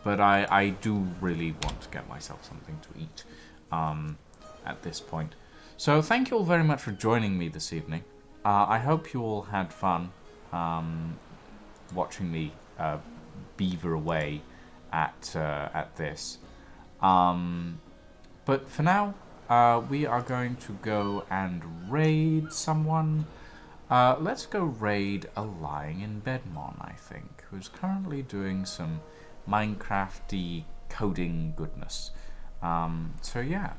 but I do really want to get myself something to eat at this point. So thank you all very much for joining me this evening. I hope you all had fun watching me beaver away at this. But for now, we are going to go and raid someone. Let's go raid a lying in bed mon, I think, who's currently doing some Minecraft-y coding goodness. So yeah,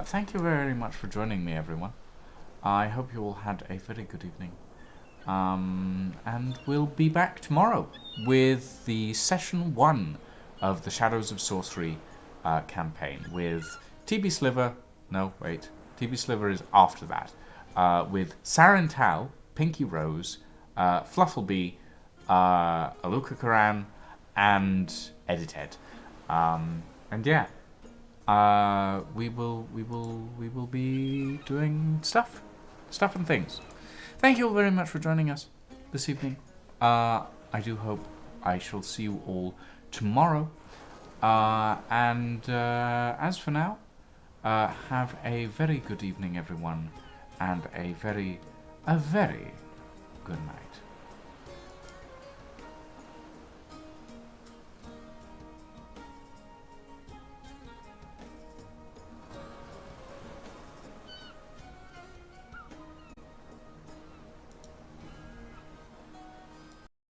thank you very much for joining me, everyone. I hope you all had a very good evening. And we'll be back tomorrow with the session 1 of the Shadows of Sorcery campaign with TB Sliver. No, wait. TB Sliver is after that. With Sarantal, Pinky Rose, Flufflebee, Aluka Karan, and Edited. And yeah, we will be doing stuff and things. Thank you all very much for joining us this evening. I do hope I shall see you all tomorrow. And as for now, have a very good evening, everyone, and a very good night.